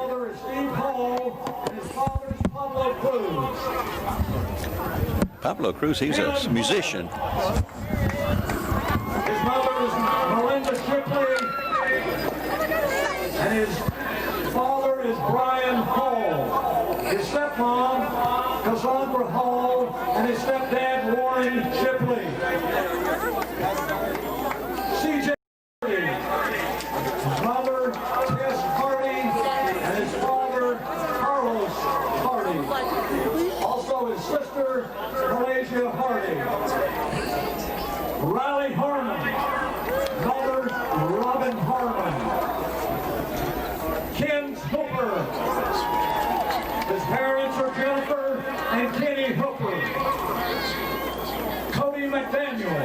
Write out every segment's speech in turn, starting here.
father is Steve Hall, and his father is Pablo Cruz. Pablo Cruz, he's a musician. His mother is Melinda Shipley, and his father is Brian Hall. His stepmom, Cassandra Hall, and his stepdad, Warren Shipley. CJ Hardy, his mother, Tess Hardy, and his father, Carlos Hardy. Also his sister, Malaysia Hardy. Riley Harmon, mother, Robin Harmon. Ken Hooper, his parents are Jennifer and Kenny Hooper. Cody McDaniel,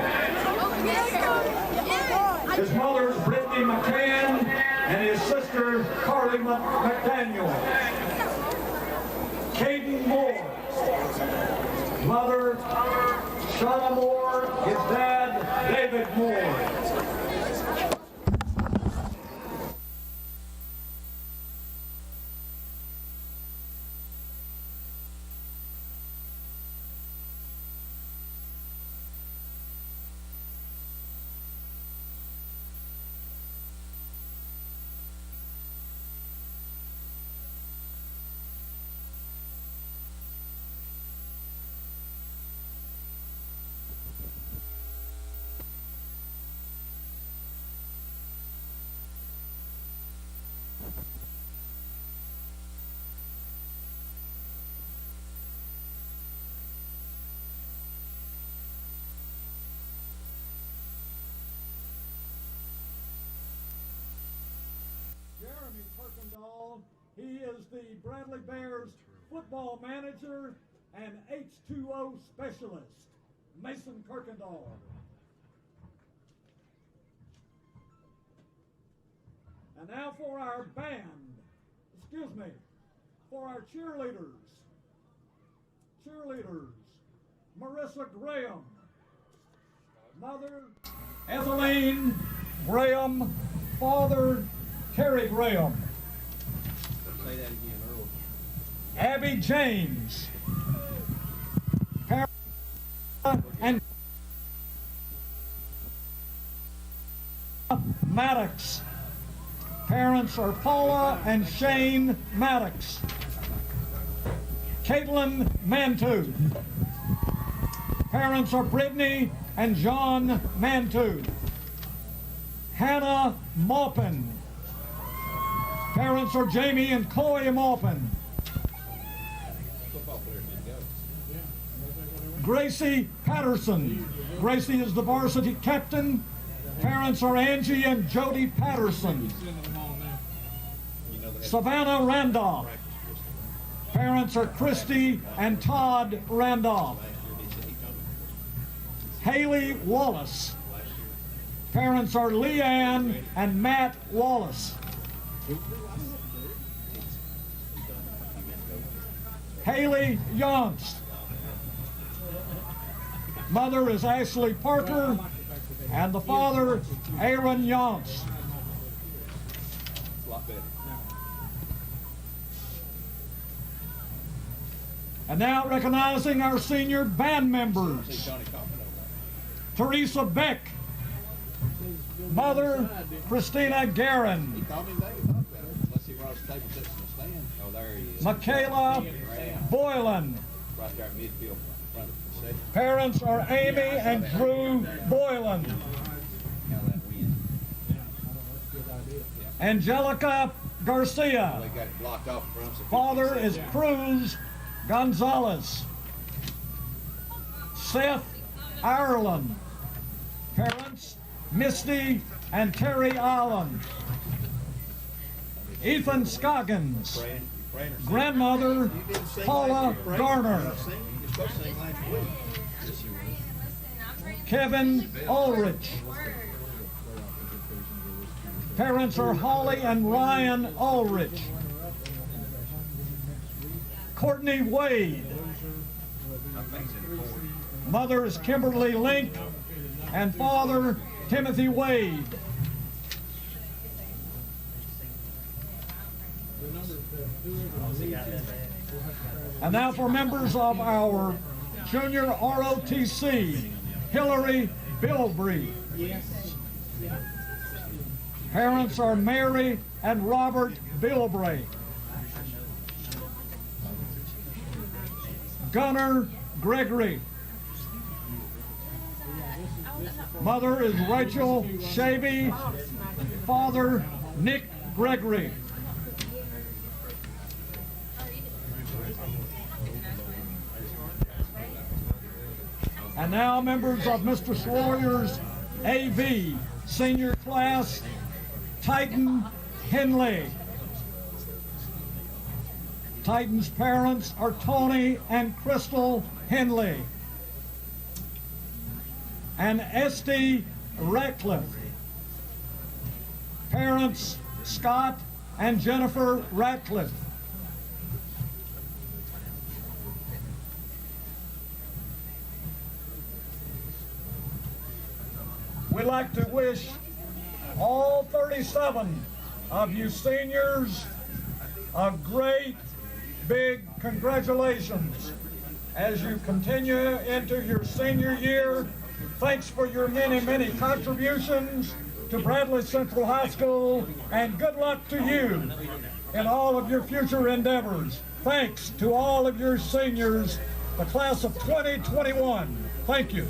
his mother is Brittany McCann, and his sister Carly McDaniel. Caden Moore, mother Shauna Moore, his dad David Moore. He is the Bradley Bears football manager and H2O specialist, Mason Kirkendall. And now for our band, for our cheerleaders. Marissa Graham, mother Eveline Graham, father Terry Graham. Say that again, Earl. Abby James, and Maddox. Parents are Paula and Shane Maddox. Caitlin Mantu. Parents are Brittany and John Mantu. Hannah Maupin. Parents are Jamie and Chloe Maupin. Gracie Patterson. Gracie is the varsity captain. Parents are Angie and Jody Patterson. Savannah Randolph. Parents are Christy and Todd Randolph. Haley Wallace. Parents are Leanne and Matt Wallace. Haley Younts. Mother is Ashley Parker, and the father, Aaron Younts. And now recognizing our senior band members. Teresa Beck, mother, Christina Guerin. Michaela Boylan. Parents are Amy and Drew Boylan. Angelica Garcia. Father is Cruz Gonzalez. Seth Ireland. Parents Misty and Terry Allen. Ethan Scoggins. Grandmother Paula Garner. Kevin Ulrich. Parents are Holly and Ryan Ulrich. Courtney Wade. Mother is Kimberly Link and father Timothy Wade. And now for members of our junior ROTC, Hillary Bilbrey. Parents are Mary and Robert Bilbrey. Gunnar Gregory. Mother is Rachel Shavy. Father Nick Gregory. And now members of Mr. Sawyer's AV senior class, Titan Henley. Titan's parents are Tony and Crystal Henley. And Esty Ratcliffe. Parents Scott and Jennifer Ratcliffe. We'd like to wish all 37 of you seniors a great big congratulations as you continue into your senior year. Thanks for your many, many contributions to Bradley Central High School, and good luck to you in all of your future endeavors. Thanks to all of your seniors, the class of 2021. Thank you.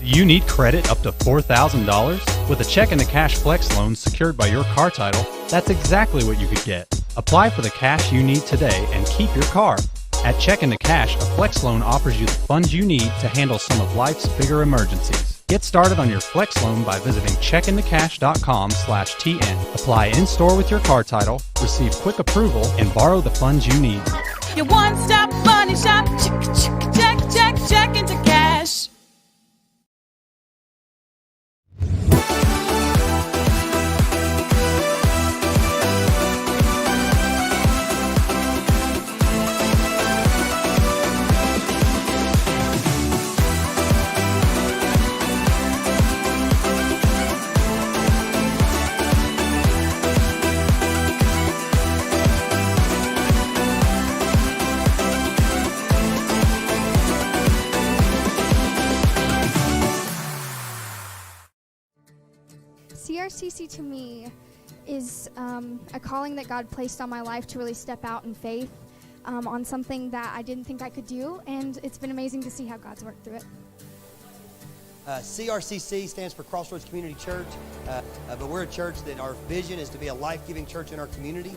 Do you need credit up to $4,000? With a check into cash flex loan secured by your car title, that's exactly what you could get. Apply for the cash you need today and keep your car. At Check into Cash, a flex loan offers you the funds you need to handle some of life's bigger emergencies. Get started on your flex loan by visiting checkintocash.com/TN. Apply in-store with your car title, receive quick approval, and borrow the funds you need. Your one-stop money shop. Check into cash. CRCC to me is a calling that God placed on my life to really step out in faith on something that I didn't think I could do, and it's been amazing to see how God's worked through it. CRCC stands for Crossroads Community Church, but we're a church that our vision is to be a life-giving church in our community.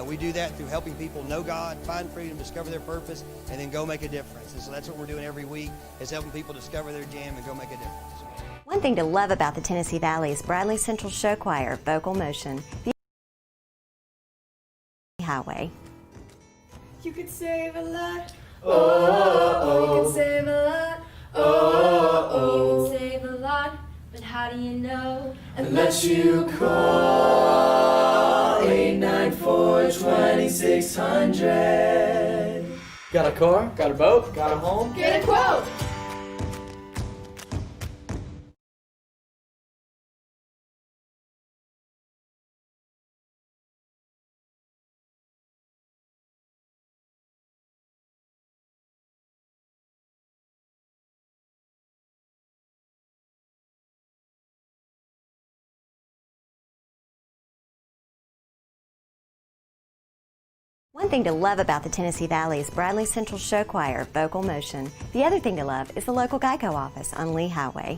We do that through helping people know God, find freedom, discover their purpose, and then go make a difference. And so that's what we're doing every week, is helping people discover their jam and go make a difference. One thing to love about the Tennessee Valley is Bradley Central Show Choir, Vocal Motion, the Highway. You could save a lot. Oh, you can save a lot. Oh, you can save a lot. But how do you know? Unless you call 894-2600. Got a car? Got a boat? Got a home? Get a quote. One thing to love about the Tennessee Valley is Bradley Central Show Choir, Vocal Motion. The other thing to love is the local Geico office on Lee Highway.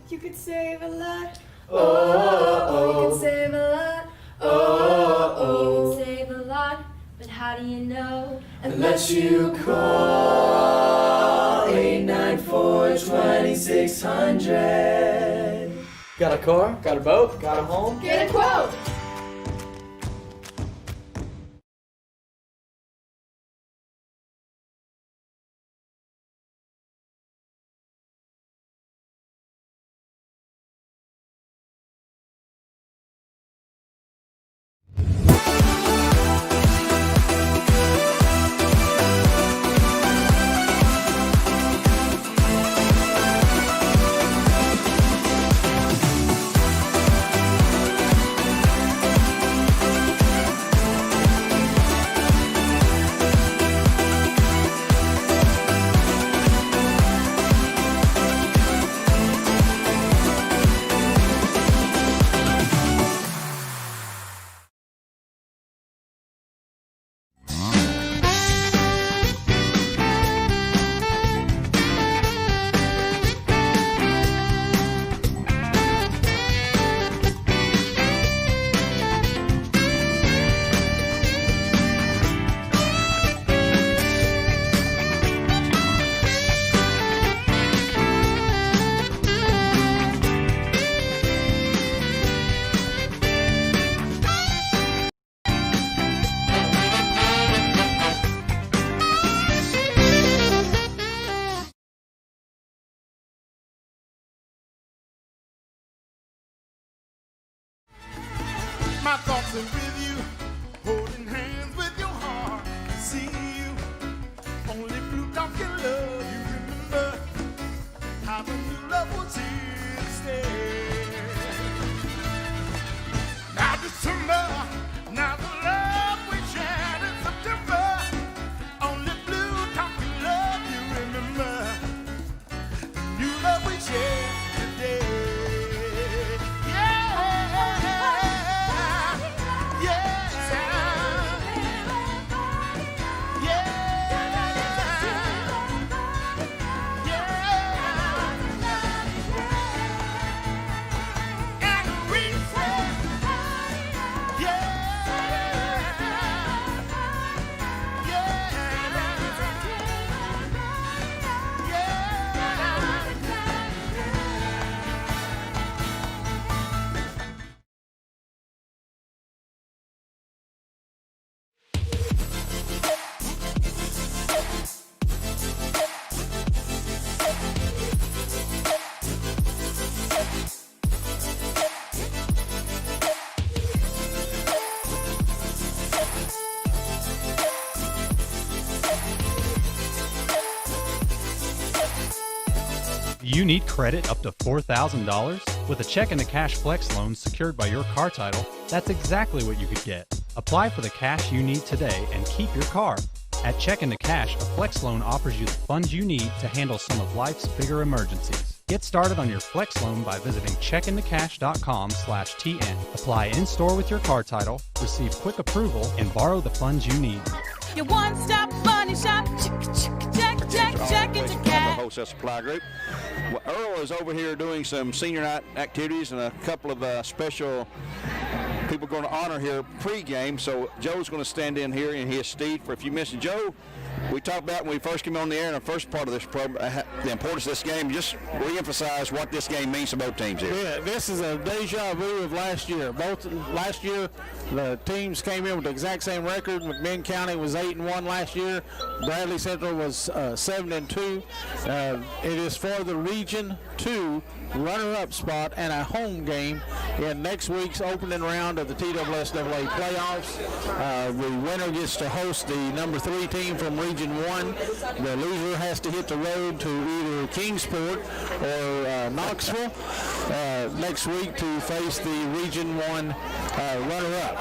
You could save a lot. Oh, you can save a lot. Oh, you can save a lot. But how do you know? Unless you call 894-2600. Got a car? Got a boat? Got a home? Get a quote. My thoughts are with you, holding hands with your heart. See you, only blue dog can love you. Remember how the new love was here to stay. Now December, now the love we shared in September. Only blue dog can love you. Remember the new love we shared today. You need credit up to $4,000? With a check and a cash flex loan secured by your car title, that's exactly what you could get. Apply for the cash you need today and keep your car. At Check into Cash, a flex loan offers you the funds you need to handle some of life's bigger emergencies. Get started on your flex loan by visiting checkintocash.com/TN. Apply in-store with your car title, receive quick approval, and borrow the funds you need. Your one-stop money shop. Check into cash. Wholesale Supply Group. Well, Earl is over here doing some senior night activities and a couple of special people going to honor here pregame. So Joe's going to stand in here in his steed for a few minutes. And Joe, we talked about when we first came on the air in the first part of this program, the importance of this game. Just re-emphasize what this game means to both teams here. Yeah, this is a deja vu of last year. Last year, the teams came in with the exact same record. McMinn County was 8-1 last year. Bradley Central was 7-2. It is for the Region 2 runner-up spot and a home game in next week's opening round of the TSSAA playoffs. The winner gets to host the number 3 team from Region 1. The loser has to hit the road to either Kingsport or Knoxville next week to face the Region 1 runner-up.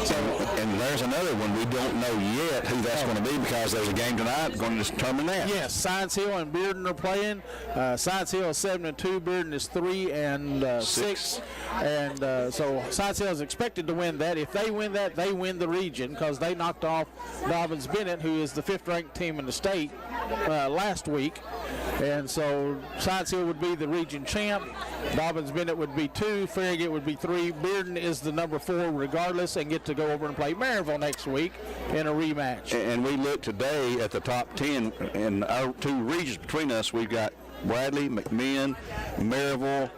So, and there's another one we don't know yet who that's going to be because there's a game tonight going to determine that. Yes, Science Hill and Bearden are playing. Science Hill is 7-2, Bearden is 3-6, and so Science Hill is expected to win that. If they win that, they win the region because they knocked off Dobbins Bennett, who is the 5th-ranked team in the state last week, and so Science Hill would be the region champ. Dobbins Bennett would be 2, Farragut would be 3. Bearden is the number 4 regardless, and get to go over and play Maryville next week in a rematch. And we look today at the top 10 in our 2 regions between us. We've got Bradley, McMinn, Maryville,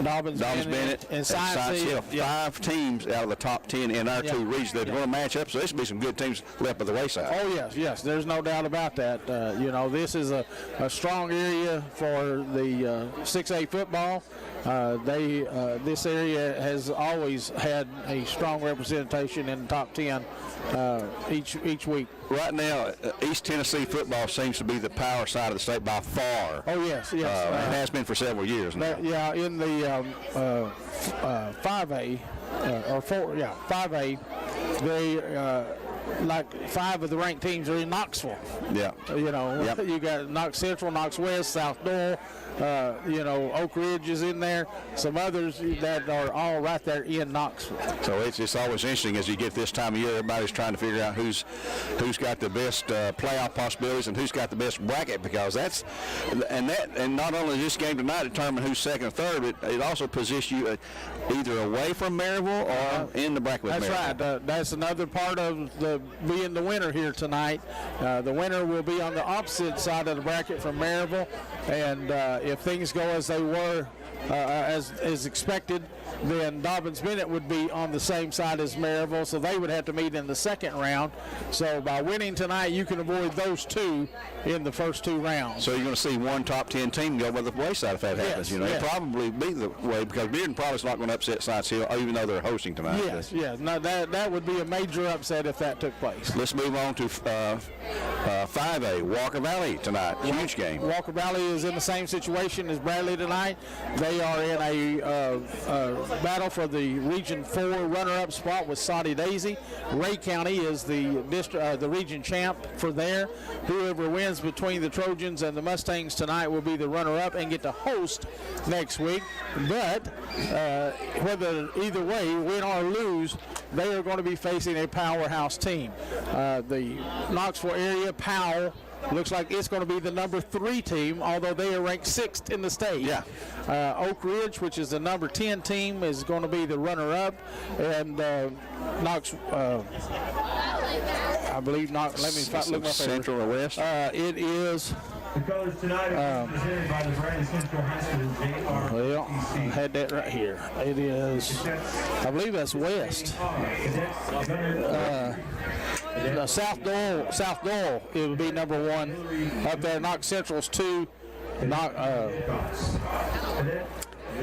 Dobbins Bennett, and Science Hill. Yeah. 5 teams out of the top 10 in our 2 regions that are going to match up. So this will be some good teams left by the wayside. Oh yes. There's no doubt about that. This is a strong area for the 6A football. This area has always had a strong representation in the top 10 each week. Right now, East Tennessee football seems to be the power side of the state by far. Oh yes. It has been for several years now. In the 5A 5A, they like 5 of the ranked teams are in Knoxville. Yeah. You got Knox Central, Knox West, South Doyle. Oak Ridge is in there. Some others that are all right there in Knoxville. So it's always interesting as you get this time of year. Everybody's trying to figure out who's got the best playoff possibilities and who's got the best bracket, because and not only this game tonight determine who's second or third, but it also positions you either away from Maryville or in the bracket with Maryville. That's right. That's another part of being the winner here tonight. The winner will be on the opposite side of the bracket from Maryville, and if things go as they were, as expected, then Dobbins Bennett would be on the same side as Maryville, so they would have to meet in the second round. So by winning tonight, you can avoid those 2 in the first 2 rounds. So you're going to see one top 10 team go by the wayside if that happens. Yes. It'll probably be the way, because Bearden probably is not going to upset Science Hill, even though they're hosting tonight. Yes. No, that would be a major upset if that took place. Let's move on to 5A, Walker Valley tonight. Huge game. Walker Valley is in the same situation as Bradley tonight. They are in a battle for the Region 4 runner-up spot with Soddy Daisy. Ray County is the region champ for there. Whoever wins between the Trojans and the Mustangs tonight will be the runner-up and get to host next week. But whether either way, win or lose, they are going to be facing a powerhouse team. The Knoxville area, Powell, looks like it's going to be the number 3 team, although they are ranked 6th in the state. Yeah. Oak Ridge, which is the number 10 team, is going to be the runner-up, and I believe not. Let me look my Central or West. It is. The colors tonight are presented by the Bradley Central High School JROTC. Well, I had that right here. It is. I believe that's West. South Doyle, it would be number 1 up there. Knox Central's 2.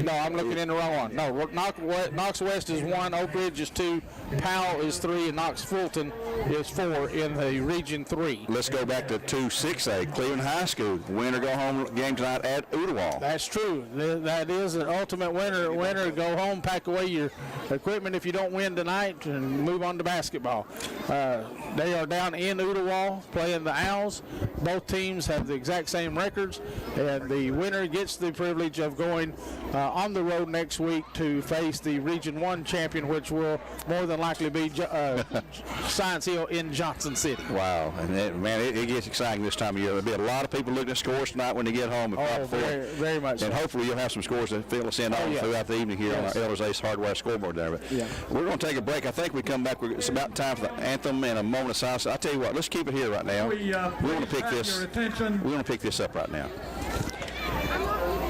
No, I'm looking in the wrong one. No, Knox West is 1, Oak Ridge is 2, Powell is 3, and Knox Fulton is 4 in the Region 3. Let's go back to 2-6A, Cleveland High School. Winner go home game tonight at Ooltewah. That's true. That is an ultimate winner. Winner, go home, pack away your equipment if you don't win tonight, and move on to basketball. They are down in Ooltewah playing the Owls. Both teams have the exact same records, and the winner gets the privilege of going on the road next week to face the Region 1 champion, which will more than likely be Science Hill in Johnson City. Wow. And it gets exciting this time of year. There'll be a lot of people looking at scores tonight when they get home. Very much and so. hopefully you'll have some scores to fill us in throughout the evening here on our Elders Ace Hardware scoreboard there. But we're going to take a break. I think we come back. It's about time for the anthem and a moment of silence. I'll tell you what, let's keep it here right now. We want to pick this. We want to pick this up right now.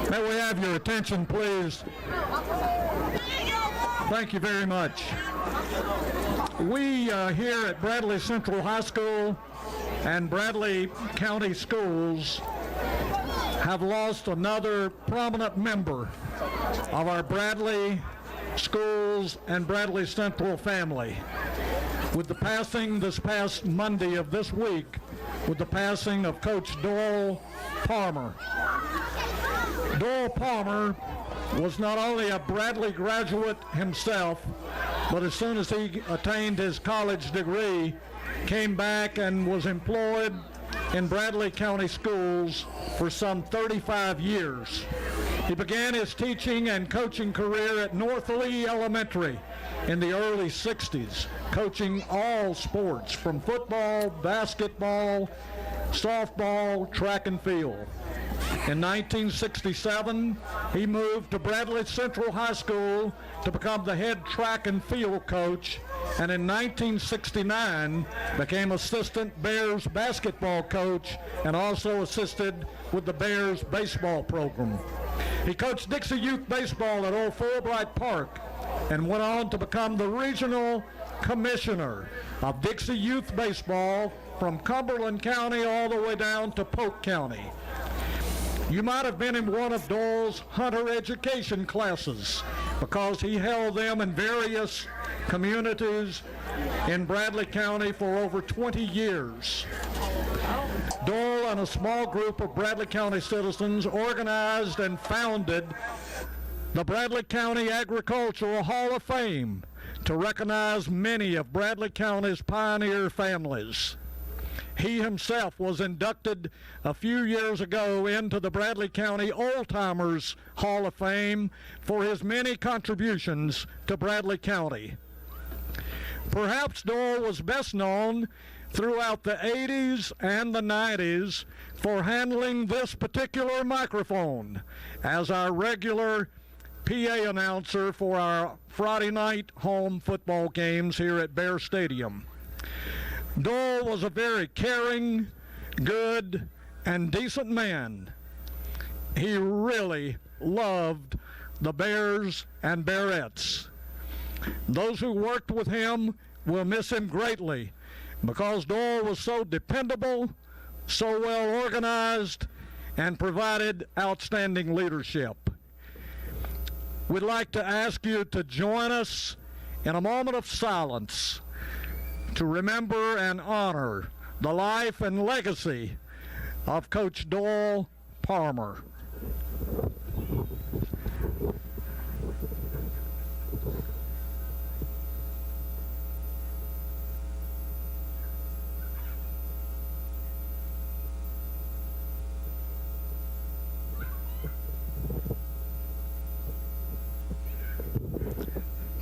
May we have your attention, please? Thank you very much. We here at Bradley Central High School and Bradley County Schools have lost another prominent member of our Bradley Schools and Bradley Central family. With the passing this past Monday of this week, with the passing of Coach Doyle Palmer. Doyle Palmer was not only a Bradley graduate himself, but as soon as he attained his college degree, came back and was employed in Bradley County Schools for some 35 years. He began his teaching and coaching career at North Lee Elementary in the early 60s, coaching all sports from football, basketball, softball, track and field. In 1967, he moved to Bradley Central High School to become the head track and field coach, and in 1969 became assistant Bears basketball coach and also assisted with the Bears baseball program. He coached Dixie Youth Baseball at Old Fulbright Park and went on to become the regional commissioner of Dixie Youth Baseball from Cumberland County all the way down to Polk County. You might have been in one of Doyle's hunter education classes because he held them in various communities in Bradley County for over 20 years. Doyle and a small group of Bradley County citizens organized and founded the Bradley County Agricultural Hall of Fame to recognize many of Bradley County's pioneer families. He himself was inducted a few years ago into the Bradley County Old Timers Hall of Fame for his many contributions to Bradley County. Perhaps Doyle was best known throughout the 80s and the 90s for handling this particular microphone as our regular PA announcer for our Friday night home football games here at Bear Stadium. Doyle was a very caring, good, and decent man. He really loved the Bears and Bearettes. Those who worked with him will miss him greatly because Doyle was so dependable, so well organized, and provided outstanding leadership. We'd like to ask you to join us in a moment of silence to remember and honor the life and legacy of Coach Doyle Parmer.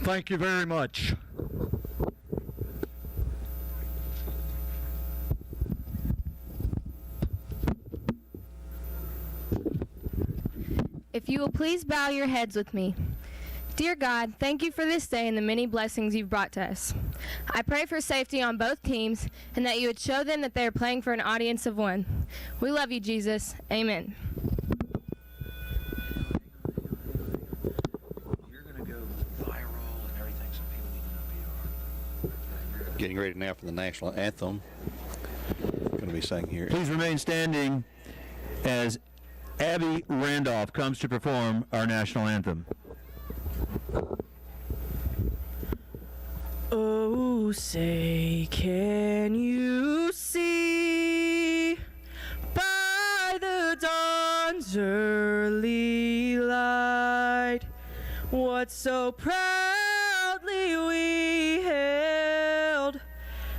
Thank you very much. If you will please bow your heads with me. Dear God, thank you for this day and the many blessings you've brought to us. I pray for safety on both teams and that you would show them that they are playing for an audience of one. We love you, Jesus. Amen. Getting ready now for the national anthem. Going to be sang here. Please remain standing as Abby Randolph comes to perform our national anthem. Oh, say, can you see by the dawn's early light what so proudly we hailed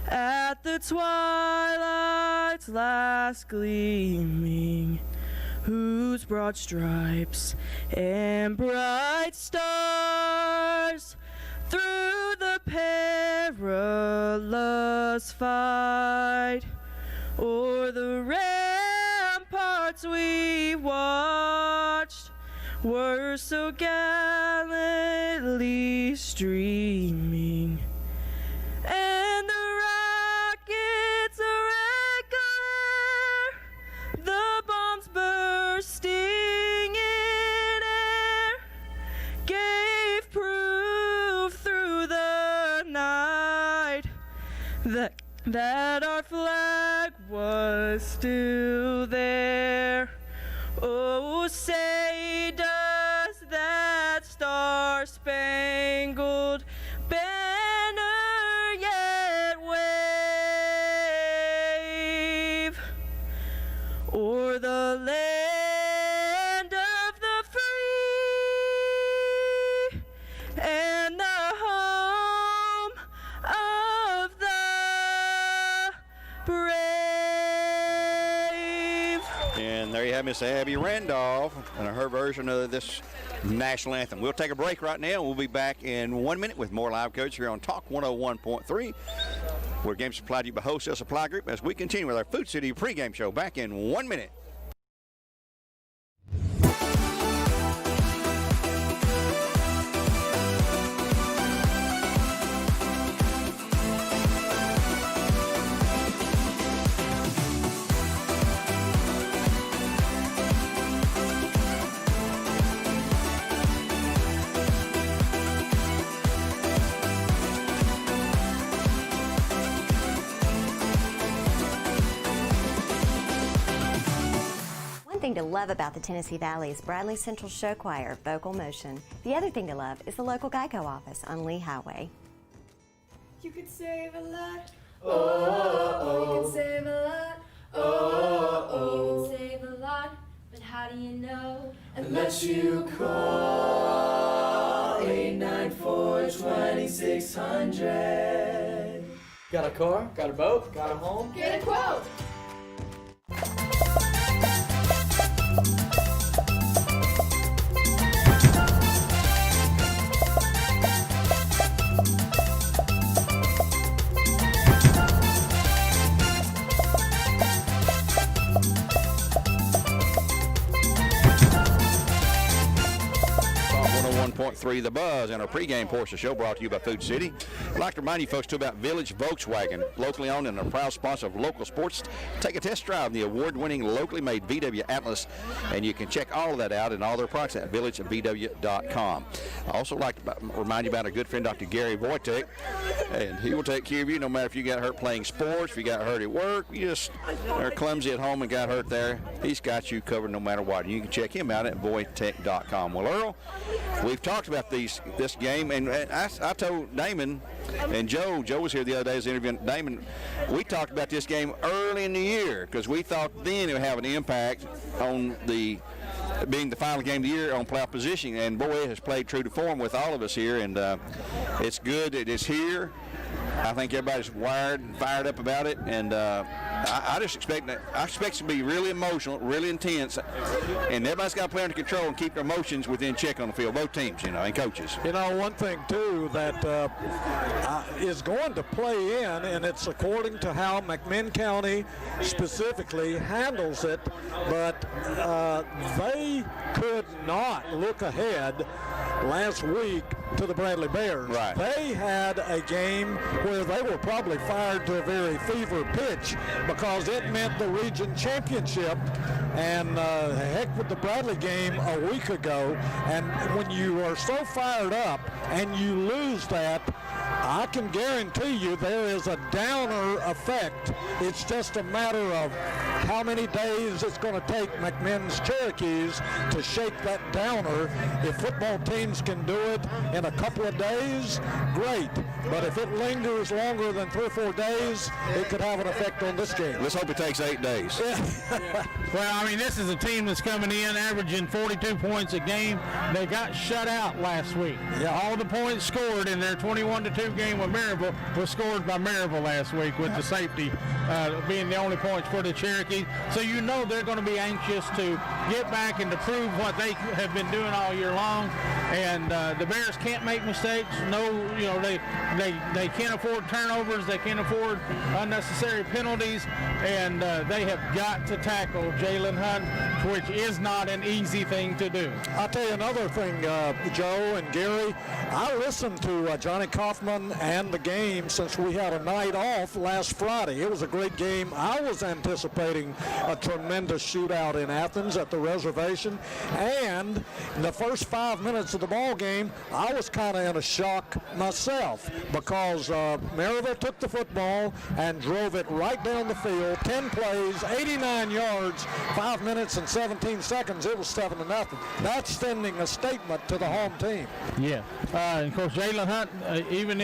at the twilight's last gleaming, whose broad stripes and bright stars through the perilous fight o'er the ramparts we watched were so gallantly streaming, and the rockets' red glare, the bombs bursting in air, gave proof through the night that our flag was still there. Oh, say does that star-spangled banner yet wave o'er the land of the free and the home of the brave? And there you have Miss Abby Randolph and her version of this national anthem. We'll take a break right now, and we'll be back in 1 minute with more live coverage here on Talk 101.3. We're game supplied to you by Wholesale Supply Group as we continue with our Food City pregame show. Back in 1 minute. thing to love about the Tennessee Valley is Bradley Central Show Choir, vocal motion. The other thing to love is the local Geico office on Lee Highway. You could save a lot. You can save a lot. You can save a lot. But how do you know? Unless you call 894-2600. Got a car? Got a boat? Got a home? Get a quote. .3 The Buzz and our pregame portion of the show brought to you by Food City. I'd like to remind you folks too about Village Volkswagen, locally owned and a proud sponsor of local sports. Take a test drive of the award-winning locally made VW Atlas, and you can check all of that out and all their products at villagevw.com. I also like to remind you about our good friend Dr. Gary Wojtek, and he will take care of you no matter if you got hurt playing sports, if you got hurt at work, you just are clumsy at home and got hurt there. He's got you covered no matter what. You can check him out at Wojtek.com. Well, Earl, we've talked about this game, and I told Damon and Joe was here the other day as interviewing Damon. We talked about this game early in the year because we thought then it would have an impact on being the final game of the year on playoff positioning, and boy, it has played true to form with all of us here, and it's good that it's here. I think everybody's wired and fired up about it, and I just expect it to be really emotional, really intense, and everybody's got to play under control and keep their emotions within check on the field, both teams, and coaches. One thing, too, that is going to play in, and it's according to how McMinn County specifically handles it, but they could not look ahead last week to the Bradley Bears. Right. They had a game where they were probably fired to a very fever pitch because it meant the region championship, and heck with the Bradley game a week ago. And when you are so fired up and you lose that, I can guarantee you there is a downer effect. It's just a matter of how many days it's going to take McMinn's Cherokees to shake that downer. If football teams can do it in a couple of days, great. But if it lingers longer than 3 or 4 days, it could have an effect on this game. Let's hope it takes 8 days. Well, I mean, this is a team that's coming in averaging 42 points a game. They got shut out last week. Yeah. All the points scored in their 21-2 game with Maryville was scored by Maryville last week, with the safety being the only points for the Cherokees. So you know they're going to be anxious to get back and to prove what they have been doing all year long. And the Bears can't make mistakes. They can't afford turnovers. They can't afford unnecessary penalties. And they have got to tackle Jalen Hunt, which is not an easy thing to do. I'll tell you another thing, Joe and Gary. I listened to Johnny Kaufman and the game since we had a night off last Friday. It was a great game. I was anticipating a tremendous shootout in Athens at the reservation. And in the first 5 minutes of the ball game, I was kind of in a shock myself because Maryville took the football and drove it right down the field. 10 plays, 89 yards, 5 minutes and 17 seconds. It was 7-0. That's sending a statement to the home team. Yeah. And of course, Jalen Hunt, even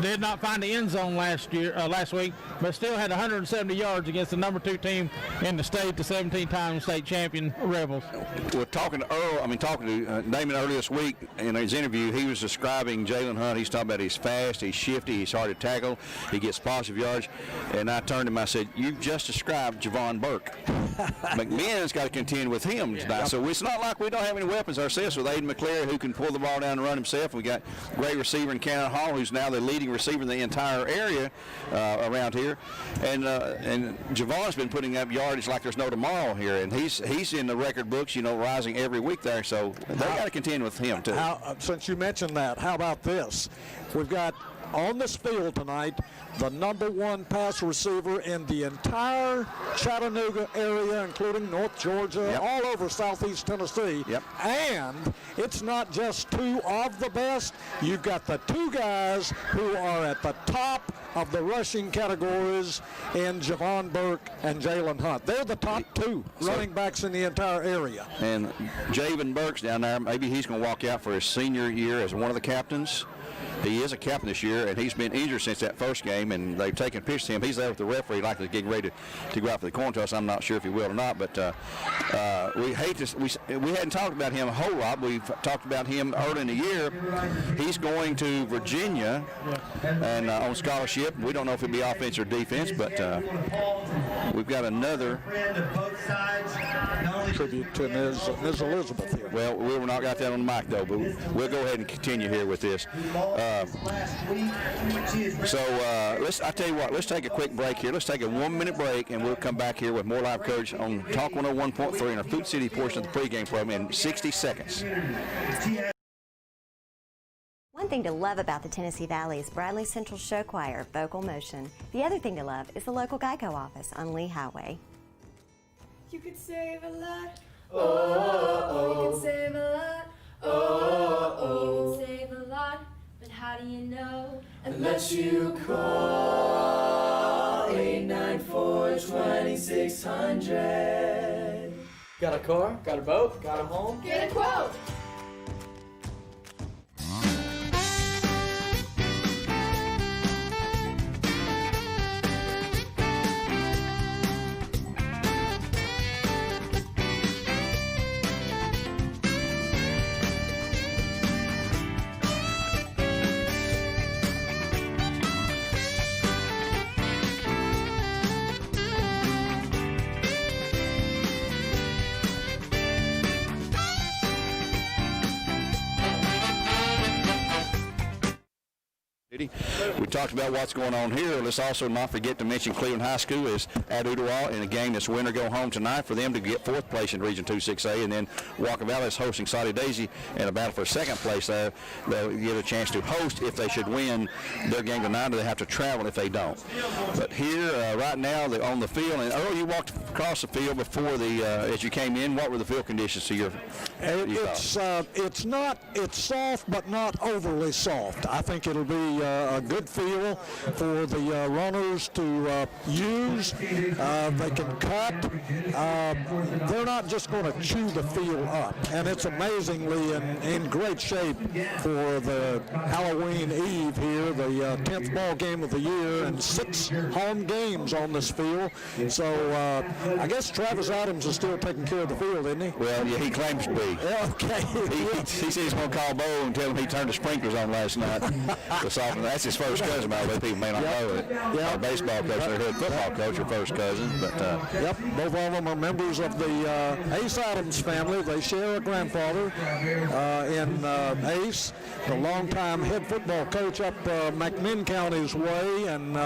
did not find the end zone last week, but still had 170 yards against the number 2 team in the state, the 17-time state champion Rebels. We're talking to Damon earlier this week in his interview. He was describing Jalen Hunt. He's talking about he's fast, he's shifty, he's hard to tackle, he gets positive yards. And I turned to him, I said, "You've just described Javon Burke." McMinn's got to contend with him tonight. So it's not like we don't have any weapons ourselves with Aiden McCleary, who can pull the ball down and run himself. We got a great receiver in Cannon Hall, who's now the leading receiver in the entire area around here. And Javon's been putting up yardage like there's no tomorrow here, and he's in the record books, rising every week there. So they got to contend with him too. Since you mentioned that, how about this? We've got on this field tonight the number 1 pass receiver in the entire Chattanooga area, including North Georgia, all over southeast Tennessee. And it's not just 2 of the best. You've got the 2 guys who are at the top of the rushing categories in Javon Burke and Jalen Hunt. They're the top two running backs in the entire area. And Javon Burke's down there. Maybe he's going to walk out for his senior year as one of the captains. He is a captain this year, and he's been injured since that first game, and they've taken pictures of him. He's there with the referee, likely getting ready to go out for the coin toss. I'm not sure if he will or not, but we hadn't talked about him a whole lot. We've talked about him early in the year. He's going to Virginia and on scholarship. We don't know if it'll be offense or defense, but we've got another tribute to Ms. Elizabeth here. Well, we were not got that on the mic though, but we'll go ahead and continue here with this. I tell you what, let's take a quick break here. Let's take a 1-minute break, and we'll come back here with more live coverage on Talk 101.3 in our Food City portion of the pregame program in 60 seconds. One thing to love about the Tennessee Valley is Bradley Central Show Choir, Vocal Motion. The other thing to love is the local Geico office on Lee Highway. You could save a lot. You can save a lot. You can save a lot. But how do you know? Unless you call 894-2600. Got a car? Got a boat? Got a home? Get a quote. We talked about what's going on here. Let's also not forget to mention Cleveland High School is at Ooltewah in a game this winner go home tonight for them to get 4th place in Region 2-6A, and then Walker Valley is hosting Saudi Daisy in a battle for 2nd place there. They'll get a chance to host if they should win their game tonight, or they have to travel if they don't. But here right now they're on the field, and Earl, you walked across the field before as you came in. What were the field conditions to your It's soft but not overly soft. I think it'll be a good feel for the runners to use. They can cut. They're not just going to chew the field up. And it's amazingly in great shape for the Halloween Eve here, the 10th ball game of the year, and 6 home games on this field. So I guess Travis Adams is still taking care of the field, isn't he? Well, yeah, he claims to be. Okay. He says he's going to call Bo and tell him he turned the sprinklers on last night. That's his first cousin, by the way. People may not know it. Our baseball coach, their head football coach, are first cousins. But yep, both of them are members of the Ace Adams family. They share a grandfather in Ace, the longtime head football coach up McMinn County's way, and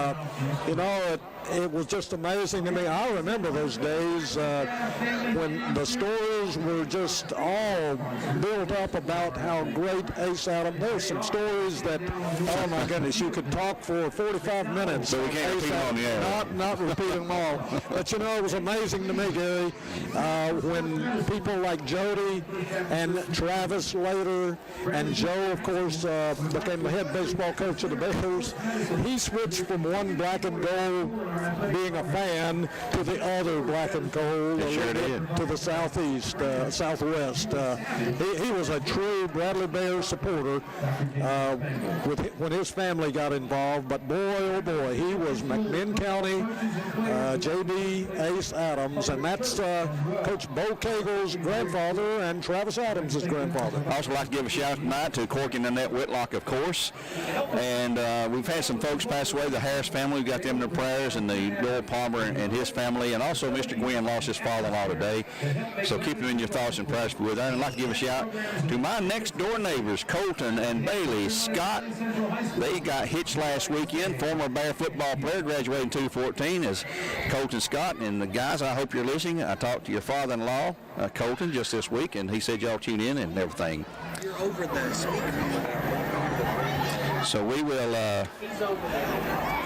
it was just amazing to me. I remember those days when the stories were just all built up about how great Ace Adams. There's some stories that, oh my goodness, you could talk for 45 minutes. So we can't repeat them on the air. Not repeat them all. But it was amazing to me, Gary, when people like Jody and Travis later, and Joe, of course, became the head baseball coach of the Bears. He switched from one black and gold being a fan to the other black and gold, to the southwest. He was a true Bradley Bears supporter when his family got involved, but boy, oh boy, he was McMinn County, J.B. Ace Adams, and that's Coach Bo Cagle's grandfather and Travis Adams' grandfather. I'd also like to give a shout out tonight to Corky and Annette Whitlock, of course, and we've had some folks pass away. The Harris family, we got them in their prayers, and the Doyle Palmer and his family, and also Mr. Gwynn lost his father-in-law today, so keep him in your thoughts and prayers with that. And I'd like to give a shout to my next door neighbors, Colton and Bailey Scott. They got hitched last weekend. Former Bear football player, graduated in 2014 as Colton Scott. And the guys, I hope you're listening. I talked to your father-in-law, Colton, just this week, and he said y'all tune in and everything. You're over the speaker. So we will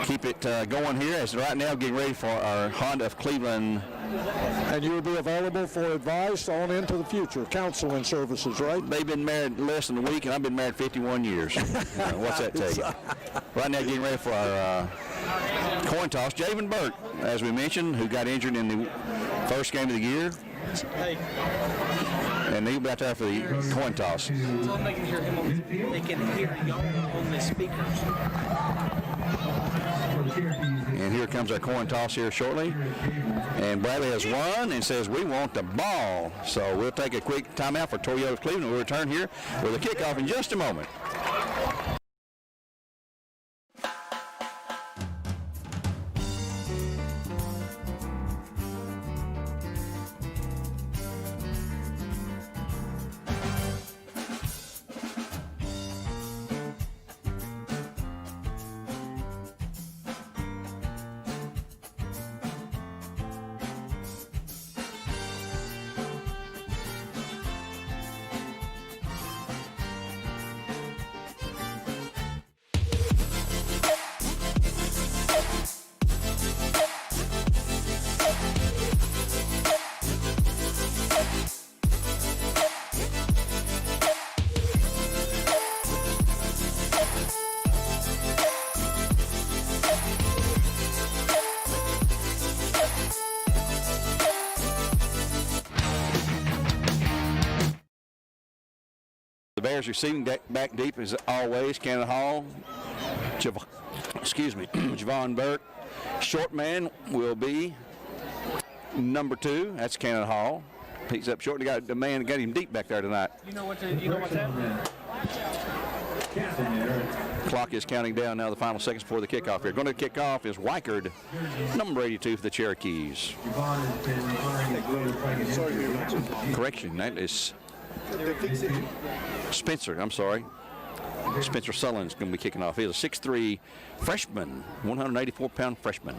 keep it going here as right now getting ready for our Honda of Cleveland And you will be available for advice on into the future, counseling services, right? They've been married less than a week, and I've been married 51 years. What's that tell you? Right now, getting ready for our coin toss. Javen Burke, as we mentioned, who got injured in the first game of the year. And he'll be out there for the coin toss. So they can hear him they can hear y'all on the speakers. And here comes our coin toss here shortly. And Bradley has won and says, we want the ball. So we'll take a quick timeout for Toyota Cleveland. We'll return here with a kickoff in just a moment. The Bears receiving back deep as always. Cannon Hall, Javon Burke. Short man will be number 2. That's Cannon Hall. He's up short. The man got him deep back there tonight. You know what's happening? Clock is counting down now the final seconds before the kickoff here. Going to kick off is Weichard, number 82 for the Cherokees. Correction, that is Spencer, I'm sorry. Spencer Sullivan's going to be kicking off. He's a 6'3 freshman, 184-pound freshman.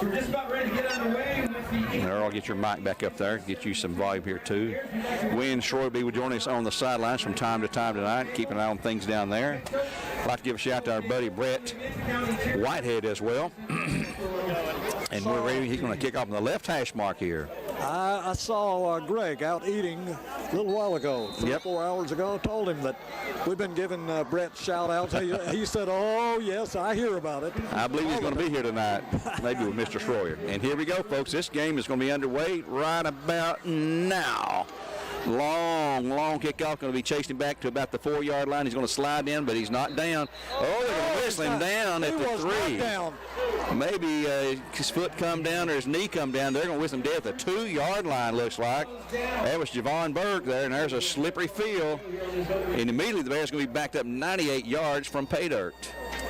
We're just about ready to get underway with the... Earl, get your mic back up there. Get you some volume here, too. Wayne Shroy will be joining us on the sidelines from time to time tonight. Keep an eye on things down there. I'd like to give a shout out to our buddy Brett Whitehead as well. And we're ready. He's going to kick off on the left hash mark here. I saw Greg out eating a little while ago, 4 hours ago. Told him that we've been giving Brett shout-outs. He said, oh, yes, I hear about it. I believe he's going to be here tonight, maybe with Mr. Schroyer. And here we go, folks. This game is going to be underway right about now. Long kickoff. Going to be chasing back to about the 4-yard line. He's going to slide in, but he's not down. Oh, they're going to whistle him down at the 3. Maybe his foot come down or his knee come down. They're going to whistle him dead at the 2-yard line, looks like. That was Javon Burke there, and there's a slippery field. And immediately the Bears are going to be backed up 98 yards from pay dirt.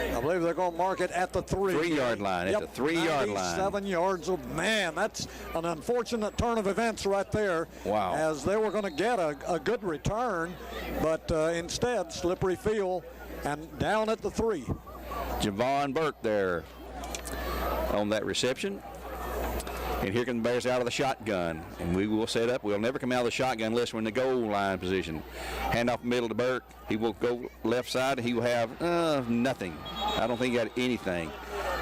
I believe they're going to mark it at the 3-yard line. At the 3-yard line. 7 yards of man. That's an unfortunate turn of events right there. Wow. As they were going to get a good return, but instead slippery field and down at the 3. Javon Burke there on that reception. And here come the Bears out of the shotgun. And we will set up. We'll never come out of the shotgun unless we're in the goal line position. Hand off the middle to Burke. He will go left side. He will have nothing. I don't think he got anything.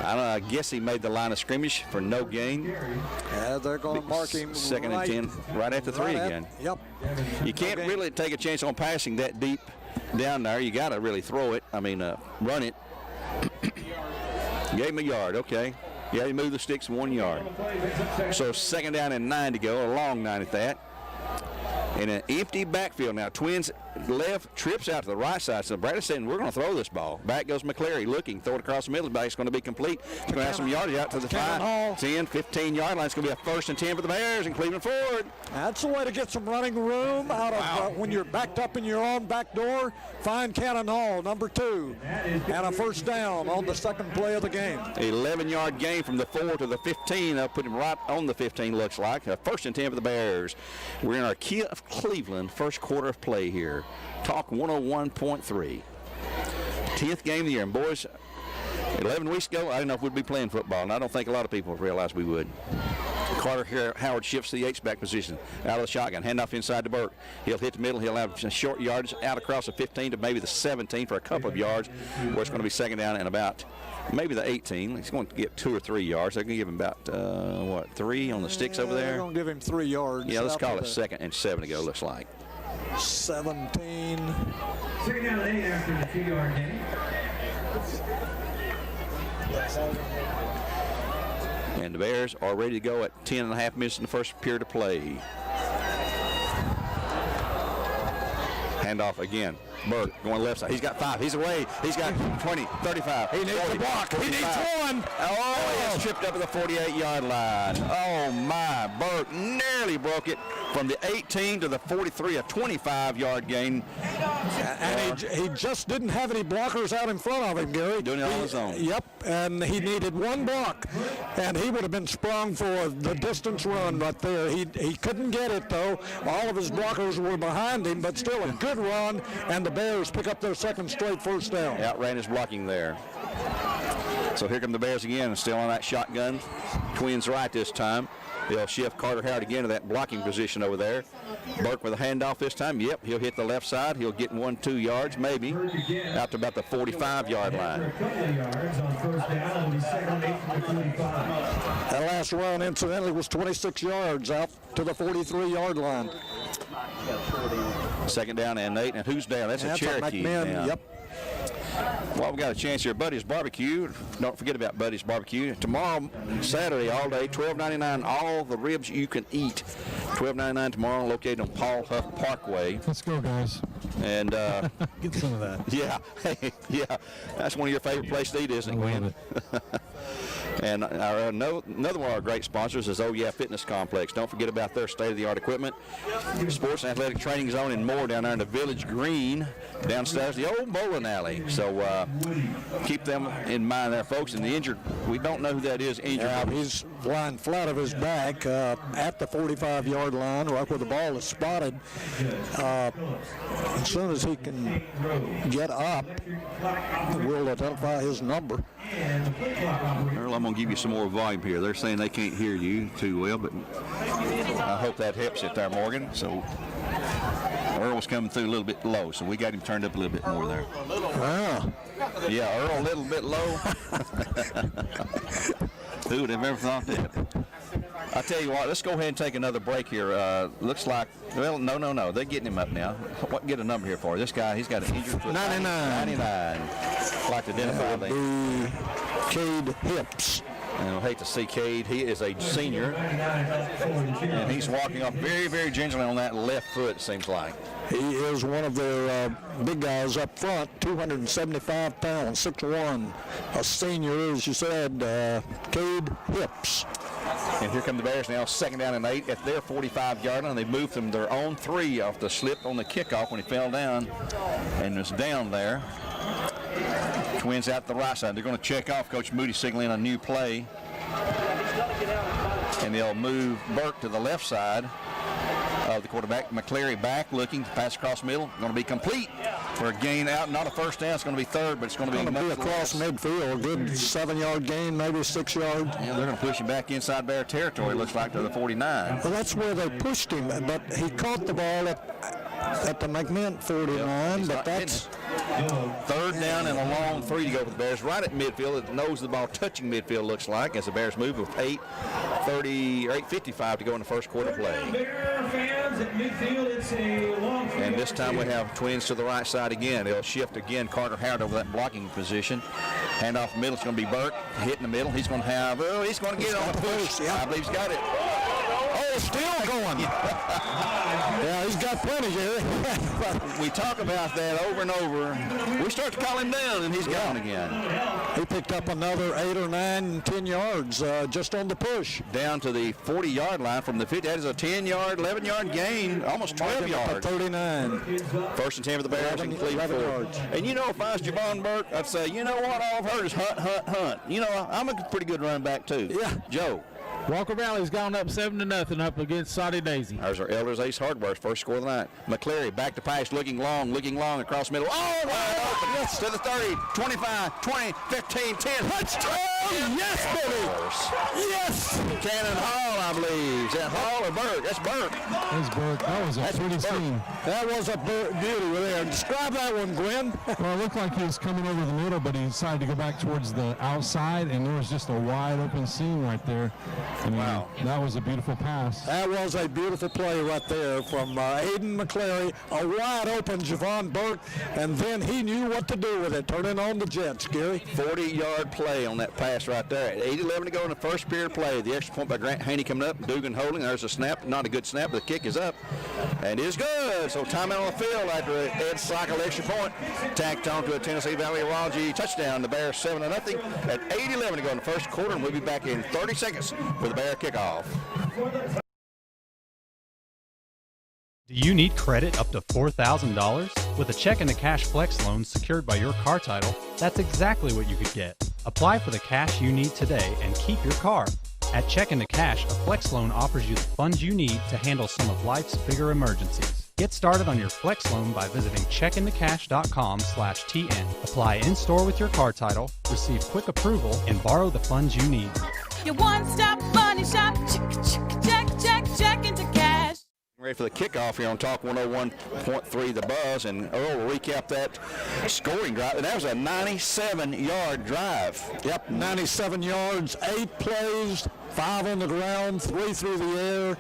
I guess he made the line of scrimmage for no gain. Yeah, they're going to mark him second and 10 right after 3 again. Yep. You can't really take a chance on passing that deep down there. You got to really throw it. Run it. Gave him a yard. Okay. Yeah, he moved the sticks 1 yard. So second down and 9 to go, a long 9 at that. And an empty backfield. Now, Twins left, trips out to the right side. So Bradley said, we're going to throw this ball. Back goes McCleary looking, throw it across the middle. It's going to be complete. It's going to have some yardage out to the 5, 10, 15-yard line. It's going to be a 1st and 10 for the Bears in Cleveland Ford. That's the way to get some running room out of when you're backed up in your own back door. Find Cannon Hall, number 2, and a 1st down on the second play of the game. 11-yard gain from the 4 to the 15. They'll put him right on the 15, looks like. A 1st and 10 for the Bears. We're in our Kia of Cleveland first quarter of play here. Talk 101.3. 10th game of the year. And boys, 11 weeks ago, I didn't know if we'd be playing football, and I don't think a lot of people realized we would. Carter Howard shifts to the H-back position out of the shotgun. Handoff inside to Burke. He'll hit the middle. He'll have short yardage out across the 15 to maybe the 17 for a couple of yards, where it's going to be second down and about maybe the 18. He's going to get 2 or 3 yards. They're going to give him about, 3 on the sticks over there? They're going to give him 3 yards. Yeah, let's call it 2nd and 7 to go, looks like. 17. Second down and 8 after the 2-yard gain. And the Bears are ready to go at 10.5 minutes in the first period of play. Handoff again. Burke going left side. He's got 5. He's away. He's got 20, 35. He needs 40, the block. He needs 1. Oh, he's tripped up at the 48-yard line. Oh, my. Burke nearly broke it from the 18 to the 43, a 25-yard gain. And he just didn't have any blockers out in front of him, Gary. Doing it on his own. Yep, and he needed 1 block, and he would have been sprung for the distance run right there. He couldn't get it, though. All of his blockers were behind him, but still a good run, and the Bears pick up their 2nd straight first down. Outran his blocking there. So here come the Bears again, still on that shotgun. Twins right this time. They'll shift Carter Howard again to that blocking position over there. Burke with a handoff this time. Yep, he'll hit the left side. He'll get 1-2 yards maybe out to about the 45-yard line. That last run, incidentally, was 26 yards out to the 43-yard line. 2nd down and 8. And who's down? That's a Cherokee. Yep. Well, we've got a chance here. Buddy's Barbecue. Don't forget about Buddy's Barbecue. Tomorrow, Saturday, all day, $12.99, all the ribs you can eat. $12.99 tomorrow, located on Paul Huff Parkway. Let's go, guys. And get some of that. Yeah, yeah. That's one of your favorite places to eat, isn't it, Gwen? And another one of our great sponsors is Oh Yeah Fitness Complex. Don't forget about their state-of-the-art equipment, sports and athletic training zone, and more down there in the Village Green, downstairs the old bowling alley. So keep them in mind there, folks. And the injured, we don't know who that is injured. He's lying flat of his back at the 45-yard line, right where the ball is spotted. As soon as he can get up, we'll identify his number. Earl, I'm going to give you some more volume here. They're saying they can't hear you too well, but I hope that helps it there, Morgan. So Earl was coming through a little bit low, so we got him turned up a little bit more there. Wow. Yeah, Earl a little bit low. Who would have ever thought that? I tell you what, let's go ahead and take another break here. Looks like, well, no. They're getting him up now. Get a number here for this guy. He's got an injured foot. 99. I'd like to identify the Cade Hips. And I hate to see Cade. He is a senior, and he's walking up very, very gingerly on that left foot, it seems like. He is one of their big guys up front, 275 pounds, 6'1", a senior, as you said, Cade Hips. And here come the Bears now, 2nd down and 8 at their 45-yard line. They moved from their own 3 off the slip on the kickoff when he fell down and was down there. Twins out the right side. They're going to check off. Coach Moody signaling a new play. And they'll move Burke to the left side of the quarterback. McCleary back looking, pass across middle. Going to be complete for a gain out. Not a first down. It's going to be 3rd, but it's going to be across midfield. Good 7-yard gain, maybe 6 yards. Yeah, they're going to push him back inside Bear territory, looks like, to the 49. Well, that's where they pushed him, but he caught the ball at the McMint 49, but that's 3rd down and a long 3 to go for the Bears. Right at midfield, it knows the ball touching midfield, looks like, as the Bears move with 8:55 to go in the first quarter play. And this time we have Twins to the right side again. They'll shift again Carter Howard over that blocking position. Handoff middle, it's going to be Burke. Hit in the middle. He's going to have, he's going to get it on the push. I believe he's got it. Oh, still going. Yeah, he's got plenty here. We talk about that over and over. We start to call him down, and he's gone again. He picked up another 8 or 9, 10 yards just on the push. Down to the 40-yard line from the 50. That is a 10-yard, 11-yard gain, almost 12 yards. 39. 1st and 10 for the Bears. 11 yards. And you know, if I was Javon Burke, I'd say, you know what, all I've heard is hunt, hunt, hunt. You know, I'm a pretty good running back, too. Yeah. Joe, Walker Valley's gone up 7-0 up against Soddy Daisy. There's our Elders Ace Hardware's first score of the night. McCleary back to pass, looking long across the middle. Oh, wide open. Yes. To the 30, 25, 20, 15, 10. Touchdown! Yes, baby! Yes! Cannon Hall, I believe. Is that Hall or Burke? That's Burke. That's Burke. That was a pretty scene. That was a beauty there. Describe that one, Gwen. Well, it looked like he was coming over the middle, but he decided to go back towards the outside, and there was just a wide open seam right there. And wow. That was a beautiful pass. That was a beautiful play right there from Aiden McCleary. A wide open Javon Burke, and then he knew what to do with it, turning on the Jets, Gary. 40-yard play on that pass right there. 8:11 to go in the first period of play. The extra point by Grant Haney coming up, Dugan holding. There's a snap, not a good snap, but the kick is up, and is good. So timeout on the field after an Ed Cycle extra point. Tacked on to a Tennessee Valley Urology touchdown. The Bears 7-0 at 8:11 to go in the first quarter, and we'll be back in 30 seconds with the Bear kickoff. Do you need credit up to $4,000? With a check and a cash flex loan secured by your car title, that's exactly what you could get. Apply for the cash you need today and keep your car. At Check into Cash, a flex loan offers you the funds you need to handle some of life's bigger emergencies. Get started on your flex loan by visiting checkinthecash.com/TN. Apply in-store with your car title, receive quick approval, and borrow the funds you need. Your one-stop money shop. Check into cash. Ready for the kickoff here on Talk 101.3 The Buzz, and Earl will recap that scoring drive. And that was a 97-yard drive. Yep, 97 yards, 8 plays, 5 on the ground, 3 through the air.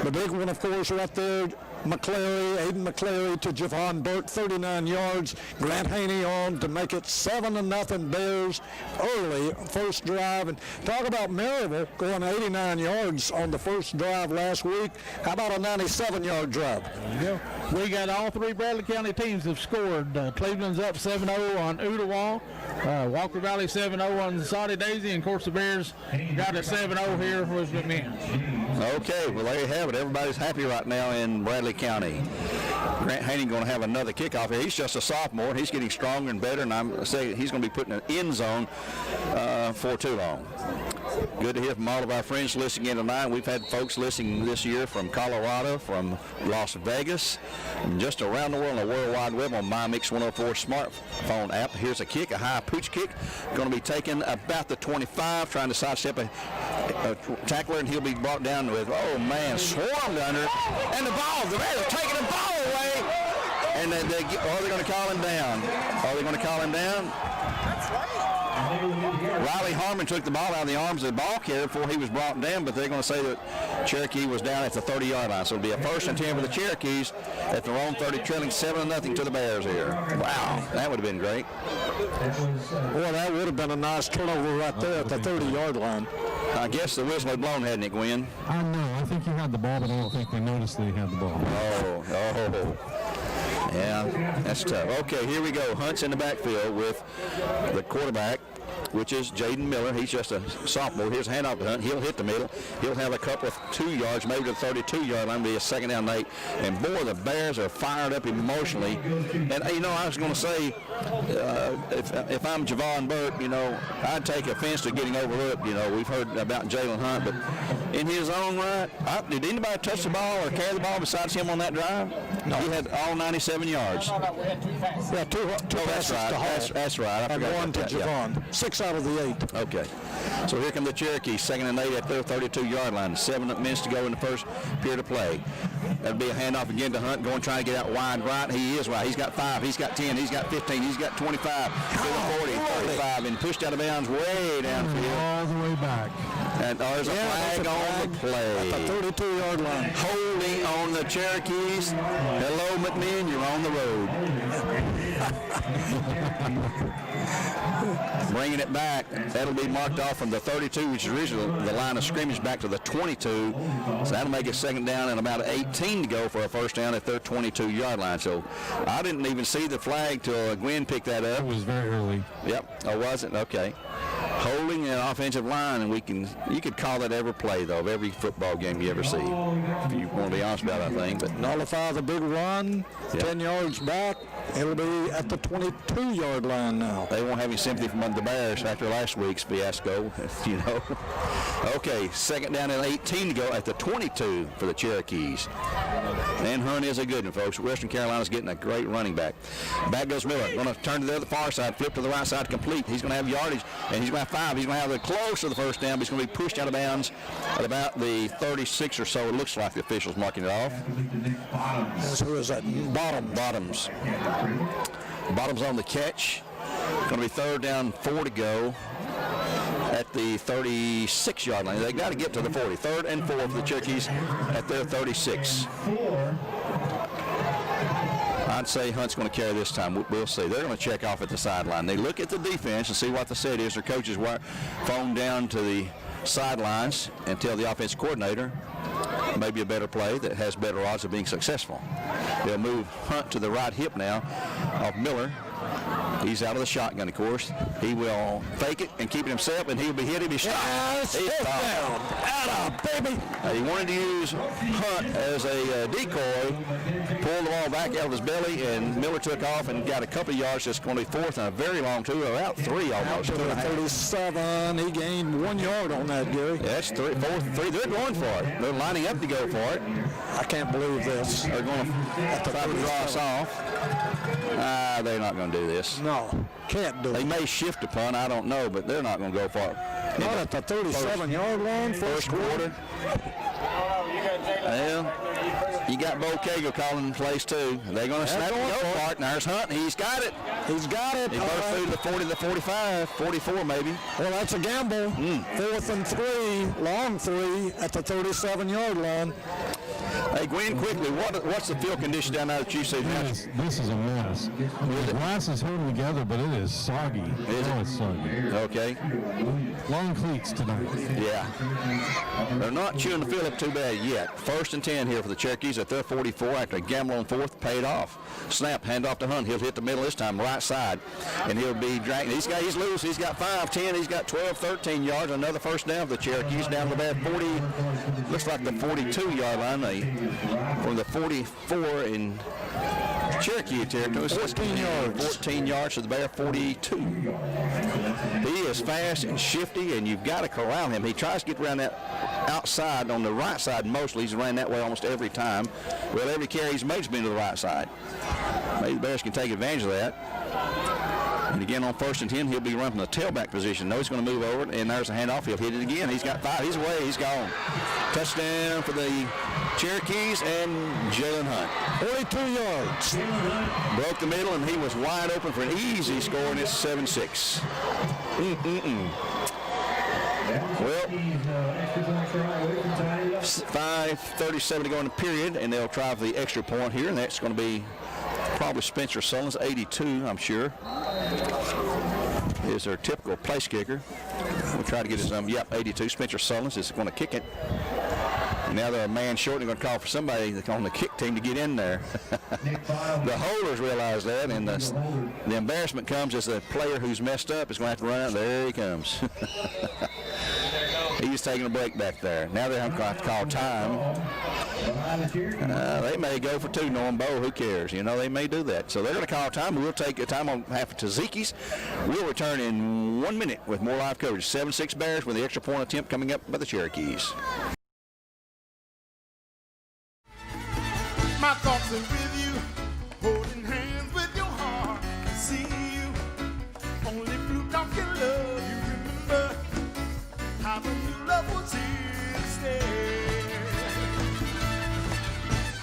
The big one, of course, right there, Aiden McCleary to Javon Burke, 39 yards. Grant Haney on to make it 7-0 Bears early first drive. And talk about Maryville going 89 yards on the first drive last week. How about a 97-yard drive? Yeah. We got all 3 Bradley County teams have scored. Cleveland's up 7-0 on Ooltewah. Walker Valley 7-0 on Soddy Daisy, and of course the Bears got a 7-0 here with the men. Okay, well there you have it. Everybody's happy right now in Bradley County. Grant Haney going to have another kickoff here. He's just a sophomore. He's getting stronger and better, and I'm saying he's going to be put in an end zone for too long. Good to hear from all of our friends listening in tonight. We've had folks listening this year from Colorado, from Las Vegas, and just around the world on the World Wide Web on MyMix 104 smartphone app. Here's a kick, a high pooch kick, going to be taken about the 25, trying to sidestep a tackler, and he'll be brought down with, oh man, swarmed under, and the ball, the Bears are taking the ball away, and are they going to call him down? Are they going to call him down? That's right. Riley Harmon took the ball out of the arms of the ball carrier before he was brought down, but they're going to say that Cherokee was down at the 30-yard line. So it'll be a 1st and 10 for the Cherokees at their own 30, trailing 7-0 to the Bears here. Wow, that would have been great. Boy, that would have been a nice turnover right there at the 30-yard line. I guess the whistle had blown, hadn't it, Gwen? I know. I think he had the ball, but I don't think they noticed that he had the ball. Oh. Yeah, that's tough. Okay, here we go. Hunt's in the backfield with the quarterback, which is Jaden Miller. He's just a sophomore. Here's a handoff to Hunt. He'll hit the middle. He'll have a couple of 2 yards, maybe to the 32-yard line. Be a 2nd down and 8. And boy, the Bears are fired up emotionally. And you know, I was going to say, if I'm Javon Burke, you know, I'd take offense to getting overlooked. You know, we've heard about Jalen Hunt, but in his own right, did anybody touch the ball or carry the ball besides him on that drive? No. He had all 97 yards. Yeah, two passes right. to Hall. That's right. And 1 to Javon. Yeah. 6 out of the 8. Okay. So here come the Cherokees, 2nd and 8 at their 32-yard line. 7 minutes to go in the first period of play. That'll be a handoff again to Hunt, going trying to get out wide right. He is right. He's got 5. He's got 10. He's got 15. He's got 25. 40, 35, and pushed out of bounds way downfield. All the way back. And there's a flag on the play. At the 32-yard line. Holding on the Cherokees. Hello, McMinn, you're on the road. Bringing it back. That'll be marked off from the 32, which is originally the line of scrimmage, back to the 22. So that'll make it 2nd down and about 18 to go for a 1st down at their 22-yard line. So I didn't even see the flag till Gwen picked that up. It was very early. Yep. Oh, was it? Okay. holding an offensive line, and you could call that every play, though, of every football game you ever see, if you want to be honest about it, I think. But nullify the big run, 10 yards back. It'll be at the 22-yard line now. They won't have any sympathy from the Bears after last week's fiasco, you know. Okay, second down and 18 to go at the 22 for the Cherokees. And Hunt is a good one, folks. Western Carolina's getting a great running back. Back goes Miller. Going to turn to the other far side, flip to the right side, complete. He's going to have yardage, and he's going to have 5. He's going to have the close to the first down, but he's going to be pushed out of bounds at about the 36 or so. It looks like the officials marking it off. Yes, who is that? Bottoms. Bottoms on the catch. Going to be third down, 4 to go at the 36-yard line. They got to get to the 40. Third and 4 for the Cherokees at their 36. I'd say Hunt's going to carry this time. We'll see. They're going to check off at the sideline. They look at the defense and see what the set is. Their coaches phone down to the sidelines and tell the offensive coordinator maybe a better play that has better odds of being successful. They'll move Hunt to the right hip now of Miller. He's out of the shotgun, of course. He will fake it and keep it himself, and he'll be hit. He'll be stopped. Yes, He's down. Atta, baby. He wanted to use Hunt as a decoy, pulled the ball back out of his belly, and Miller took off and got a couple of yards. It's going to be fourth and a very long two, about 3 almost. 37. He gained 1 yard on that, Gary. That's 4th and 3. They're going for it. They're lining up to go for it. I can't believe this. They're going to try to draw us off. They're not going to do this. No, can't do it. They may shift a punt, I don't know, but they're not going to go for it. Not at the 37-yard line, first quarter. Well, you got Bo Cagle calling in place, too. They're going to snap and go for it. There's Hunt. He's got it. He's got it. He burst through the 40, the 45, 44 maybe. Well, that's a gamble. 4th and 3, long 3 at the 37-yard line. Hey, Gwen, quickly, what's the field condition down there that you see? This is a mess. The grass is holding together, but it is soggy. It's soggy. Okay. Long cleats tonight. Yeah. They're not chewing the field up too bad yet. 1st and 10 here for the Cherokees at their 44 after a gamble on 4th, paid off. Snap, hand off to Hunt. He'll hit the middle this time, right side, and he'll be dragging. He's loose. He's got 5, 10. He's got 12, 13 yards. Another first down for the Cherokees down to the bad 40. Looks like the 42-yard line. From the 44 in Cherokee territory. 14 yards. 14 yards to the Bear 42. He is fast and shifty, and you've got to corral him. He tries to get around that outside on the right side mostly. He's ran that way almost every time. Well, every carry he's made's been to the right side. Maybe the Bears can take advantage of that. And again, on 1st and 10, he'll be running from the tailback position. No, he's going to move over, and there's a handoff. He'll hit it again. He's got 5. He's away. He's gone. Touchdown for the Cherokees and Jalen Hunt. 42 yards. Broke the middle, and he was wide open for an easy score, and it's 7-6. Well, 5:37 to go in the period, and they'll try for the extra point here, and that's going to be probably Spencer Sullins, 82, I'm sure, is their typical place kicker. We'll try to get his 82. Spencer Sullins is going to kick it. And now they're a man short. They're going to call for somebody on the kick team to get in there. The holders realize that, and the embarrassment comes as the player who's messed up is going to have to run out. There he comes. He's taking a break back there. Now they're going to have to call time. They may go for 2, Norm Bowe. Who cares? You know, they may do that. So they're going to call time. We'll take a time on half of Tzatziki's. We'll return in 1 minute with more live coverage. 7-6 Bears with the extra point attempt coming up by the Cherokees. My thoughts are with you, holding hands with your heart. See you, only blue dog can love you. Remember how the new love was here to stay.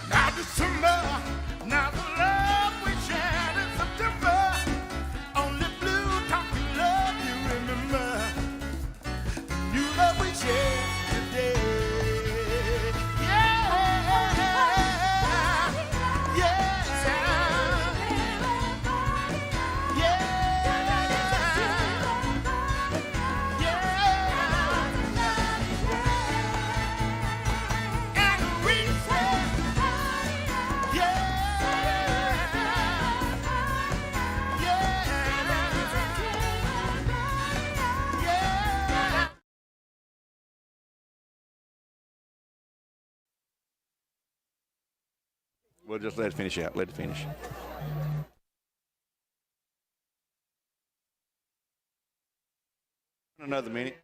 Now December, now the love we shared in September. Only blue dog can love you. Remember the new love we shared today. Yeah. We'll just let it finish out. Let it finish. Another minute.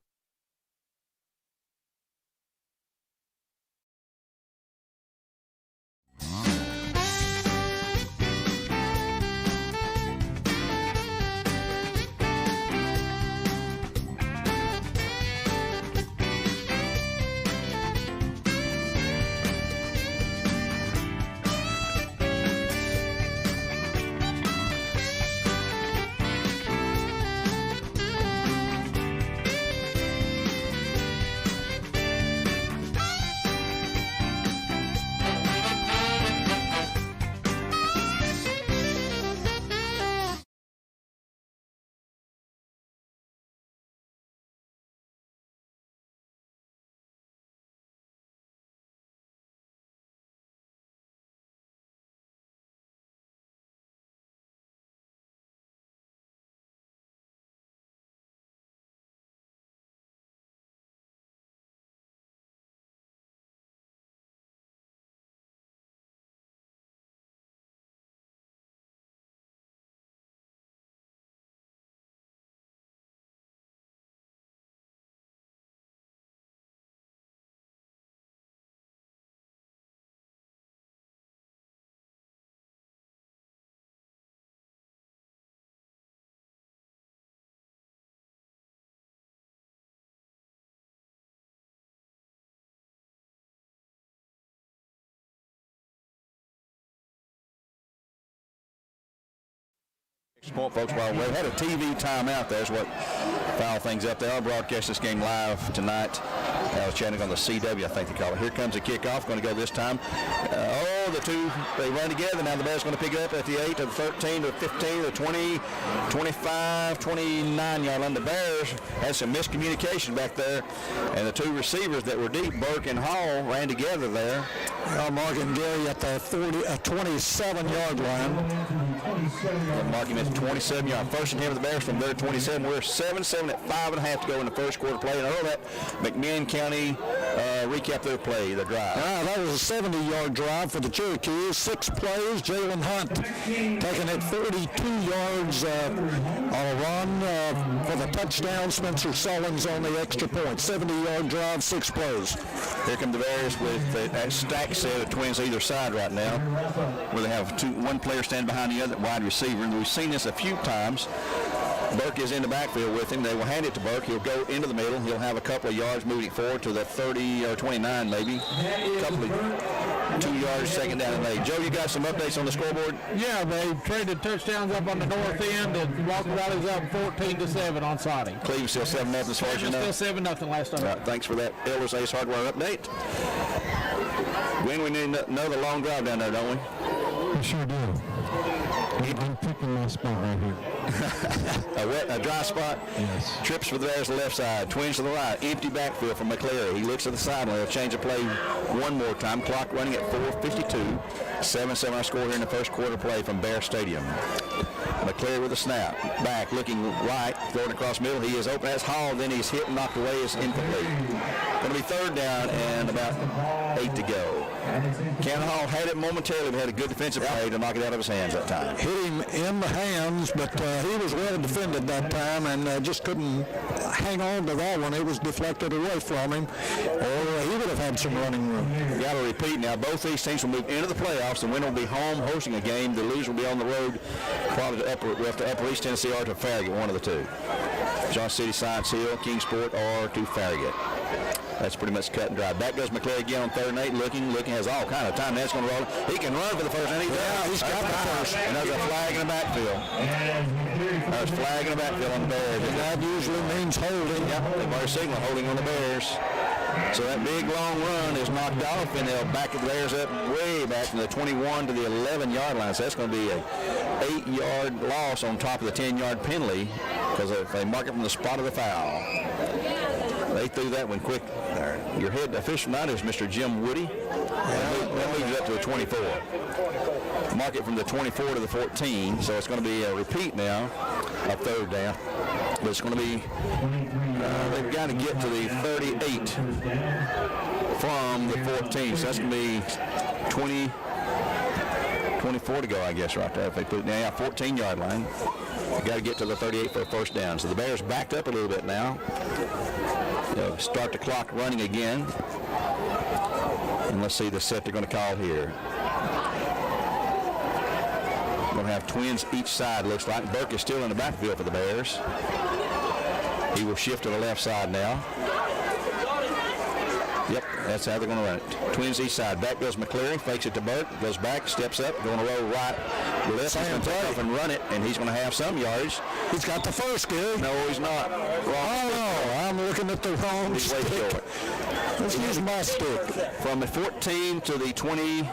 Point, folks, while we had a TV timeout, there's what foul things up there. I'll broadcast this game live tonight. I was chatting on the CW, I think they call it. Here comes the kickoff, going to go this time. The two, they run together. Now the Bears going to pick it up at the 8 to the 13 to the 15 to the 20, 25, 29-yard line. The Bears had some miscommunication back there, and the two receivers that were deep, Burke and Hall, ran together there. Mark and Gary at the 27-yard line. Mark him at 27 yard. First and 10 for the Bears from their 27. We're 7-7 at 5.5 to go in the first quarter play. And all that McMinn County recap their play, the drive. That was a 70-yard drive for the Cherokees. 6 plays. Jalen Hunt taking it 32 yards on a run for the touchdown. Spencer Sullings on the extra point. 70-yard drive, 6 plays. Here come the Bears with that stack set of twins either side right now, where they have one player stand behind the other wide receiver. And we've seen this a few times. Burke is in the backfield with him. They will hand it to Burke. He'll go into the middle. He'll have a couple of yards moving forward to the 30 or 29 maybe. A couple of 2 yards, second down and 8. Joe, you got some updates on the scoreboard? Yeah, they traded touchdowns up on the north end, and Walker Valley's up 14-7 on Saudi. Cleveland still 7-0 as far as you know. Still 7-0 last time. Thanks for that Elders Ace Hardware update. Gwen, we need another long drive down there, don't we? We sure do. I'm picking my spot right here. A dry spot. Yes. Trips for the Bears to the left side. Twins to the right. Empty backfield for McCleary. He looks at the sideline. He'll change the play one more time. Clock running at 4:52. 7-7 our score here in the first quarter play from Bear Stadium. McCleary with a snap. Back, looking right, throwing across middle. He is open. That's Hall. Then he's hit and knocked away. Is incomplete. Going to be third down and about 8 to go. Ken Hall had it momentarily, but had a good defensive play to knock it out of his hands that time. Hit him in the hands, but he was well defended that time and just couldn't hang on to that one. It was deflected away from him, or he would have had some running room. Got to repeat now, both these teams will move into the playoffs. The winner will be home hosting a game. The loser will be on the road, probably to Upper East Tennessee or to Farragut, one of the two. Johnson City, Science Hill, Kingsport, or to Farragut. That's pretty much cut and dry. Back goes McCleary again on 3rd and 8, looking, has all kind of time. That's going to roll. He can run for the first, and he's got the first. And there's a flag in the backfield. There's a flag in the backfield on the Bears. And that usually means holding. Yep, they've already signaled holding on the Bears. So that big long run is knocked off, and they'll back the Bears up way back from the 21 to the 11-yard line. So that's going to be an 8-yard loss on top of the 10-yard penalty, because if they mark it from the spot of the foul. They threw that one quick. Your head official tonight is Mr. Jim Woody. That moves it up to the 24. Mark it from the 24 to the 14, so it's going to be a repeat now of 3rd down. But it's going to be, they've got to get to the 38 from the 14, so that's going to be 20. 24 to go, I guess, right there. If they put it down, 14-yard line. You got to get to the 38 for a first down. So the Bears backed up a little bit now. They'll start the clock running again. And let's see the set they're going to call here. Going to have twins each side, looks like. Burke is still in the backfield for the Bears. He will shift to the left side now. Yep, that's how they're going to run it. Twins each side. Back goes McCleary, fakes it to Burke, goes back, steps up, going to roll right, left. He's going to take off and run it, and he's going to have some yardage. He's got the first, Gary. No, he's not. I'm looking at the wrong He's way stick. short. Let's use my stick. From the 14 to the 20.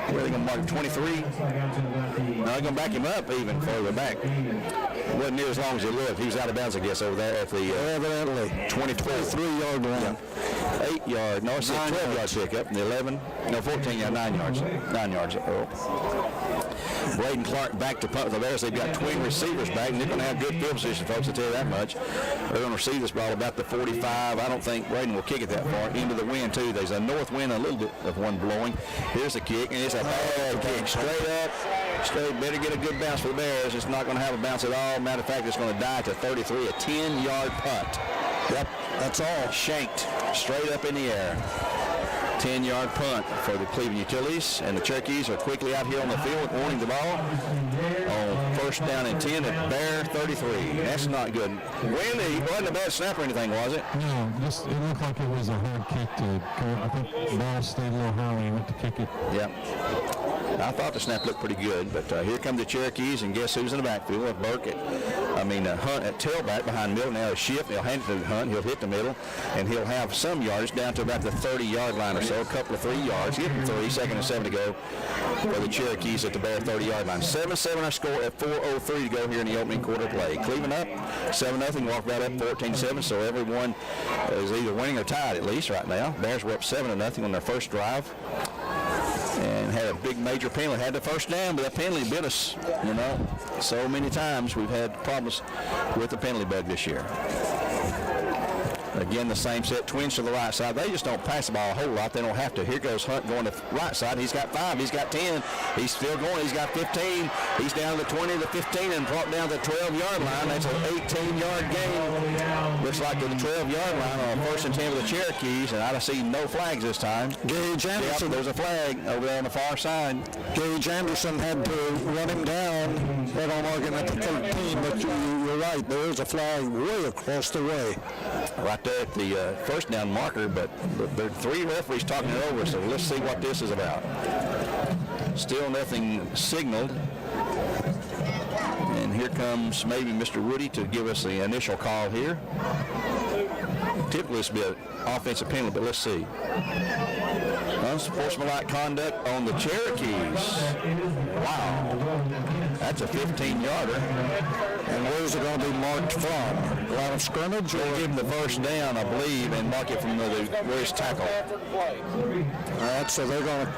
Where are they going to mark him? 23? No, they're going to back him up even further back. It wasn't near as long as he lived. He was out of bounds, I guess, over there at the evidently 23-yard line. 8-yard, no, it's a 12-yard pickup. And the 11, no, 14-yard, 9 yards. 9 yards. Braden Clark back to punt with the Bears. They've got twin receivers back, and they're going to have good field position, folks, I'll tell you that much. They're going to receive this ball about the 45. I don't think Braden will kick it that far. Into the wind, too. There's a north wind, a little bit of one blowing. Here's the kick, and it's a bad kick. Straight up. Straight. Better get a good bounce for the Bears. It's not going to have a bounce at all. Matter of fact, it's going to die to 33, a 10-yard punt. Yep, that's all. Shanked straight up in the air. 10-yard punt for the Cleveland Utilities, and the Cherokees are quickly out here on the field warning the ball on first down and 10 at Bear 33. That's not good. Wendy, wasn't a bad snap or anything, was it? No, just it looked like it was a hard kick to go. I think the ball stayed a little high when he went to kick it. Yep. I thought the snap looked pretty good, but here come the Cherokees, and guess who's in the backfield? Burke Hunt at tailback behind middle. Now a shift. They'll hand it to Hunt. He'll hit the middle, and he'll have some yards down to about the 30-yard line or so, a couple of 3 yards. Give him 3, second and 7 to go for the Cherokees at the Bear 30-yard line. 7-7 our score at 4:03 to go here in the opening quarter play. Cleveland up 7-0, walk right up 14-7, so everyone is either winning or tied at least right now. Bears were up 7-0 on their first drive. And had a big major penalty. Had the first down, but that penalty bit us, So many times we've had problems with the penalty bug this year. Again, the same set. Twins to the right side. They just don't pass the ball a whole lot. They don't have to. Here goes Hunt going to the right side. He's got 5. He's got 10. He's still going. He's got 15. He's down to the 20, the 15, and brought down the 12-yard line. That's an 18-yard gain. Looks like to the 12-yard line on first and 10 for the Cherokees, and I see no flags this time. Gage Anderson. Yep, there's a flag over there on the far side. Gage Anderson had to run him down. They're on marking at the 13, but you're right. There is a flag way across the way. Right there at the first down marker, but there are 3 referees talking it over, so let's see what this is about. Still nothing signaled. And here comes maybe Mr. Woody to give us the initial call here. Typically this would be an offensive penalty, but let's see. Unsportsmanlike conduct on the Cherokees. Wow. That's a 15-yarder. And where's it going to be marked from? Line of scrimmage? They'll give him the first down, I believe, and mark it from where his tackle. All right, so they're going to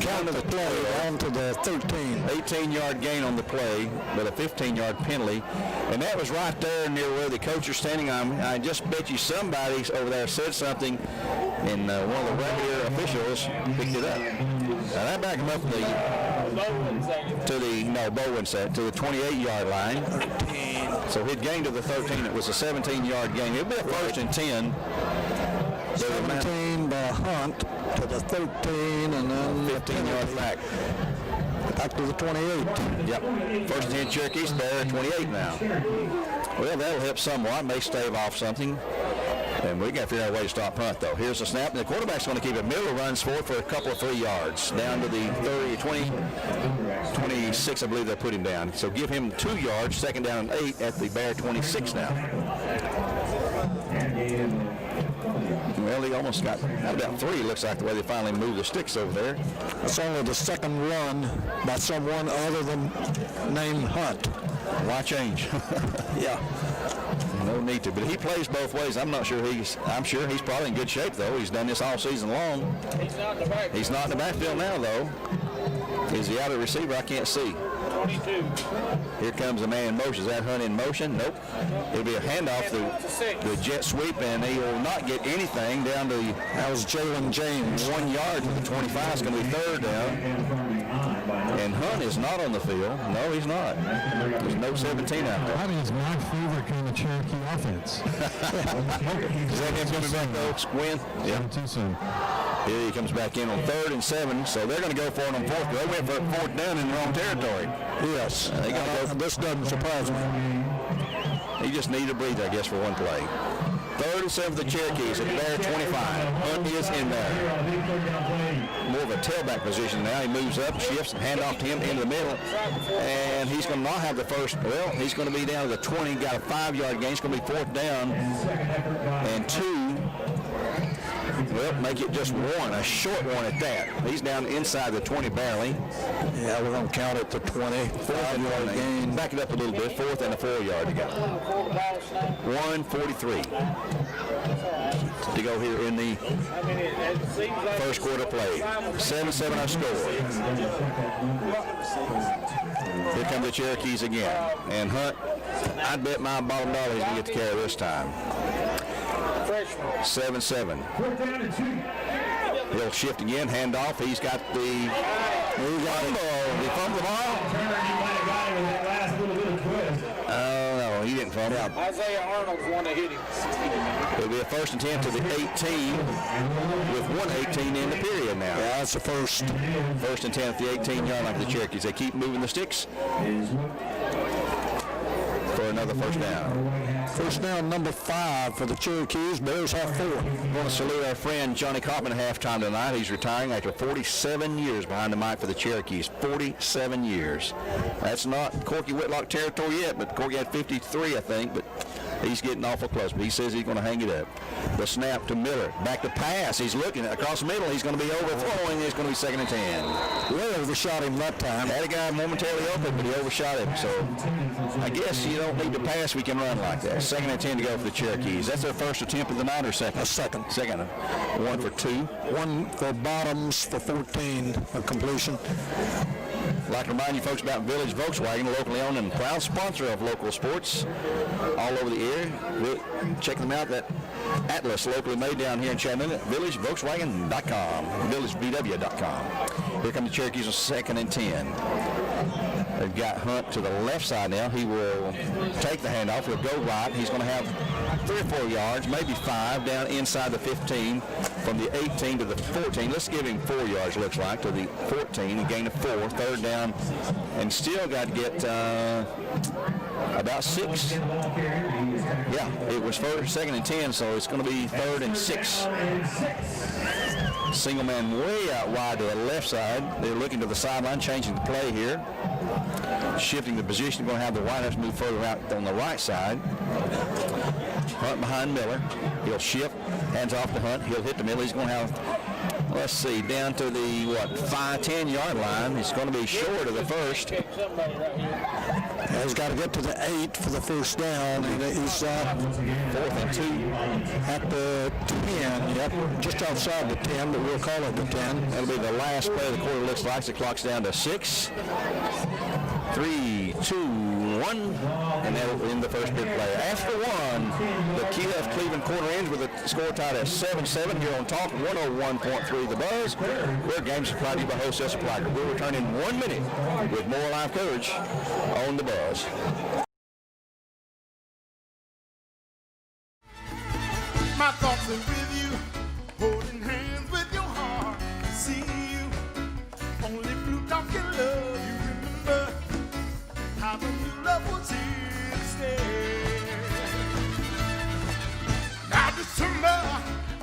count the play down to the 13. 18-yard gain on the play, but a 15-yard penalty. And that was right there near where the coach is standing. I just bet you somebody over there said something, and one of the regular officials picked it up. Now that back him up to the 28-yard line. 13. So he'd gained to the 13. It was a 17-yard gain. It'll be a first and 10. 17 by Hunt to the 13, and then 15 yards back. Back to the 28. Yep. First and 10 Cherokees, Bear 28 now. Well, that'll help somewhat. May stave off something. And we got to figure out a way to stop punt, though. Here's the snap, and the quarterback's going to keep it. Miller runs forward for a couple of 3 yards, down to the 30, 20, 26, I believe they put him down. So give him 2 yards, second down and 8 at the Bear 26 now. Well, he almost got about 3, looks like, the way they finally moved the sticks over there. That's only the second run by someone other than named Hunt. Why change? Yeah. No need to, but he plays both ways. I'm sure he's probably in good shape, though. He's done this all season long. He's not in the backfield. He's not in the backfield now, though. Is he out of receiver? I can't see. Here comes the man in motion. Is that Hunt in motion? Nope. It'll be a handoff to the jet sweep, and he will not get anything down to, that was Jalen James. 1 yard to the 25. It's going to be third down. And Hunt is not on the field. No, he's not. There's no 17 out there. That is my favorite kind of Cherokee offense. Is that him coming back, though? Win? Yeah. Too soon. Here he comes back in on 3rd and 7, so they're going to go for it on 4th. They went for 4th down in the wrong territory. Yes. This doesn't surprise me. He just needed a breather, I guess, for one play. 3rd and 7 for the Cherokees at their 25. Hunt is in there. More of a tailback position now. He moves up, shifts, hand off to him into the middle. And he's going to not have the first. Well, he's going to be down to the 20. Got a 5-yard gain. It's going to be 4th down and 2. Well, make it just 1, a short one at that. He's down inside the 20 barely. Yeah, we're going to count it to 20. 4th gain. Back it up a little bit. 4th and a 4-yard to go. 1:43 to go here in the first quarter play. 7-7 our score. Here come the Cherokees again. And Hunt, I'd bet my bottom dollar he's going to get the carry this time. 7-7. He'll shift again, hand off. He's got the fumble. He fumbled the ball. Oh, no, he didn't fumble. Isaiah Arnold's one that hit him. It'll be a 1st and 10 to the 18 with 1:18 in the period now. Yeah, that's the first. 1st and 10 at the 18-yard line for the Cherokees. They keep moving the sticks for another 1st down. 1st down, number 5 for the Cherokees. Bears have 4. We want to salute our friend Johnny Kaufman at halftime tonight. He's retiring after 47 years behind the mic for the Cherokees. 47 years. That's not Corky Whitlock territory yet, but Corky had 53, I think, but he's getting awful close. But he says he's going to hang it up. The snap to Miller. Back to pass. He's looking across the middle. He's going to be overthrowing. It's going to be 2nd and 10. Well, overshot him that time. Had a guy momentarily open, but he overshot him. So I guess you don't need to pass. We can run like that. 2nd and 10 to go for the Cherokees. That's their first attempt of the night or second? Second. 1 for 2. 1 for Bottoms for 14 of completion. I'd like to remind you folks about Village Volkswagen, locally owned and proud sponsor of local sports all over the area. Check them out, that Atlas locally made down here in Chattanooga, villagevolkswagen.com, villagevw.com. Here come the Cherokees on 2nd and 10. They've got Hunt to the left side now. He will take the handoff. He'll go right. He's going to have 3 or 4 yards, maybe 5, down inside the 15, from the 18 to the 14. Let's give him 4 yards, looks like, to the 14. He gained a 4, 3rd down, and still got to get about 6. Yeah, it was 2nd and 10, so it's going to be 3rd and 6. Single man way out wide to the left side. They're looking to the sideline, changing the play here. Shifting the position, going to have the Whitehouse move further out on the right side. Hunt behind Miller. He'll shift, hands off to Hunt. He'll hit the middle. He's going to have, let's see, down to the, 5-10-yard line. He's going to be short of the first. He's got to get to the 8 for the 1st down. And he's 4th and 2 at the 10. Yep, just outside the 10, but we'll call it the 10. That'll be the last play of the quarter. Looks like the clock's down to 6. 3, 2, 1, and that'll end the first big play. After 1, the KF Cleveland quarter ends with a score tied at 7-7 here on Talk 101.3 The Buzz. We're games supplied to you by Wholesale Supply. We'll return in 1 minute with more live coverage on The Buzz. My thoughts are with you, holding hands with your heart. See you, only blue dog can love you. Remember how the new love was here to stay. Now December,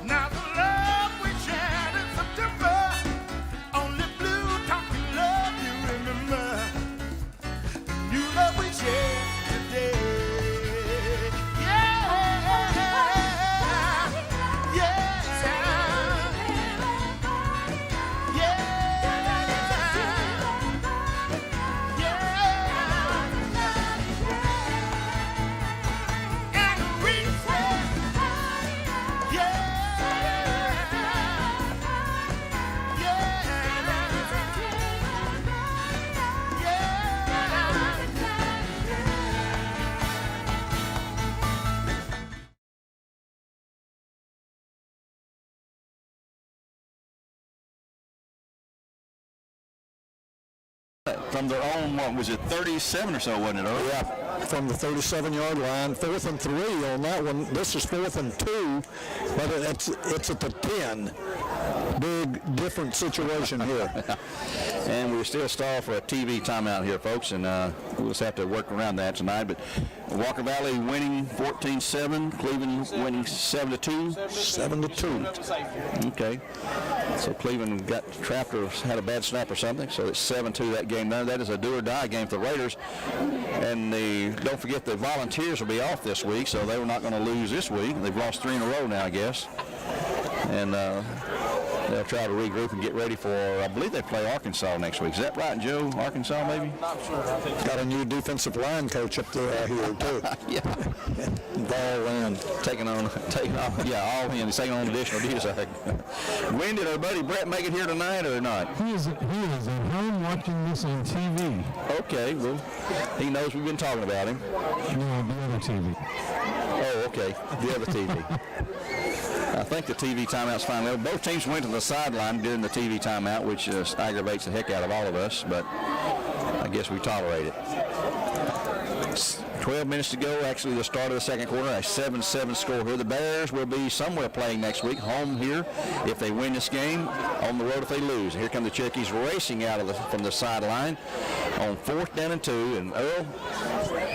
now the love we shared in September. Only blue dog can love you. Remember the new love we shared today. Yeah. from their own, what was it, 37 or so, wasn't it, Earl? Yeah, from the 37-yard line, 4th and 3 on that one. This is 4th and 2, but it's at the 10. Big, different situation here. And we're still stalled for a TV timeout here, folks, and we'll just have to work around that tonight. But Walker Valley winning 14-7, Cleveland winning 7-2. 7-2. Okay. So Cleveland got trapped or had a bad snap or something, so it's 7-2 that game there. That is a do-or-die game for the Raiders. And don't forget the Volunteers will be off this week, so they were not going to lose this week. They've lost 3 in a row now, I guess. And they'll try to regroup and get ready for, I believe they play Arkansas next week. Is that right, Joe? Arkansas, maybe? Not sure. I think got a new defensive line coach up there here, too. Yeah. Ball in. Taking off. Yeah, all in. He's taking on additional duties. When did our buddy Brett make it here tonight or not? He is at home watching this on TV. Okay, well, he knows we've been talking about him. No, the other TV. Oh, okay, the other TV. I think the TV timeout's fine. Both teams went to the sideline during the TV timeout, which aggravates the heck out of all of us, but I guess we tolerate it. 12 minutes to go, actually the start of the second quarter, a 7-7 score here. The Bears will be somewhere playing next week, home here if they win this game, on the road if they lose. Here come the Cherokees racing out from the sideline on 4th down and 2, and Earl,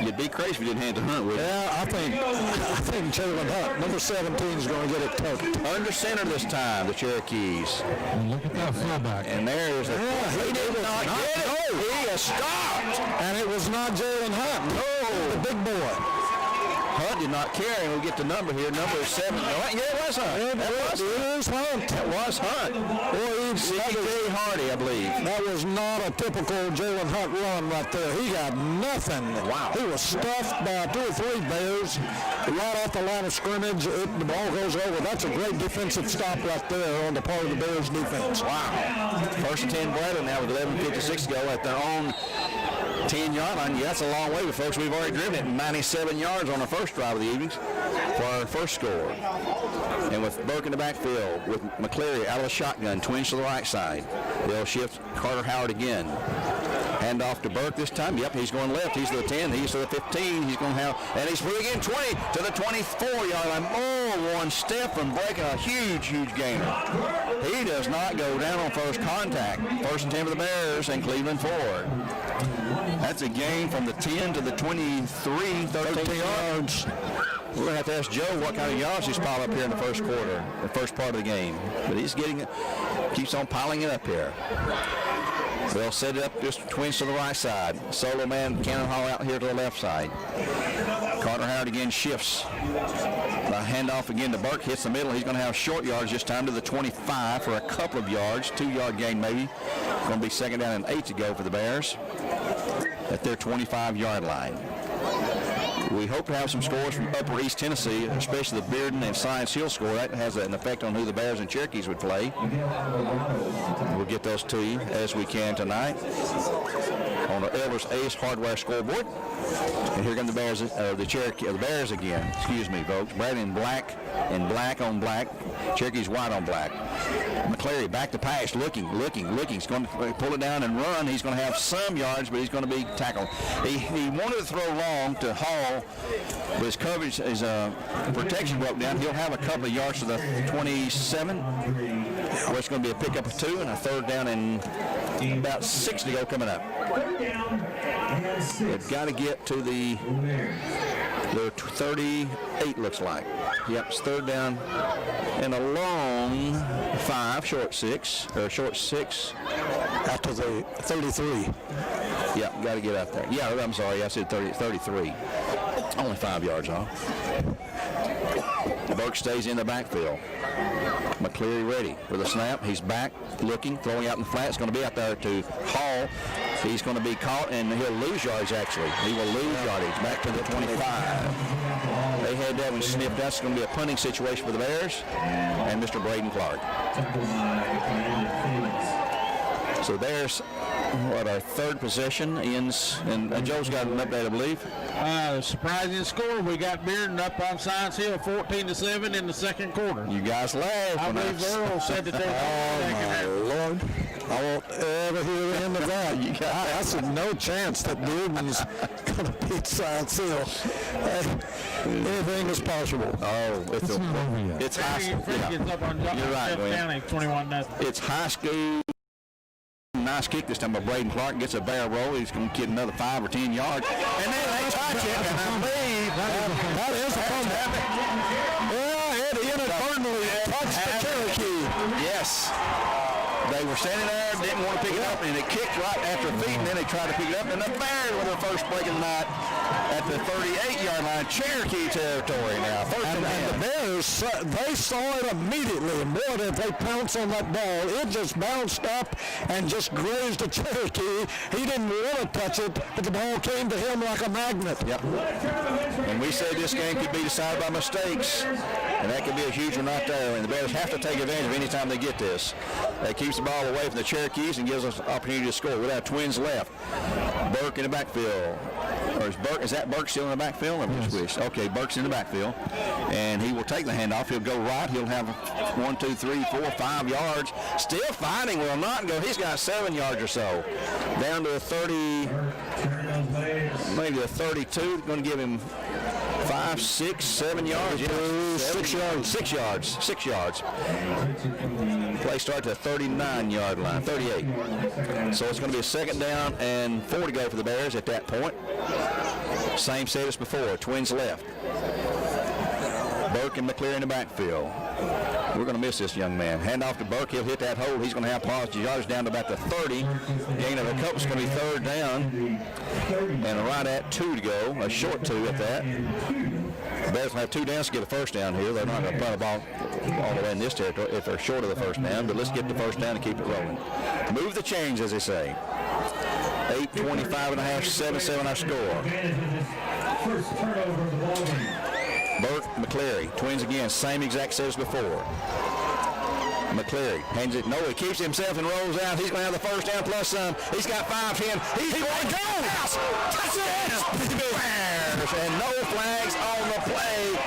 you'd be crazy if you didn't hand to Hunt, would you? Yeah, I think Jalen Hunt, number 17, is going to get it tough. Under center this time, the Cherokees. And look at that fullback. And there's a... he did not get it. No, he has stopped. And it was not Jalen Hunt. No, the big boy. Hunt did not carry, and we'll get the number here. Number is 7. Yeah, it was Hunt. It was Hunt. That was Hunt. C.J. Hardy, I believe. That was not a typical Jalen Hunt run right there. He got nothing. Wow. He was stuffed by 2 or 3 Bears right off the line of scrimmage. The ball goes over. That's a great defensive stop right there on the part of the Bears defense. Wow. 1st and 10 Bradley now with 11:56 to go at their own 10-yard line. Yeah, that's a long way, but folks, we've already driven it 97 yards on the first drive of the evenings for our first score. And with Burke in the backfield, with McCleary out of the shotgun, twins to the right side. They'll shift Carter Howard again. Hand off to Burke this time. Yep, he's going left. He's to the 10. He's to the 15. He's going to have, and he's free again, 20 to the 24-yard line. Oh, one step from breaking a huge, huge gainer. He does not go down on first contact. 1st and 10 for the Bears and Cleveland forward. That's a gain from the 10 to the 23, 13 yards. We're going to have to ask Joe what kind of yards he's piled up here in the first quarter, the first part of the game. But he's keeps on piling it up here. They'll set it up just twins to the right side. Solo man, Cannon Hall out here to the left side. Carter Howard again shifts. The handoff again to Burke, hits the middle. He's going to have short yards this time to the 25 for a couple of yards, 2-yard gain maybe. Going to be 2nd down and 8 to go for the Bears at their 25-yard line. We hope to have some scores from Upper East Tennessee, especially the Bearden and Science Hill score. That has an effect on who the Bears and Cherokees would play. We'll get those to you as we can tonight on the Elvis Ace Hardware scoreboard. And here come the Bears, the Bears again. Excuse me, folks. Bradley in black on black. Cherokees white on black. McCleary back to pass, looking. He's going to pull it down and run. He's going to have some yards, but he's going to be tackled. He wanted to throw long to Hall, but his coverage, his protection broke down. He'll have a couple of yards to the 27, where it's going to be a pickup of 2 and a 3rd down and about 6 to go coming up. They've got to get to the 38, looks like. Yep, it's 3rd down and a long 5, short 6. After the 33. Yep, got to get up there. Yeah, I'm sorry, I said 33. Only 5 yards off. Burke stays in the backfield. McCleary ready for the snap. He's back, looking, throwing out in the flat. It's going to be out there to Hall. He's going to be caught, and he'll lose yards, actually. He will lose yardage back to the 25. They had that one snipped. That's going to be a punting situation for the Bears and Mr. Braden Clark. So there's our 3rd possession ends, and Joe's got an update, I believe. Surprising score. We got Bearden up on Science Hill 14-7 in the second quarter. You guys laughed. I believe Earl said that they oh, my Lord. I won't ever hear the end of that. I said no chance that Bearden's going to beat Science Hill. Anything is possible. Oh, it's not over yet. It's high school. It's up on You're right, Glenn. County, 21-0. It's high school. Nice kick this time by Braden Clark. Gets a barrel roll. He's going to get another 5 or 10 yards. And then they touch it, and I believe that is a fumble. Yeah, it inadvertently touched the Cherokee. Yes. They were standing there, didn't want to pick it up, and it kicked right after feet, and then they tried to pick it up, and the Bears with their first break of the night at the 38-yard line, Cherokee territory now. And the Bears, they saw it immediately, and boy, did they pounce on that ball. It just bounced up and just grazed the Cherokee. He didn't want to touch it, but the ball came to him like a magnet. Yep. And we said this game could be decided by mistakes, and that could be a huge one right there. And the Bears have to take advantage of any time they get this. That keeps the ball away from the Cherokees and gives us an opportunity to score. We have Twins left. Burke in the backfield. Or is that Burke still in the backfield? Yes. Okay, Burke's in the backfield. And he will take the handoff. He'll go right. He'll have 1, 2, 3, 4, 5 yards. Still fighting. Will not go. He's got 7 yards or so. Down to a 30, maybe a 32. Going to give him 5, 6, 7 yards. 6 yards. 6 yards. 6 yards. Play starts at the 39-yard line, 38. So it's going to be a 2nd down and 4 to go for the Bears at that point. Same set as before. Twins left. Burke and McCleary in the backfield. We're going to miss this young man. Hand off to Burke. He'll hit that hole. He's going to have positive yards down to about the 30. Gain of a couple is going to be 3rd down. And right at 2 to go. A short 2 at that. The Bears will have 2 downs to get a 1st down here. They're not going to punt the ball all the way in this territory if they're short of the 1st down. But let's get the 1st down and keep it rolling. Move the chains, as they say. 8:25 and a half, 7-7 our score. First turnover of the ball game. Burke, McCleary, Twins again, same exact set as before. McCleary hands it. No, he keeps himself and rolls out. He's going to have the 1st down plus some. He's got 5-10. He won't go. Touchdown! Bears, and no flags on the play.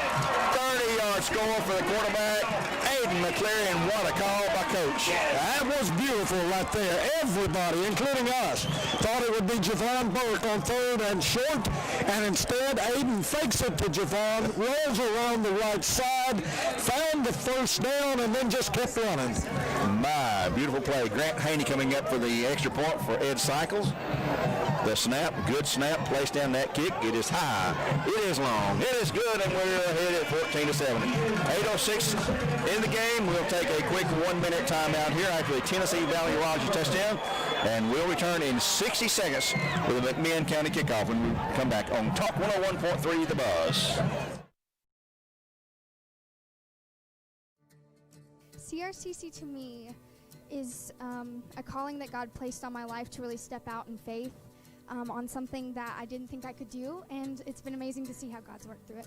30-yard score for the quarterback, Aiden McCleary, and what a call by Coach. That was beautiful right there. Everybody, including us, thought it would be Javon Burke on 3rd and short, and instead Aiden fakes it to Javon, rolls around the right side, found the 1st down, and then just kept running. My beautiful play. Grant Haney coming up for the extra point for Ed Cycles. The snap, good snap, placed down that kick. It is high. It is long. It is good, and we're ahead at 14-7. 8:06 in the game. We'll take a quick 1-minute timeout here after the Tennessee Valley Rogers touchdown, and we'll return in 60 seconds with the McMinn County kickoff when we come back on Talk 101.3 The Buzz. CRCC to me is a calling that God placed on my life to really step out in faith on something that I didn't think I could do, and it's been amazing to see how God's worked through it.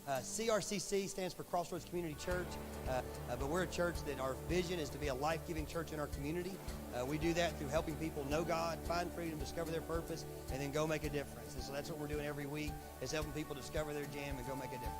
CRCC stands for Crossroads Community Church, but we're a church that our vision is to be a life-giving church in our community. We do that through helping people know God, find freedom, discover their purpose, and then go make a difference. And so that's what we're doing every week, is helping people discover their jam and go make a difference.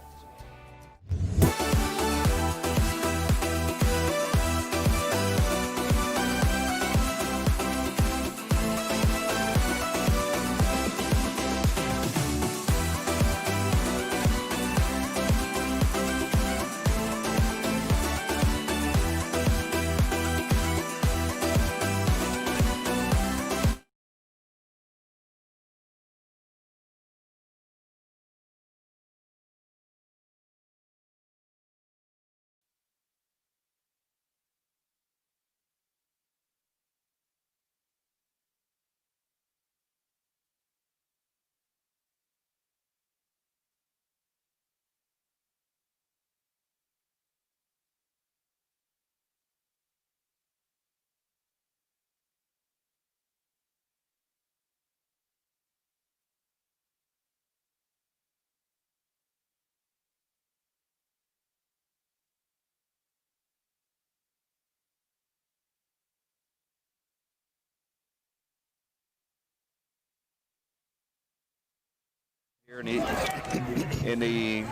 In the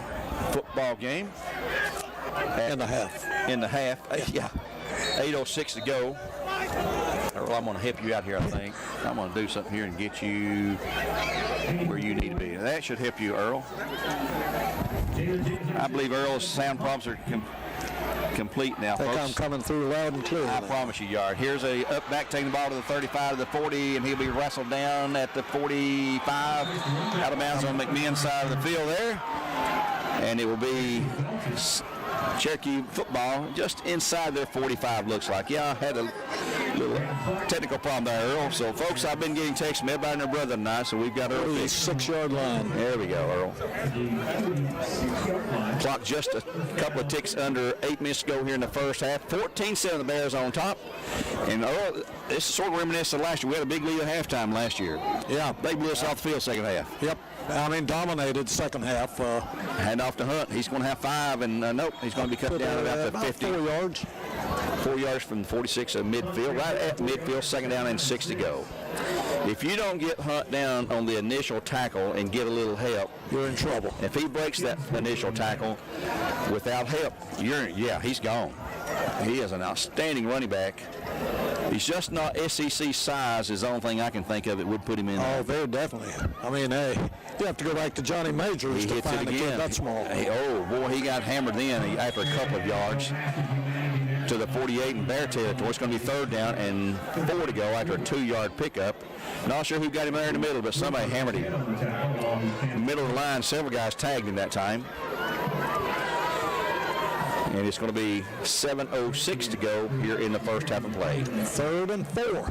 football game. In the half. In the half, yeah. 8:06 to go. Earl, I'm going to help you out here, I think. I'm going to do something here and get you where you need to be. That should help you, Earl. I believe Earl's sound problems are complete now, folks. I'm coming through loud and clear. I promise you, Yard. Here's a up back, taking the ball to the 35 to the 40, and he'll be wrestled down at the 45, out of bounds on McMahon's side of the field there. And it will be Cherokee football just inside their 45, looks like. Yeah, I had a little technical problem there, Earl. So, folks, I've been getting texts from everybody and their brother tonight, so we've got Earl. 6-yard line. There we go, Earl. Clock just a couple of ticks under 8 minutes to go here in the first half. 14-7 the Bears on top. And, Earl, this is sort of reminiscent of last year. We had a big lead at halftime last year. Yeah. They blew us off the field second half. Yep. I mean, dominated second half. Hand off to Hunt. He's going to have 5, and nope, he's going to be cut down about the 50. 4 yards. 4 yards from the 46 of midfield, right at midfield, second down and 6 to go. If you don't get Hunt down on the initial tackle and get a little help, you're in trouble. If he breaks that initial tackle without help, he's gone. He is an outstanding running back. He's just not SEC size is the only thing I can think of that would put him in. Oh, very definitely. I mean, hey, you have to go back to Johnny Majors to find a kid that small. He got hammered then after a couple of yards to the 48 in Bear territory. It's going to be third down and 4 to go after a 2-yard pickup. Not sure who got him there in the middle, but somebody hammered him. In the middle of the line, several guys tagged him that time. And it's going to be 7:06 to go here in the first half of play. 3rd and 4.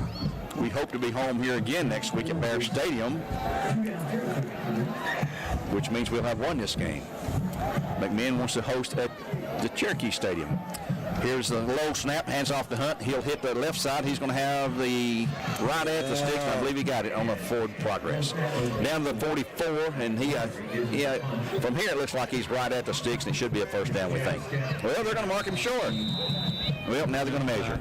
We hope to be home here again next week at Bear Stadium, which means we'll have won this game. McMahon wants to host at the Cherokee Stadium. Here's the low snap, hands off to Hunt. He'll hit the left side. He's going to have the right at the sticks. I believe he got it on the forward progress. Down to the 44, and he from here it looks like he's right at the sticks, and it should be a first down, we think. Well, they're going to mark him short. Well, now they're going to measure.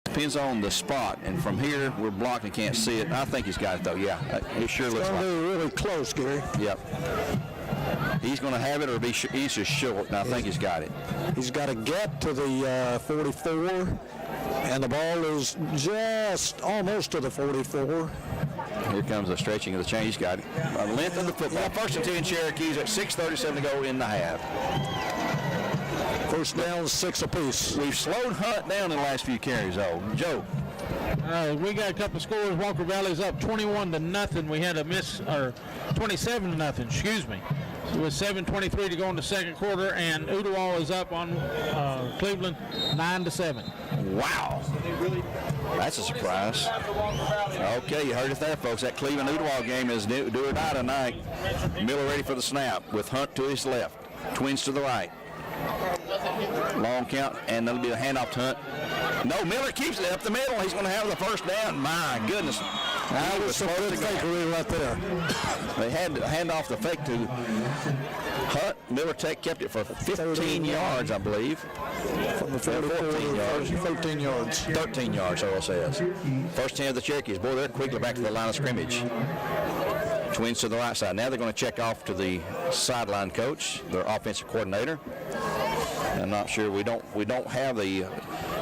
Depends on the spot, and from here we're blocked and can't see it. I think he's got it, though. Yeah, it sure looks like. It's going to be really close, Gary. Yep. He's going to have it, or he's just short, and I think he's got it. He's got to get to the 44, and the ball is just almost to the 44. Here comes the stretching of the chain. He's got it. By the length of the football. First and 10 Cherokees at 6:37 to go in the half. First down, 6 apiece. We've slowed Hunt down in the last few carries, though. Joe. We got a couple of scores. Walker Valley's up 21-0. We had a miss, or 27-0. Excuse me. With 7:23 to go in the second quarter, and Ooltewah is up on Cleveland 9-7. Wow. That's a surprise. Okay, you heard it there, folks. That Cleveland Ooltewah game is do or die tonight. Miller ready for the snap with Hunt to his left. Twins to the right. Long count, and that'll be a handoff to Hunt. No, Miller keeps it up the middle. He's going to have the first down. My goodness. That was a good fakery right there. They had to hand off the fake to Hunt. Miller kept it for 15 yards, I believe. From the 14 yards. 13 yards. 13 yards, Earl says. First 10 of the Cherokees. Boy, they're quickly back to the line of scrimmage. Twins to the right side. Now they're going to check off to the sideline coach, their offensive coordinator. I'm not sure. We don't have the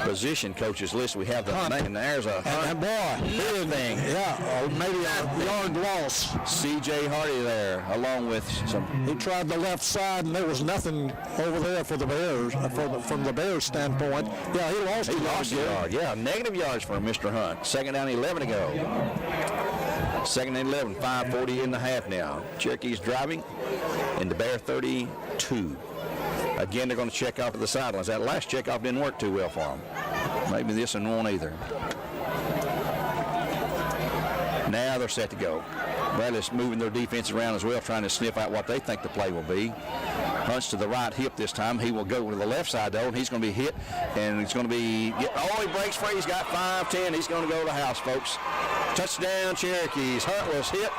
position coaches list. We have the name. And there's a and boy, big thing. Yeah, maybe a yard loss. C.J. Hardy there, along with some. He tried the left side, and there was nothing over there for the Bears. From the Bears standpoint, yeah, he lost a yard. Yeah, negative yards for Mr. Hunt. Second down, 11 to go. Second and 11, 5:40 in the half now. Cherokees driving in the Bear 32. Again, they're going to check off to the sidelines. That last checkoff didn't work too well for them. Maybe this one won't either. Now they're set to go. Bradley's moving their defense around as well, trying to sniff out what they think the play will be. Hunts to the right hip this time. He will go to the left side, though, and he's going to be hit, and it's going to be, he breaks free. He's got 5-10. He's going to go to the house, folks. Touchdown, Cherokees. Hunt was hit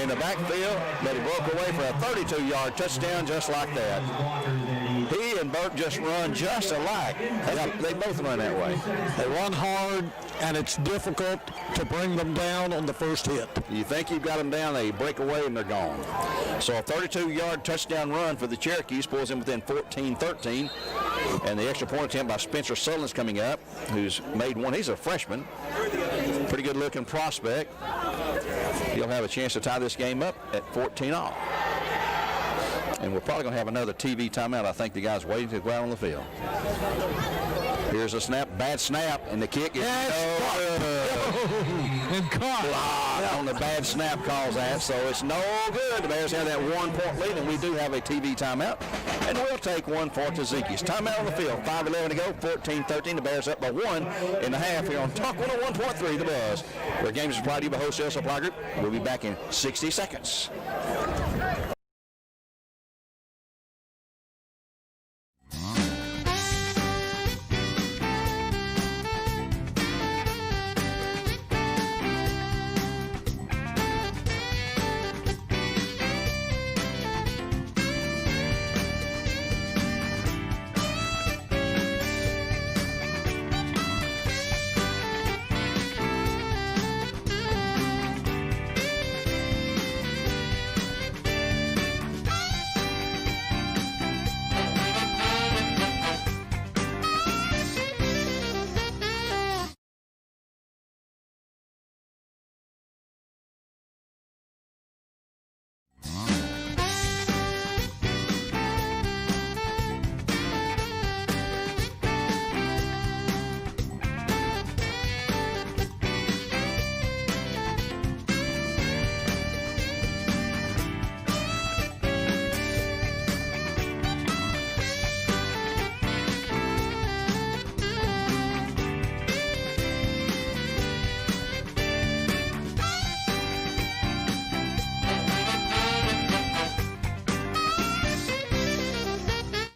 in the backfield, but he broke away for a 32-yard touchdown just like that. He and Burke just run just alike. They both run that way. They run hard, and it's difficult to bring them down on the first hit. You think you've got them down, they break away, and they're gone. So a 32-yard touchdown run for the Cherokees pulls them within 14-13. And the extra point attempt by Spencer Sutherland's coming up, who's made one. He's a freshman. Pretty good-looking prospect. He'll have a chance to tie this game up at 14-all. And we're probably going to have another TV timeout. I think the guy's waiting to go out on the field. Here's a snap, bad snap, and the kick is and caught on the bad snap calls that, so it's no good. The Bears have that 1-point lead, and we do have a TV timeout, and we'll take one for Tzatziki's. Timeout on the field, 5:11 to go, 14-13. The Bears up by 1.5 here on Talk 101.3 The Buzz. Where games supplied to you by Wholesale Supply Group. We'll be back in 60 seconds.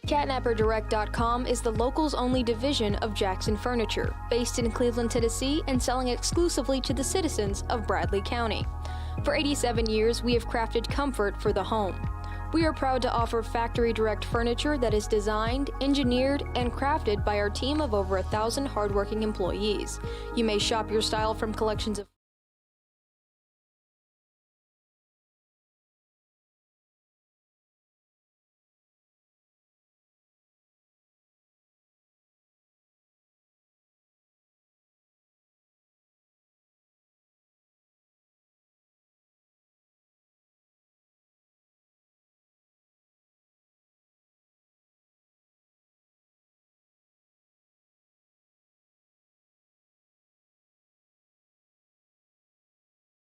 CatnapperDirect.com is the locals only division of Jackson Furniture, based in Cleveland, Tennessee, and selling exclusively to the citizens of Bradley County. For 87 years, we have crafted comfort for the home. We are proud to offer factory direct furniture that is designed, engineered, and crafted by our team of over 1,000 hardworking employees. You may shop your style from collections of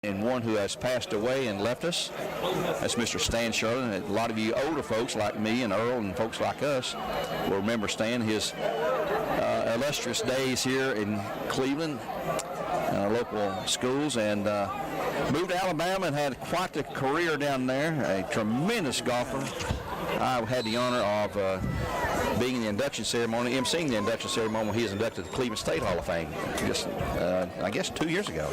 and one who has passed away and left us. That's Mr. Stan Sherlin. And a lot of you older folks like me and Earl and folks like us will remember Stan, his illustrious days here in Cleveland, local schools, and moved to Alabama and had quite the career down there, a tremendous golfer. I had the honor of being in the induction ceremony, emceeing the induction ceremony when he was inducted to the Cleveland State Hall of Fame just, I guess, 2 years ago,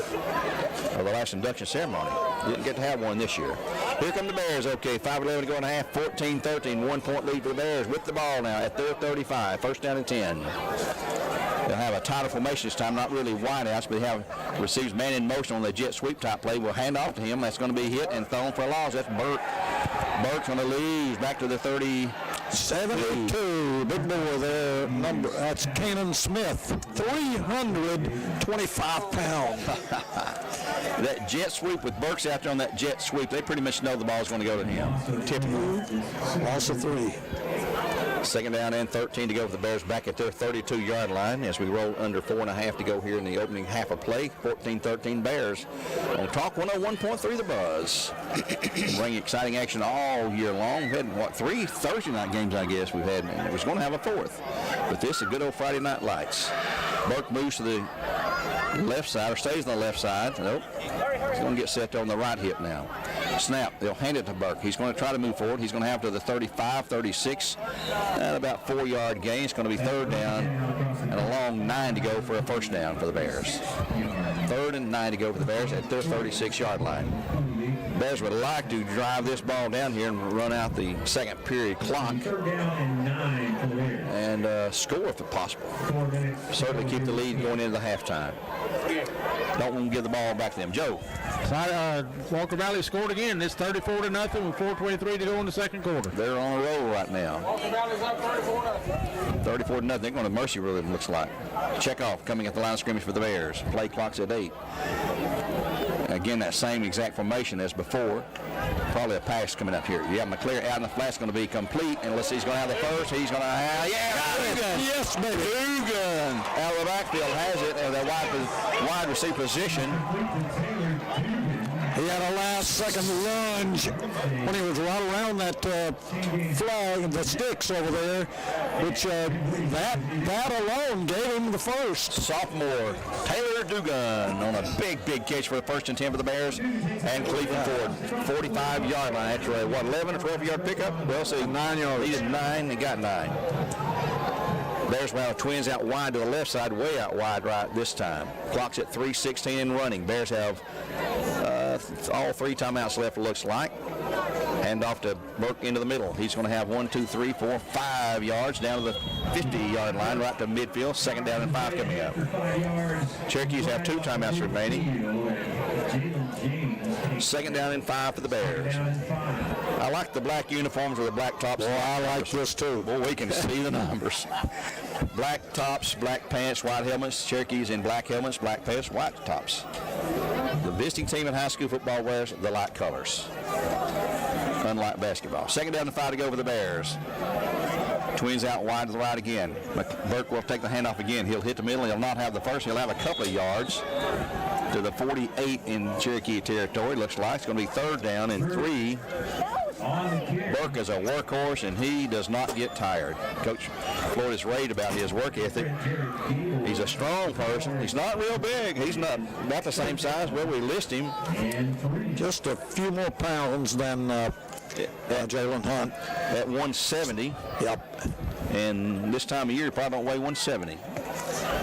or the last induction ceremony. Didn't get to have one this year. Here come the Bears. Okay, 5:11 to go in a half, 14-13, 1-point lead for the Bears with the ball now at their 35, first down and 10. They'll have a tighter formation this time, not really wideouts, but they have receives man in motion on the jet sweep type play. We'll hand off to him. That's going to be hit and thrown for a loss. That's Burke. Burke's going to lose back to the 30. 72, big boy there, that's Kanan Smith, 325 pounds. That jet sweep with Burks out there on that jet sweep, they pretty much know the ball's going to go to him. Typical. Loss of 3. Second down and 13 to go for the Bears back at their 32-yard line as we roll under 4.5 to go here in the opening half of play. 14-13 Bears on Talk 101.3 The Buzz. Bring exciting action all year long. We've had, what, 3 Thursday night games, I guess, we've had. And it was going to have a 4th. But this is good old Friday night lights. Burke moves to the left side, or stays on the left side. Nope. He's going to get set on the right hip now. Snap. They'll hand it to Burke. He's going to try to move forward. He's going to have to the 35, 36, and about 4-yard gain. It's going to be third down and a long 9 to go for a first down for the Bears. 3rd and 9 to go for the Bears at their 36-yard line. Bears would like to drive this ball down here and run out the second period clock. 3rd down and 9 for the Bears. and score if possible. Certainly keep the lead going into the halftime. Don't want to give the ball back to them. Joe. Walker Valley scored again. It's 34-0 with 4:23 to go in the second quarter. They're on a roll right now. Walker Valley's up 34-0. 34-0. They're going to mercy rhythm, looks like. Check off coming at the line of scrimmage for the Bears. Play clock's at 8. Again, that same exact formation as before. Probably a pass coming up here. Yeah, McCleary out in the flat's going to be complete unless he's going to have the first. He's going to have, Dugan. Yes, baby. Dugan out of the backfield has it in the wide receiver position. He had a last-second lunge when he was right around that flag, the sticks over there, which that alone gave him the first. Sophomore Taylor Dugan on a big catch for the 1st and 10 for the Bears, and Cleveland Ford 45-yard line after a 11 or 12-yard pickup. Well, see, 9 yards. He did 9. He got 9. Bears now Twins out wide to the left side, way out wide right this time. Clock's at 3:16 and running. Bears have all 3 timeouts left, looks like. Hand off to Burke into the middle. He's going to have 1, 2, 3, 4, 5 yards down to the 50-yard line, right to midfield. 2nd down and 5 coming up. Cherokees have 2 timeouts remaining. 2nd down and 5 for the Bears. I like the black uniforms with the black tops. Well, I like this too. Well, we can see the numbers. Black tops, black pants, white helmets. Cherokees in black helmets, black pants, white tops. The visiting team in high school football wears the light colors, unlike basketball. 2nd down and 5 to go for the Bears. Twins out wide to the right again. Burke will take the handoff again. He'll hit the middle. He'll not have the first. He'll have a couple of yards to the 48 in Cherokee territory. Looks like it's going to be 3rd down and 3. Burke is a workhorse, and he does not get tired. Coach Floyd is raved about his work ethic. He's a strong person. He's not real big. He's not the same size where we list him. Just a few more pounds than Jalen Hunt. At 170. Yep. And this time of year, you probably don't weigh 170.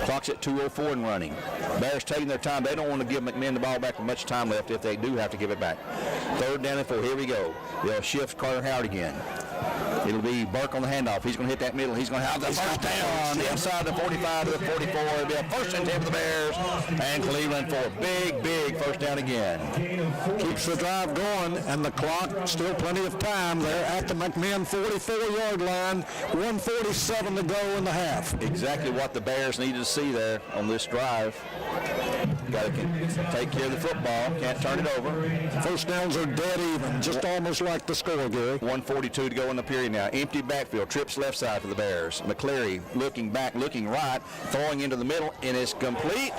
Clock's at 2:04 and running. Bears taking their time. They don't want to give McMinn the ball back with much time left if they do have to give it back. 3rd down and 4. Here we go. They'll shift Carter Howard again. It'll be Burke on the handoff. He's going to hit that middle. He's going to have the first down inside the 45 to the 44. It'll be a 1st and 10 for the Bears. And Cleveland for a big 1st down again. Keeps the drive going, and the clock, still plenty of time. They're at the McMinn 44-yard line. 1:47 to go in the half. Exactly what the Bears needed to see there on this drive. Got to take care of the football. Can't turn it over. First downs are dead even, just almost like the score, Gary. 1:42 to go in the period now. Empty backfield. Trips left side for the Bears. McCleary looking back, looking right, throwing into the middle, and it's complete.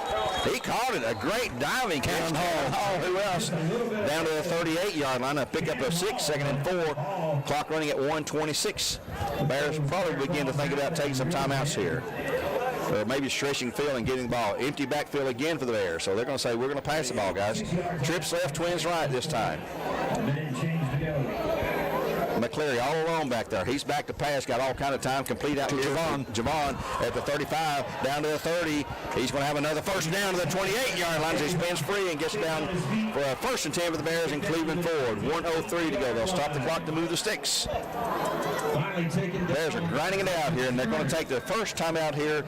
He caught it. A great diving catch. Who else? Down to the 38-yard line. A pickup of 6, 2nd and 4. Clock running at 1:26. The Bears probably begin to think about taking some timeouts here. Or maybe stretching field and getting the ball. Empty backfield again for the Bears. So they're going to say, we're going to pass the ball, guys. Trips left, Twins right this time. McCleary all alone back there. He's back to pass, got all kind of time, complete out here. Javon at the 35, down to the 30. He's going to have another 1st down to the 28-yard line as he spins free and gets down for a 1st and 10 for the Bears in Cleveland Ford. 1:03 to go. They'll stop the clock to move the sticks. Bears are grinding it out here, and they're going to take the first time out here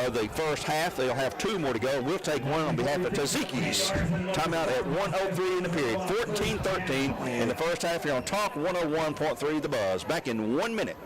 of the first half. They'll have 2 more to go. We'll take one on behalf of Taziki's. Timeout at 1:03 in the period. 14-13 in the first half here on Talk 101.3 The Buzz. Back in 1 minute.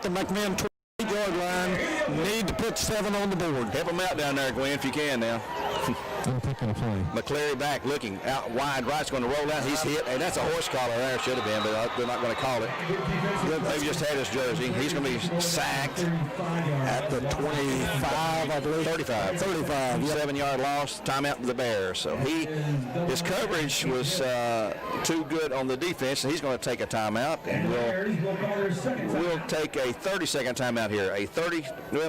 the McMinn 28-yard line. Need to put 7 on the board. Help them out down there, Glenn, if you can now. I'm picking a play. McCleary back, looking out wide right's going to roll out. He's hit, and that's a horse collar there. Should have been, but they're not going to call it. Maybe just had his jersey. He's going to be sacked at the 25, I believe. 35. 35. 7-yard loss. Timeout to the Bears. So his coverage was too good on the defense, and he's going to take a timeout, and we'll take a 30-second timeout here.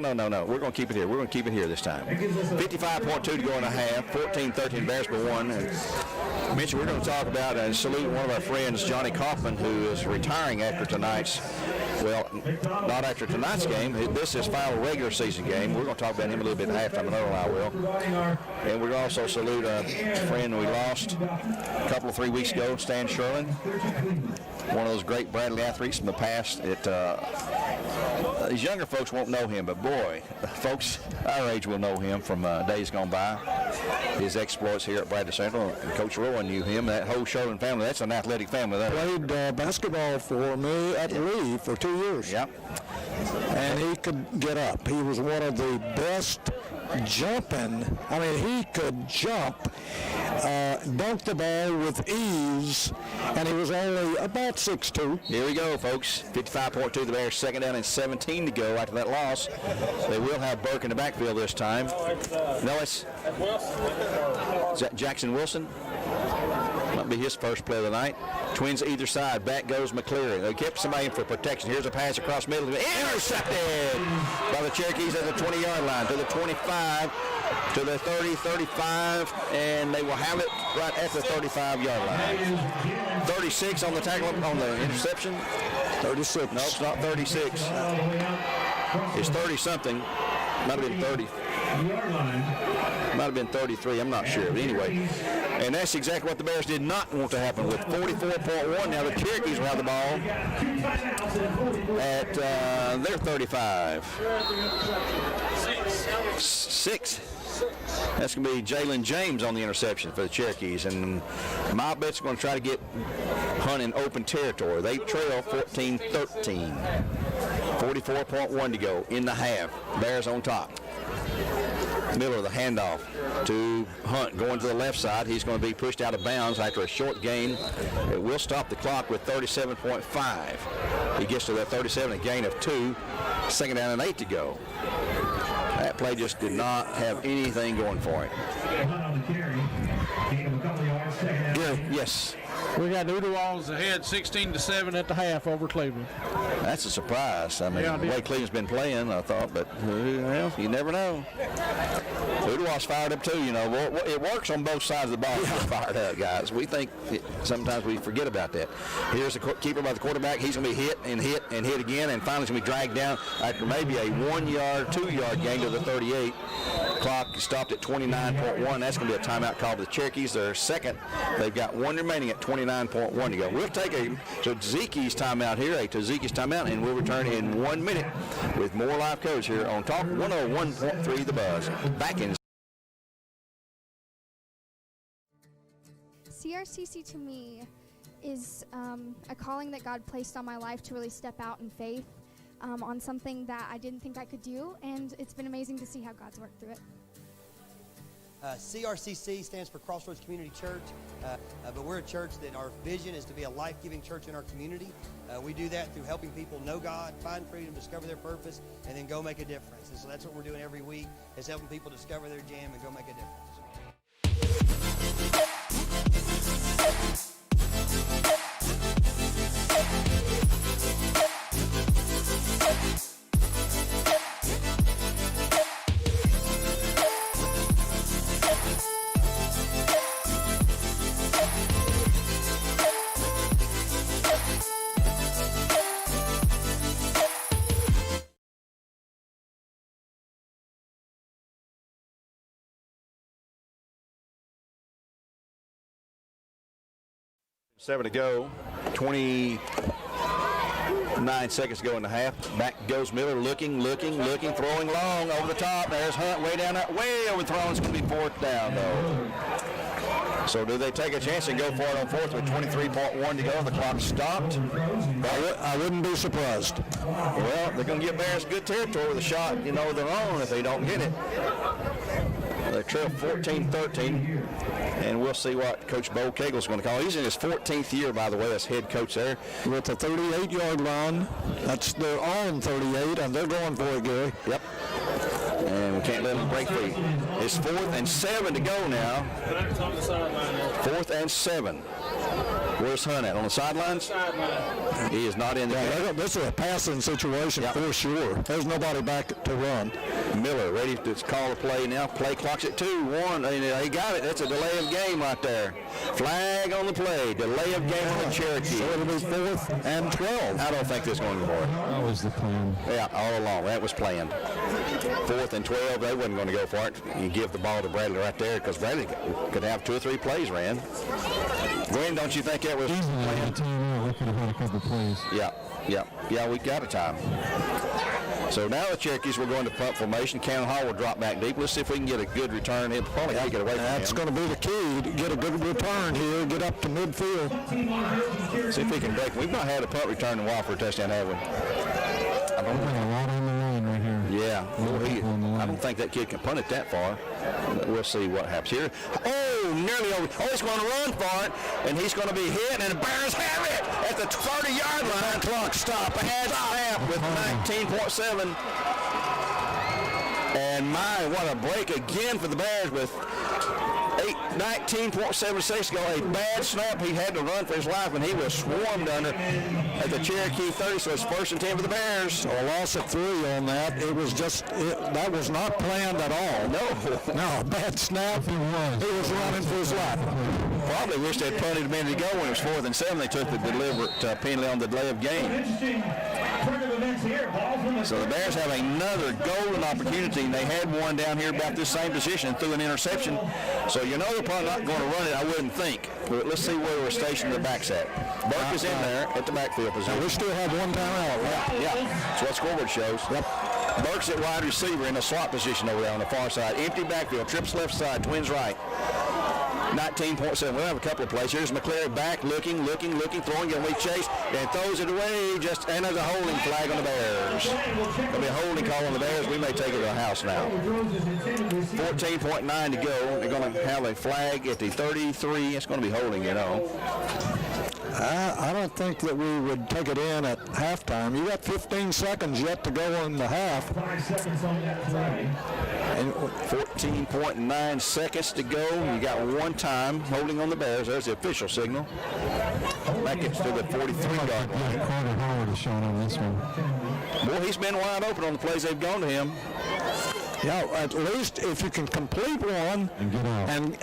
No. We're going to keep it here. We're going to keep it here this time. 55.2 to go in a half. 14-13 Bears by 1. And Mitch, we're going to talk about and salute one of our friends, Johnny Kaufman, who is retiring after tonight's, well, not after tonight's game. This is his final regular season game. We're going to talk about him a little bit at halftime, another one I will. And we're going to also salute a friend we lost a couple of 3 weeks ago, Stan Sherlin, one of those great Bradley athletes from the past. These younger folks won't know him, but boy, folks our age will know him from days gone by. His exploits here at Bradley Central, and Coach Rowan knew him. That whole Sherlin family, that's an athletic family there. Played basketball for me at Lee for 2 years. Yep. And he could get up. He was one of the best jumping. I mean, he could jump, dunk the ball with ease, and he was only about 6'2". Here we go, folks. 55.2 the Bears, second down and 17 to go after that loss. They will have Burke in the backfield this time. No, is that Jackson Wilson? Might be his first play of the night. Twins either side. Back goes McCleary. They kept somebody in for protection. Here's a pass across middle. Intercepted by the Cherokees at the 20-yard line. To the 25, to the 30, 35, and they will have it right at the 35-yard line. 36 on the tackle, on the interception. 36. No, it's not 36. It's 30-something. Might have been 30. Might have been 33. I'm not sure. But anyway, and that's exactly what the Bears did not want to happen with 44.1. Now the Cherokees will have the ball at their 35. 6. That's going to be Jalen James on the interception for the Cherokees. And my bet's going to try to get Hunt in open territory. They trail 14-13. 44.1 to go in the half. Bears on top. Middle of the handoff to Hunt going to the left side. He's going to be pushed out of bounds after a short gain. It will stop the clock with 37.5. He gets to that 37, a gain of 2. Second down and 8 to go. That play just did not have anything going for it. Yes. We got the Walls ahead 16-7 at the half over Cleveland. That's a surprise. I mean, the way Cleveland's been playing, I thought, but well, you never know. Udawal's fired up too, you know. Well, it works on both sides of the ball. Yeah. Fired up, guys. We think sometimes we forget about that. Here's the keeper by the quarterback. He's going to be hit and hit and hit again, and finally he's going to be dragged down after maybe a 1-yard, 2-yard gain to the 38. Clock stopped at 29.1. That's going to be a timeout call to the Cherokees. They're second. They've got 1 remaining at 29.1 to go. We'll take a Tzatziki's timeout here, and we'll return in 1 minute with more live coverage here on Talk 101.3 The Buzz. Back in. CRCC to me is a calling that God placed on my life to really step out in faith on something that I didn't think I could do, and it's been amazing to see how God's worked through it. CRCC stands for Crossroads Community Church, but we're a church that our vision is to be a life-giving church in our community. We do that through helping people know God, find freedom, discover their purpose, and then go make a difference. And so that's what we're doing every week, is helping people discover their jam and go make a difference. Seven to go, 29 seconds to go in the half. Back goes Miller, looking, throwing long over the top. There's Hunt way down there, way overthrown. It's going to be 4th down, though. So do they take a chance and go for it on fourth with 23.1 to go? The clock stopped. I wouldn't be surprised. Well, they're going to give Bears good territory with a shot, of their own if they don't get it. They trail 14-13, and we'll see what Coach Bo Kegel's going to call. He's in his 14th year, by the way, as head coach there. With the 38-yard line, that's their own 38, and they're going for it, Gary. Yep. And we can't let them break free. It's 4th and 7 to go now. 4th and 7. Where's Hunt at? On the sidelines? He is not in the game. This is a passing situation for sure. There's nobody back to run. Miller ready to call a play now. Play clock's at 2-1. He got it. That's a delay of game right there. Flag on the play. Delay of game on the Cherokee. So it'll be 4th and 12. I don't think this is going to go for it. That was the plan. Yeah, all along. That was planned. 4th and 12. They wasn't going to go for it. You give the ball to Bradley right there because Bradley could have 2 or 3 plays ran. Glenn, don't you think that was planned? We could have had a couple plays. Yeah, we got a time. So now the Cherokees will go into punt formation. Cannon Hall will drop back deep. Let's see if we can get a good return. He'll probably get away from That's going to be the key to get a good return here, get up to midfield. See if we can break. We've not had a punt return in a while for a touchdown, have we? I don't know. A lot on the line right here. Yeah. I don't think that kid can punt it that far. We'll see what happens here. Oh, nearly over. Oh, he's going to run for it, and he's going to be hit, and the Bears have it at the 30-yard line. Clock stop. Bad snap with 19.7. And my, what a break again for the Bears with 19.76 to go. A bad snap. He had to run for his life, and he was swarmed under at the Cherokee 30, so it's 1st and 10 for the Bears. So a loss of 3 on that. It was just, that was not planned at all. No, bad snap. He was running for his life. Probably wish they'd punted a minute ago when it was 4th and 7. They took the deliberate penalty on the delay of game. So the Bears have another golden opportunity, and they had one down here about this same position and threw an interception. So they're probably not going to run it, I wouldn't think. But let's see where we're stationed the back's at. Burke is in there at the backfield position. We still have one timeout. Yeah. That's what scoreboard shows. Yep. Burke's at wide receiver in the slot position over there on the far side. Empty backfield, trips left side, twins right. 19.7. We'll have a couple of plays. Here's McClary back, looking, throwing, going to be chased, and throws it away, and there's a holding flag on the Bears. There'll be a holding call on the Bears. We may take it to the house now. 14.9 to go. They're going to have a flag at the 33. It's going to be holding, I don't think that we would take it in at halftime. You got 15 seconds yet to go in the half. 5 seconds on that flag. And 14.9 seconds to go. You got one time holding on the Bears. There's the official signal. That gets to the 43-yard line. Carter Howard is showing on this one. Well, he's been wide open on the plays they've gone to him. Yeah, at least if you can complete one and get out, and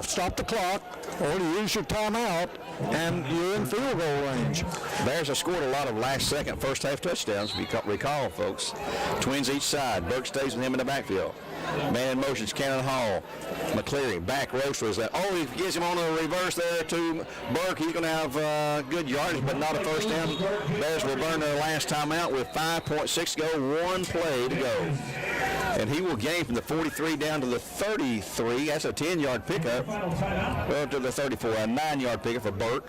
stop the clock, or you use your timeout, and you're in field goal range. Bears have scored a lot of last-second first-half touchdowns, if you recall, folks. Twins each side. Burke stays with him in the backfield. Man in motion's Cannon Hall. McCleary, back roaster is that. Oh, he gets him on a reverse there to Burke. He's going to have good yardage, but not a first down. Bears will burn their last time out with 5.6 to go, one play to go. And he will gain from the 43 down to the 33. That's a 10-yard pickup. Well, to the 34, a 9-yard pickup for Burke.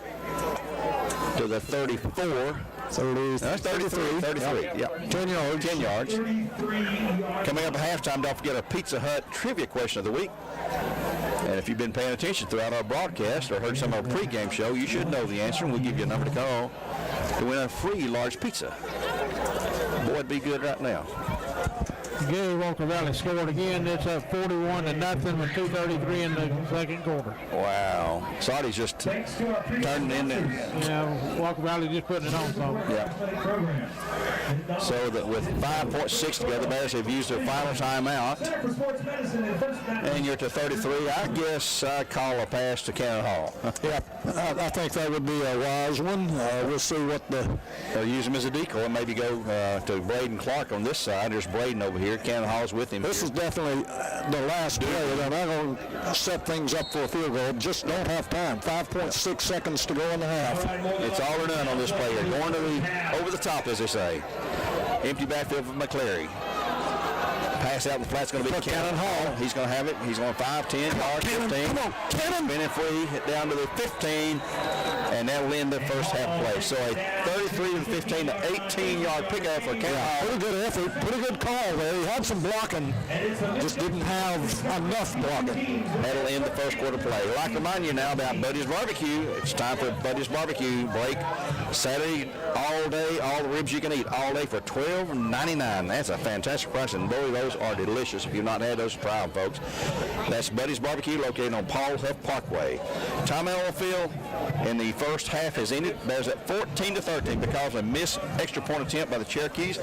To the 34. 30, that's 33. 33, yeah. 10 yards. 10 yards. Coming up at halftime, don't forget a Pizza Hut trivia question of the week. And if you've been paying attention throughout our broadcast or heard some of our pregame show, you should know the answer, and we'll give you a number to call to win a free large pizza. Boy, it'd be good right now. Gary Walker Valley scored again. It's up 41-0 with 2:33 in the second quarter. Wow. Saudi's just turning in there. Yeah, Walker Valley just putting it on. Yeah. So that with 5.6 to go, the Bears have used their final timeout. And you're to 33. I guess I call a pass to Cannon Hall. Yeah, I think that would be a wise one. We'll see what they'll use him as a decoy and maybe go to Braden Clark on this side. There's Braden over here. Cannon Hall's with him. This is definitely the last play. They're not going to set things up for a field goal. Just don't have time. 5.6 seconds to go in the half. It's all or none on this play here. Going to the over the top, as they say. Empty backfield for McCleary. Pass out in the flat's going to be Cannon Hall. He's going to have it. He's on 5, 10 yards, 15. Come on, Cannon. Spinning free, hit down to the 15, and that will end the first half play. So a 33 to 15 to 18-yard pickup for Cannon Hall. Pretty good effort, pretty good call there. He had some blocking, just didn't have enough blocking. That'll end the first quarter play. I'd like to remind you now about Buddy's Barbecue. It's time for Buddy's Barbecue break. Saturday, all day, all the ribs you can eat, all day for $12.99. That's a fantastic price, and boy, those are delicious. If you've not had those, try them, folks. That's Buddy's Barbecue, located on Paul Huff Parkway. Time out on the field in the first half has ended. There's at 14 to 13 because of a missed extra point attempt by the Cherokees,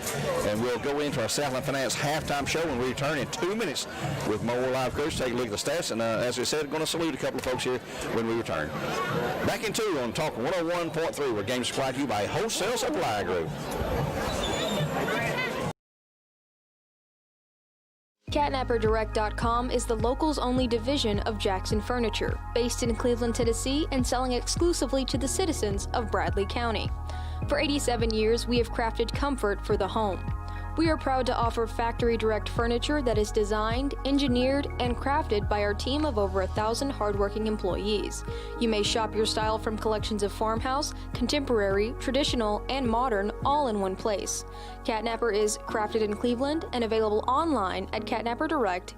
and we'll go into our Southland Finance halftime show when we return in 2 minutes with more live coach. Take a look at the stats, and as we said, going to salute a couple of folks here when we return. Back in 2 on Talk 101.3, where games supplied to you by Wholesale Supply Group. CatnapperDirect.com is the locals only division of Jackson Furniture, based in Cleveland, Tennessee, and selling exclusively to the citizens of Bradley County. For 87 years, we have crafted comfort for the home. We are proud to offer factory direct furniture that is designed, engineered, and crafted by our team of over 1,000 hardworking employees. You may shop your style from collections of farmhouse, contemporary, traditional, and modern all in one place. Catnapper is crafted in Cleveland and available online at CatnapperDirect.com.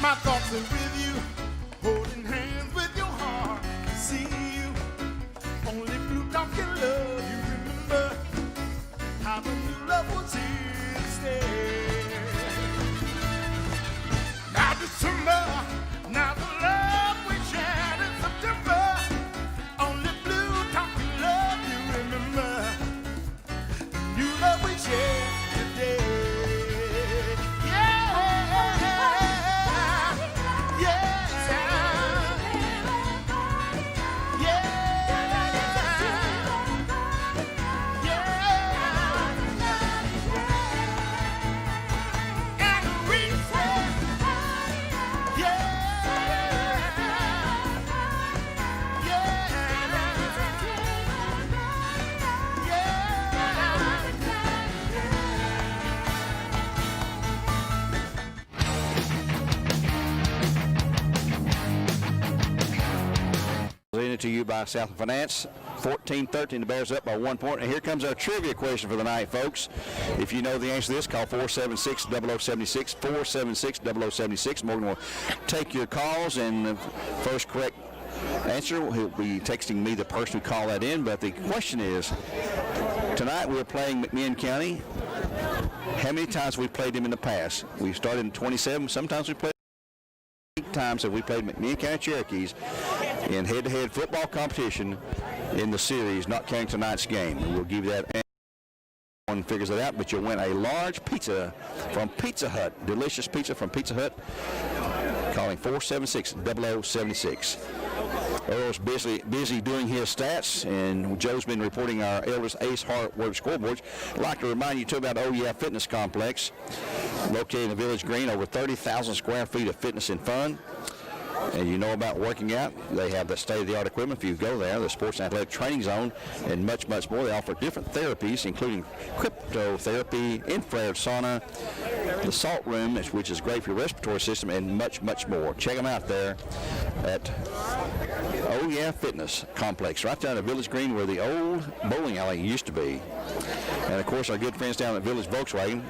My thoughts are with you, holding hands with your heart. See you, only blue dot can love you. Remember how the new love was here to stay. Now December, now the love we shared in September. Only blue dot can love you. Remember the new love we shared today. To you by Southland Finance. 14-13, the Bears up by 1 point. And here comes our trivia question for the night, folks. If you know the answer to this, call 476-0076, 476-0076. Morgan will take your calls, and the first correct answer, he'll be texting me the person who called that in. But the question is, tonight we're playing McMinn County. How many times have we played them in the past? We started in 27. Sometimes we played 8 times have we played McMinn County Cherokees in head-to-head football competition in the series, not counting tonight's game. And we'll give you that answer. One figures it out, but you'll win a large pizza from Pizza Hut. Delicious pizza from Pizza Hut. Calling 476-0076. Earl's busy doing his stats, and Joe's been reporting our Elders Ace Hardware scoreboards. I'd like to remind you, too, about Oh Yeah Fitness Complex, located in the Village Green, over 30,000 square feet of fitness and fun. And you know about working out. They have the state-of-the-art equipment if you go there, the sports and athletic training zone, and much, much more. They offer different therapies, including cryptotherapy, infrared sauna, the salt room, which is great for your respiratory system, and much, much more. Check them out there at Oh Yeah Fitness Complex, right down at Village Green where the old bowling alley used to be. And, of course, our good friends down at Village Volkswagen,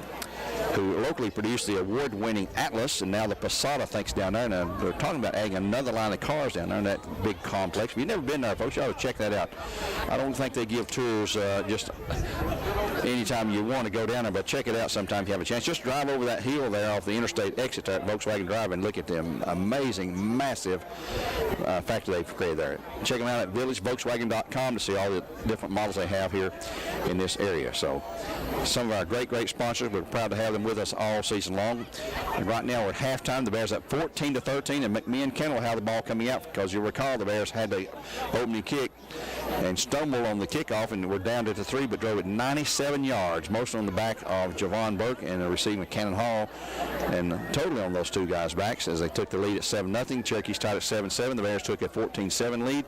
who locally produced the award-winning Atlas and now the Passata, thanks down there. And they're talking about adding another line of cars down there in that big complex. If you've never been there, folks, you ought to check that out. I don't think they give tours just anytime you want to go down there, but check it out sometime if you have a chance. Just drive over that hill there off the interstate exit there at Volkswagen Drive and look at them amazing, massive factory they've created there. Check them out at villagevolkswagen.com to see all the different models they have here in this area. So some of our great, great sponsors, we're proud to have them with us all season long. And right now we're at halftime. The Bears up 14-13, and McMinn County will have the ball coming out because you'll recall the Bears had the opening kick and stumbled on the kickoff, and we're down to 3, but drove it 97 yards, mostly on the back of Javon Burke and the receiving Cannon Hall, and totally on those two guys' backs as they took the lead at 7-0. Cherokees tied at 7-7. The Bears took a 14-7 lead.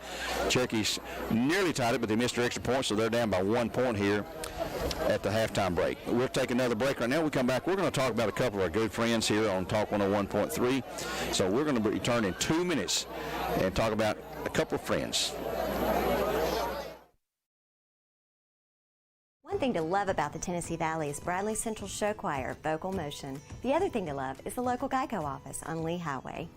Cherokees nearly tied it, but they missed their extra point, so they're down by 1 point here at the halftime break. We'll take another break right now. When we come back, we're going to talk about a couple of our good friends here on Talk 101.3. So we're going to return in 2 minutes and talk about a couple of friends. One thing to love about the Tennessee Valley is Bradley Central Show Choir, vocal motion. The other thing to love is the local Geico office on Lee Highway.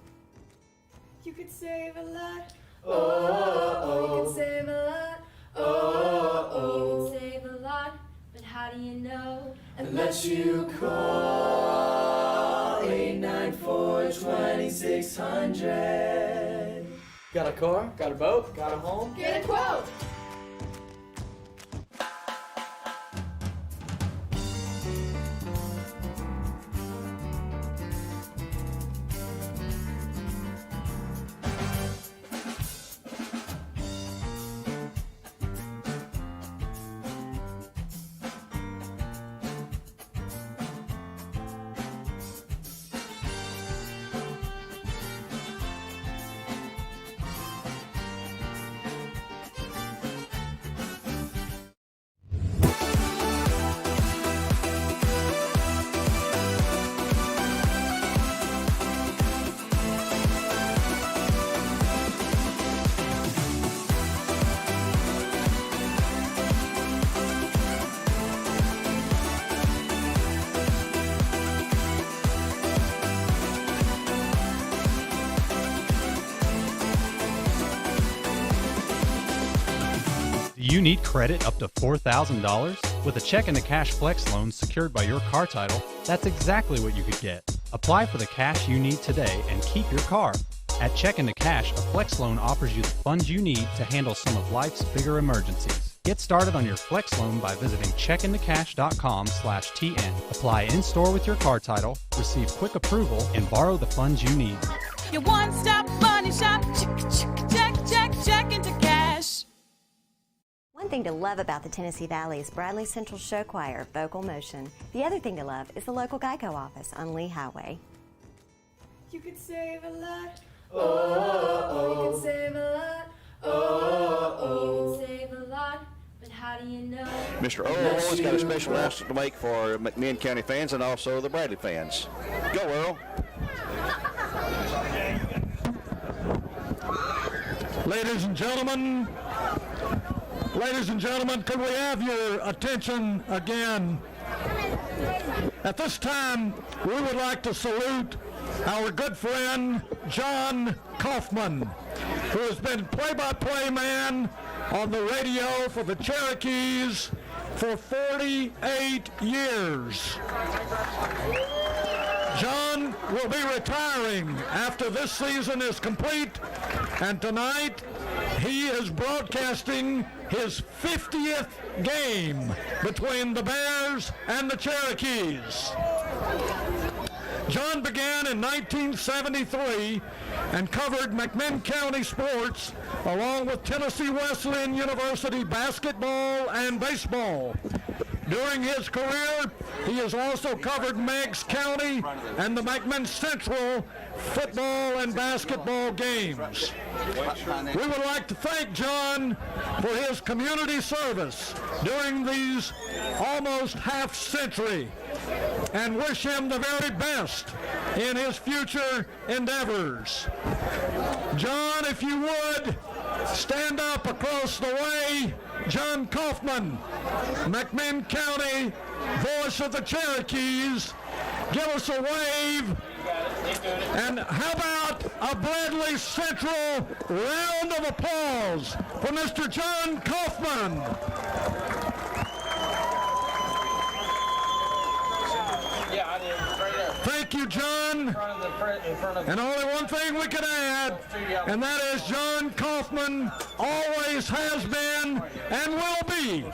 You could save a lot. You can save a lot. You can save a lot. But how do you know? Unless you call 894-2600. Got a car? Got a boat? Got a home? Get a quote. You need credit up to $4,000? With a check into cash flex loan secured by your car title, that's exactly what you could get. Apply for the cash you need today and keep your car. At Check into Cash, a flex loan offers you the funds you need to handle some of life's bigger emergencies. Get started on your flex loan by visiting checkintocash.com/TN. Apply in-store with your car title, receive quick approval, and borrow the funds you need. Your one-stop money shop. Check into cash. One thing to love about the Tennessee Valley is Bradley Central Show Choir, vocal motion. The other thing to love is the local Geico office on Lee Highway. You could save a lot. You can save a lot. You can save a lot. But how do you know? Mr. Earl's got a special announcement to make for McMinn County fans and also the Bradley fans. Go, Earl. Ladies and gentlemen, could we have your attention again? At this time, we would like to salute our good friend, John Kaufman, who has been play-by-play man on the radio for the Cherokees for 48 years. John will be retiring after this season is complete, and tonight he is broadcasting his 50th game between the Bears and the Cherokees. John began in 1973 and covered McMinn County sports along with Tennessee Wesleyan University basketball and baseball. During his career, he has also covered Meigs County and the McMinn Central football and basketball games. We would like to thank John for his community service during these almost half century. and wish him the very best in his future endeavors. John, if you would, stand up across the way. John Kaufman, McMinn County voice of the Cherokees, give us a wave. And how about a Bradley Central round of applause for Mr. John Kaufman. Yeah, I did. Right there. Thank you, John. And only one thing we could add, and that is John Kaufman always has been and will be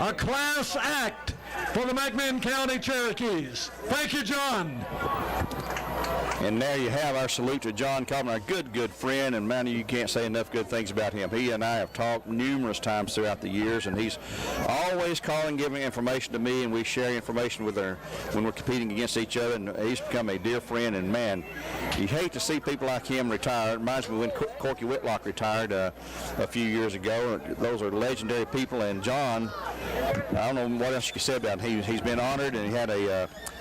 a class act for the McMinn County Cherokees. Thank you, John. And there you have our salute to John Kaufman, a good friend, and man, you can't say enough good things about him. He and I have talked numerous times throughout the years, and he's always calling, giving information to me, and we share information with her when we're competing against each other, and he's become a dear friend, and man, you hate to see people like him retire. It reminds me when Corky Whitlock retired a few years ago. Those are legendary people, and John, I don't know what else you can say about him. He's been honored, and he had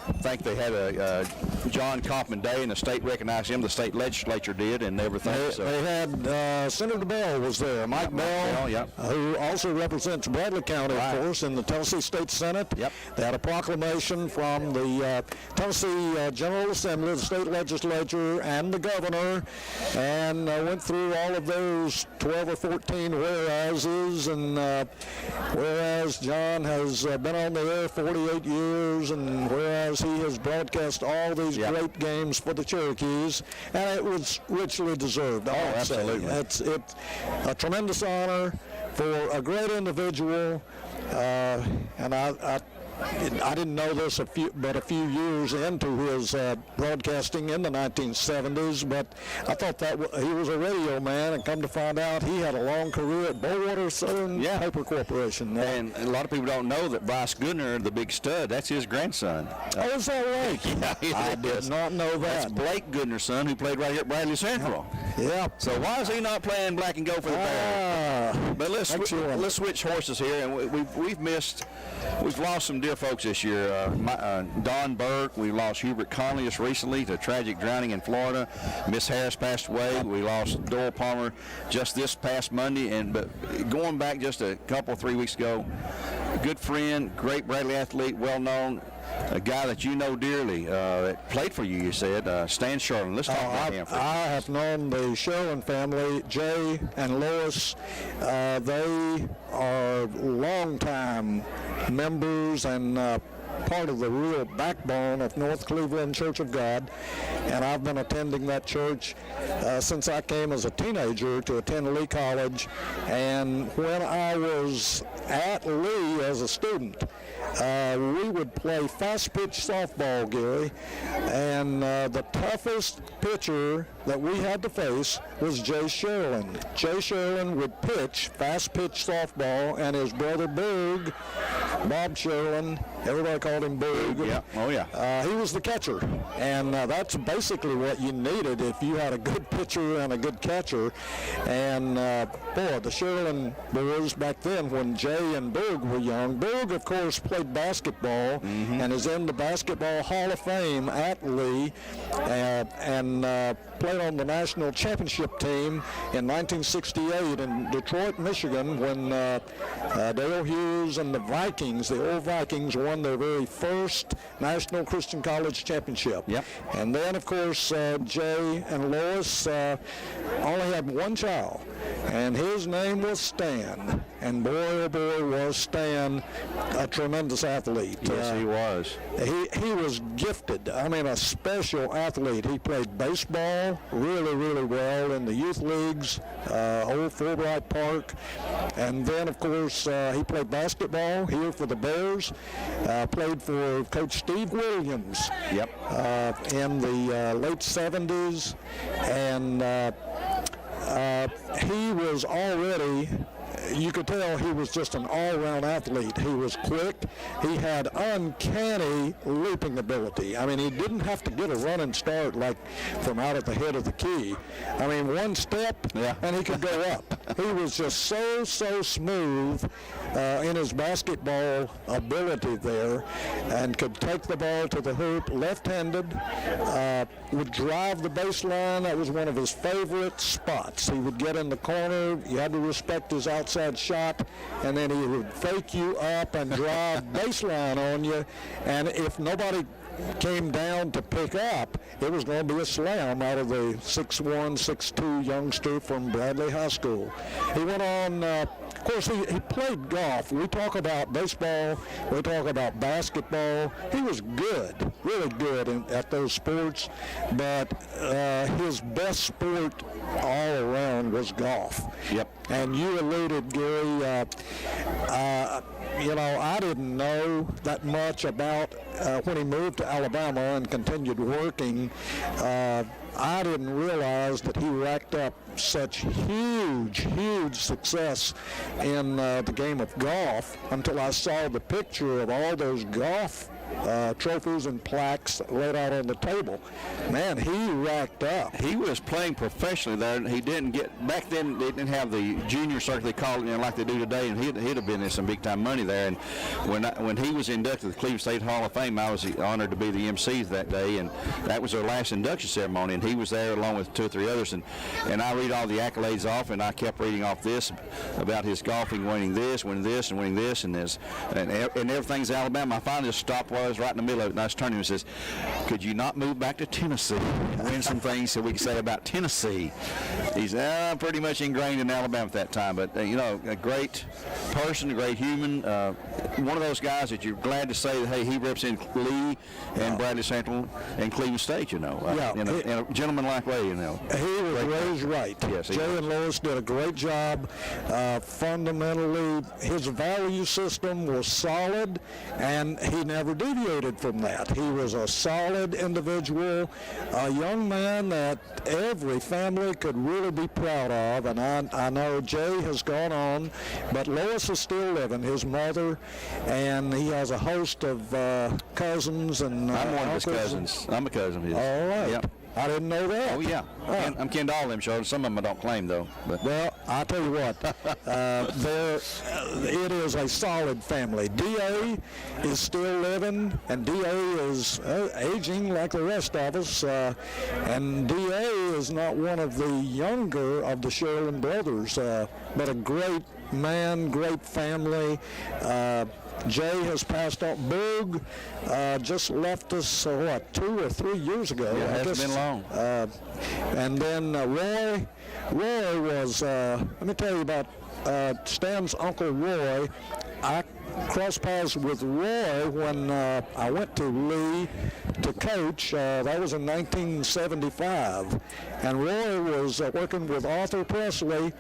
I think they had a John Kaufman Day, and the state recognized him. The state legislature did, and everything. They had Senator Bell was there, Mike Bell, who also represents Bradley County, of course, in the Tennessee State Senate. Yep. They had a proclamation from the Tennessee General Assembly, the state legislature, and the governor, and went through all of those 12 or 14 whereases, and whereas John has been on the air 48 years, and whereas he has broadcast all these great games for the Cherokees, and it was richly deserved. Absolutely. It's a tremendous honor for a great individual, and I didn't know this but a few years into his broadcasting in the 1970s, but I thought that he was a radio man, and come to find out he had a long career at Bowater Southern Paper Corporation. And a lot of people don't know that Bryce Goodner, the big stud, that's his grandson. Oh, is that right? I did not know that. That's Blake Goodner's son, who played right here at Bradley Central. Yeah. So why is he not playing black and gold for the Bears? But let's switch horses here, and we've lost some dear folks this year. Don Burke, we lost Hubert Conley just recently to tragic drowning in Florida. Miss Harris passed away. We lost Doyle Palmer just this past Monday, but going back just a couple, 3 weeks ago, good friend, great Bradley athlete, well known, a guy that you know dearly, that played for you, you said, Stan Sherlin. Let's talk about him. I have known the Sherlin family, Jay and Lois. They are longtime members and part of the real backbone of North Cleveland Church of God, and I've been attending that church since I came as a teenager to attend Lee College. And when I was at Lee as a student, we would play fast-pitch softball, Gary, and the toughest pitcher that we had to face was Jay Sherlin. Jay Sherlin would pitch fast-pitch softball, and his brother Berg, Bob Sherlin, everybody called him Berg. Yeah. Oh, yeah. He was the catcher, and that's basically what you needed if you had a good pitcher and a good catcher. And, boy, the Sherlin boys back then, when Jay and Berg were young, Berg, of course, played basketball and is in the Basketball Hall of Fame at Lee, and played on the national championship team in 1968 in Detroit, Michigan, when Dale Hughes and the Vikings, the old Vikings, won their very first National Christian College Championship. Yep. And then, of course, Jay and Lois only had one child, and his name was Stan. And boy, oh boy, was Stan a tremendous athlete. Yes, he was. He was gifted. I mean, a special athlete. He played baseball really, really well in the youth leagues, old Fulbright Park. And then, of course, he played basketball here for the Bears, played for Coach Steve Williams in the late 70s. And he was already you could tell he was just an all-around athlete. He was quick. He had uncanny leaping ability. I mean, he didn't have to get a running start like from out at the head of the key. I mean, one step, and he could go up. He was just so smooth in his basketball ability there, and could take the ball to the hoop left-handed, would drive the baseline. That was one of his favorite spots. He would get in the corner. You had to respect his outside shot, and then he would fake you up and drive baseline on you, and if nobody came down to pick up, it was going to be a slam out of the 6'1", 6'2" youngster from Bradley High School. He went on, of course, he played golf. We talk about baseball, we talk about basketball. He was good, really good at those sports, but his best sport all around was golf. Yep. And you alluded, Gary, you know, I didn't know that much about when he moved to Alabama and continued working. I didn't realize that he racked up such huge success in the game of golf until I saw the picture of all those golf trophies and plaques laid out on the table. Man, he racked up. He was playing professionally there. He didn't get, back then they didn't have the junior circuit, they called it, like they do today, and he'd have been in some big time money there. And when he was inducted to the Cleveland State Hall of Fame, I was honored to be the MC that day, and that was their last induction ceremony, and he was there along with 2 or 3 others, and I read all the accolades off, and I kept reading off this about his golfing, winning this, and everything's Alabama. I finally just stopped while I was right in the middle of it, and I was turning and says, could you not move back to Tennessee and win some things so we can say about Tennessee? He's pretty much ingrained in Alabama at that time, but you know, a great person, a great human, one of those guys that you're glad to say that, hey, he represents Lee and Bradley Central and Cleveland State, you know, in a gentleman-like way, you know. He was raised right. Yes, Jay and Lois did a great job. Fundamentally, his value system was solid, and he never deviated from that. He was a solid individual, a young man that every family could really be proud of, and I know Jay has gone on, but Lois is still living, his mother, and he has a host of cousins and I'm one of uncles. his cousins. I'm a cousin of his. All right. Yep. I didn't know that. Oh, yeah. I'm kin to all them shoulders. Some of them I don't claim, though. But. Well, I'll tell you what. It is a solid family. D.A. is still living, and D.A. is aging like the rest of us. And D.A. is not one of the younger of the Sherlin brothers, but a great man, great family. Jay has passed on. Boog just left us, 2 or 3 years ago? Yeah, it hasn't been long. And then Roy was, let me tell you about Stan's uncle Roy. I crossed paths with Roy when I went to Lee to coach. That was in 1975. And Roy was working with Arthur Presley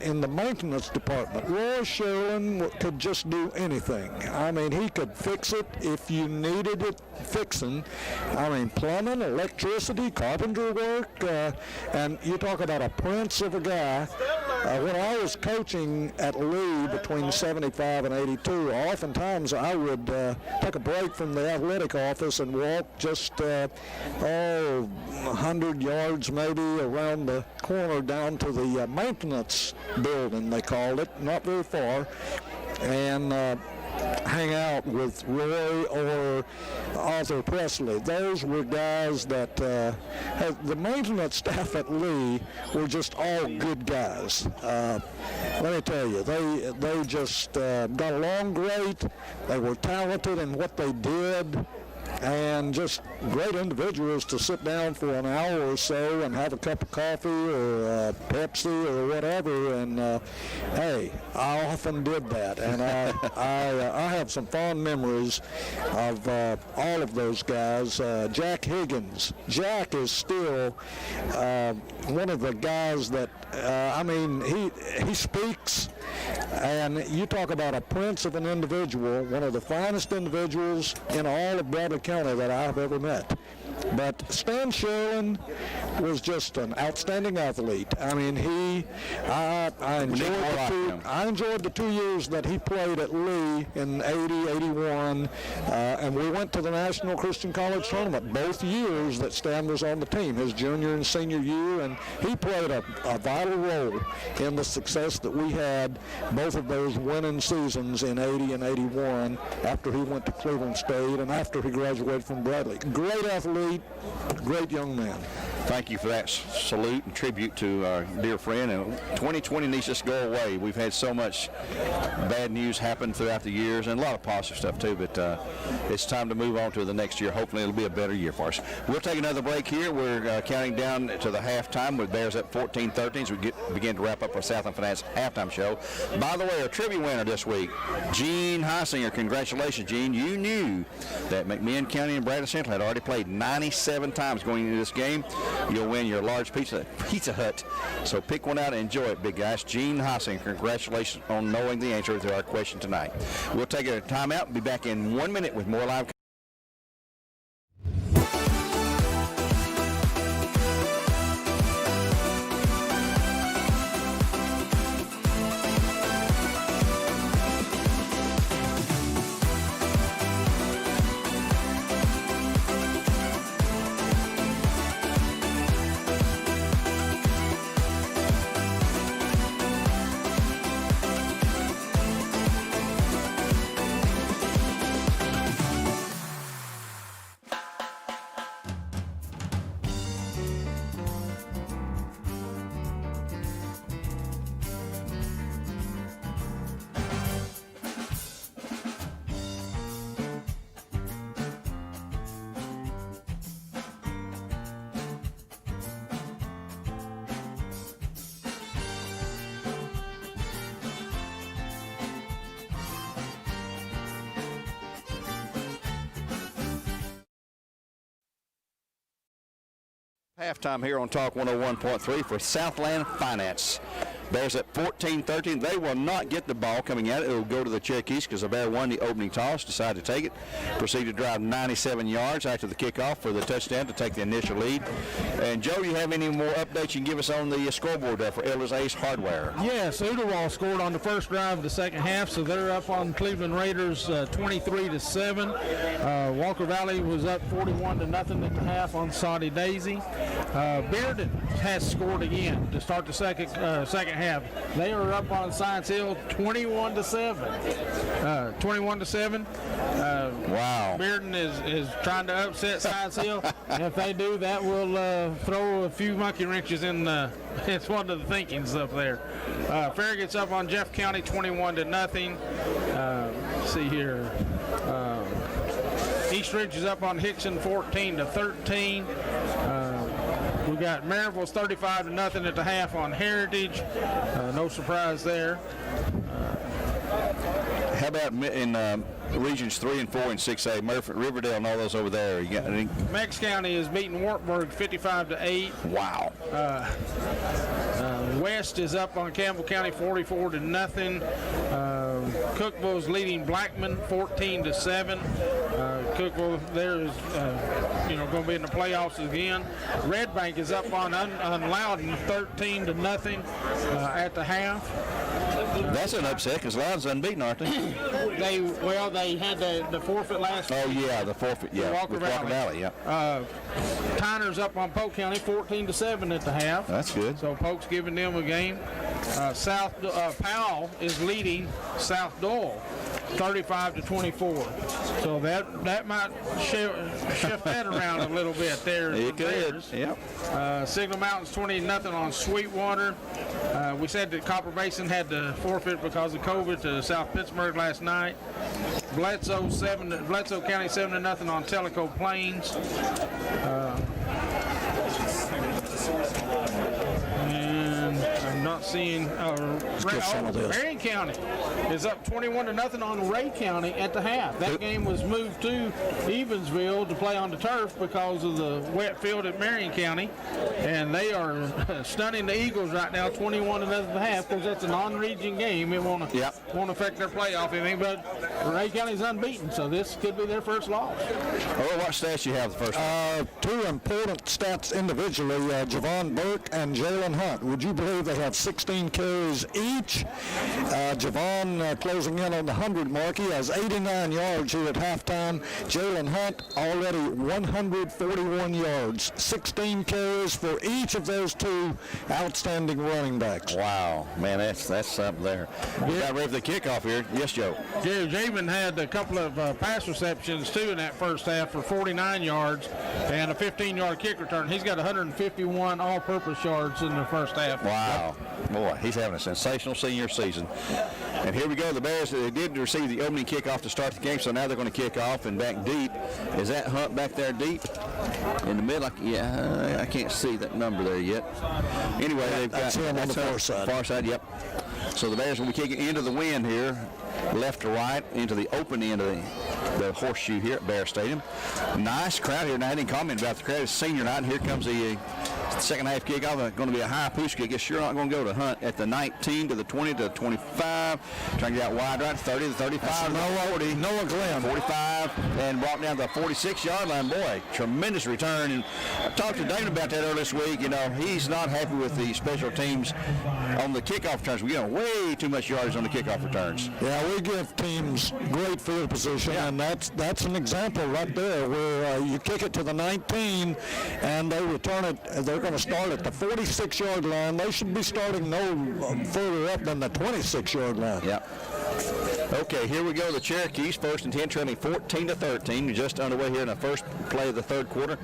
in the maintenance department. Roy Sherlin could just do anything. I mean, he could fix it if you needed it fixing. I mean, plumbing, electricity, carpenter work, and you talk about a prince of a guy. When I was coaching at Lee between 75 and 82, oftentimes I would take a break from the athletic office and walk just 100 yards maybe around the corner down to the maintenance building, they called it, not very far, and hang out with Roy or Arthur Presley. Those were guys that the maintenance staff at Lee were just all good guys. Let me tell you, they just got along great. They were talented in what they did, and just great individuals to sit down for an hour or so and have a cup of coffee or Pepsi or whatever. And hey, I often did that, and I have some fond memories of all of those guys. Jack Higgins. Jack is still one of the guys that I mean, he speaks. And you talk about a prince of an individual, one of the finest individuals in all of Bradley County that I've ever met. But Stan Sherlin was just an outstanding athlete. I mean, I enjoyed the 2 years that he played at Lee in 80, 81, and we went to the National Christian College Tournament both years that Stan was on the team, his junior and senior year, and he played a vital role in the success that we had both of those winning seasons in 80 and 81 after he went to Cleveland State and after he graduated from Bradley. Great athlete, great young man. Thank you for that salute and tribute to our dear friend. And 2020 needs to just go away. We've had so much bad news happen throughout the years and a lot of positive stuff too, but it's time to move on to the next year. Hopefully it'll be a better year for us. We'll take another break here. We're counting down to the halftime with Bears at 14-13 as we begin to wrap up our Southland Finance halftime show. By the way, our trivia winner this week, Gene Heisinger. Congratulations, Gene. You knew that McMinn County and Bradley Central had already played 97 times going into this game. You'll win your large Pizza Hut. So pick one out and enjoy it, big guys. Gene Heisinger, congratulations on knowing the answer to our question tonight. We'll take a timeout and be back in 1 minute with more live. Halftime here on Talk 101.3 for Southland Finance. Bears at 14-13. They will not get the ball coming out. It will go to the Cherokees because the Bear won the opening toss, decided to take it, proceeded to drive 97 yards after the kickoff for the touchdown to take the initial lead. And Joe, you have any more updates you can give us on the scoreboard for Elders Ace Hardware? Yes, Uderwall scored on the first drive of the second half, so they're up on Cleveland Raiders 23-7. Walker Valley was up 41-0 at the half on Saudi Daisy. Bearden has scored again to start the second half. They are up on Science Hill 21-7. 21-7. Wow. Bearden is trying to upset Science Hill. And if they do, that will throw a few monkey wrenches in it's one of the thinkings up there. Farragut's up on Jeff County 21-0. Let's see here. East Ridge is up on Hickson 14-13. We got Maryville's 35-0 at the half on Heritage. No surprise there. How about in regions 3 and 4 and 6A, Murphy, Riverdale, and all those over there? You got any? Mex County is beating Wartburg 55-8. Wow. West is up on Campbell County 44-0. Cookville's leading Blackman 14-7. Cookville there is going to be in the playoffs again. Red Bank is up on Loudon 13-0 at the half. That's an upset because Loudon's unbeaten, aren't they? They had the forfeit last week. Oh yeah, the forfeit. Yeah, Walker Valley. Yeah. Tyner's up on Polk County 14-7 at the half. That's good. So Polk's giving them a game. Powell is leading South Doyle 35-24. So that might shift that around a little bit there. It could. Yep. Signal Mountain's 20-0 on Sweetwater. We said that Copper Basin had to forfeit because of COVID to South Pittsburgh last night. Bledsoe County 7-0 on Tellico Plains. And I'm not seeing Marion County is up 21-0 on Ray County at the half. That game was moved to Evansville to play on the turf because of the wet field at Marion County, and they are stunning the Eagles right now 21-0 at the half because that's a non-region game. It won't affect their playoff anything, but Ray County's unbeaten, so this could be their first loss. Oh, what stats you have the first one? Two important stats individually, Javon Burke and Jalen Hunt. Would you believe they have 16 carries each? Javon closing in on the 100 mark. He has 89 yards here at halftime. Jalen Hunt already 141 yards. 16 carries for each of those two outstanding running backs. Wow, man, that's something there. We got ready for the kickoff here. Yes, Joe. Jamin had a couple of pass receptions, too, in that first half for 49 yards and a 15-yard kick return. He's got 151 all-purpose yards in the first half. Wow. Boy, he's having a sensational senior season. And here we go. The Bears, they did receive the opening kickoff to start the game, so now they're going to kick off and back deep. Is that Hunt back there deep? In the middle? Yeah, I can't see that number there yet. Anyway, they've got him on the far side. Far side, yep. So the Bears will be kicking into the wind here, left to right, into the open end of the horseshoe here at Bear Stadium. Nice crowd here. Now, I didn't comment about the crowd. It's senior night, and here comes the second half kickoff. Going to be a high push kick. It's sure not going to go to Hunt at the 19 to the 20 to the 25. Trying to get out wide right, 30 to 35. Noah Glenn. 45, and brought down to the 46-yard line. Boy, tremendous return. And I talked to David about that earlier this week. You know, he's not happy with the special teams on the kickoff returns. We get way too much yardage on the kickoff returns. Yeah, we give teams great field position, and that's an example right there where you kick it to the 19 and they return it. They're going to start at the 46-yard line. They should be starting no further up than the 26-yard line. Yep. Okay, here we go. The Cherokees, first and 10, trailing 14-13. Just underway here in the first play of the third quarter.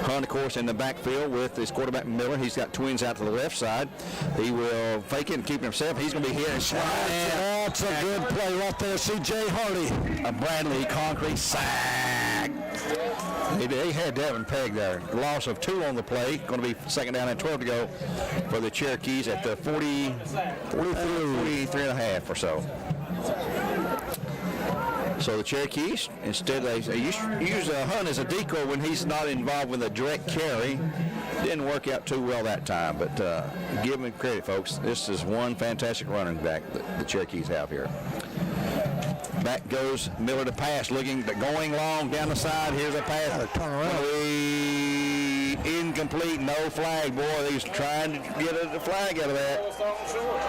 Hunt, of course, in the backfield with his quarterback Miller. He's got twins out to the left side. He will fake it and keep himself. He's going to be here. That's a good play right there. C.J. Hardy. A Bradley concrete sack. They had Devin Pegg there. Loss of 2 on the play. Going to be second down and 12 to go for the Cherokees at the 43 and a half or so. So the Cherokees, instead they use Hunt as a decoy when he's not involved with a direct carry. Didn't work out too well that time, but give him credit, folks. This is one fantastic running back that the Cherokees have here. Back goes Miller to pass, going long down the side. Here's a pass. Turn around. Incomplete, no flag. Boy, he's trying to get a flag out of that.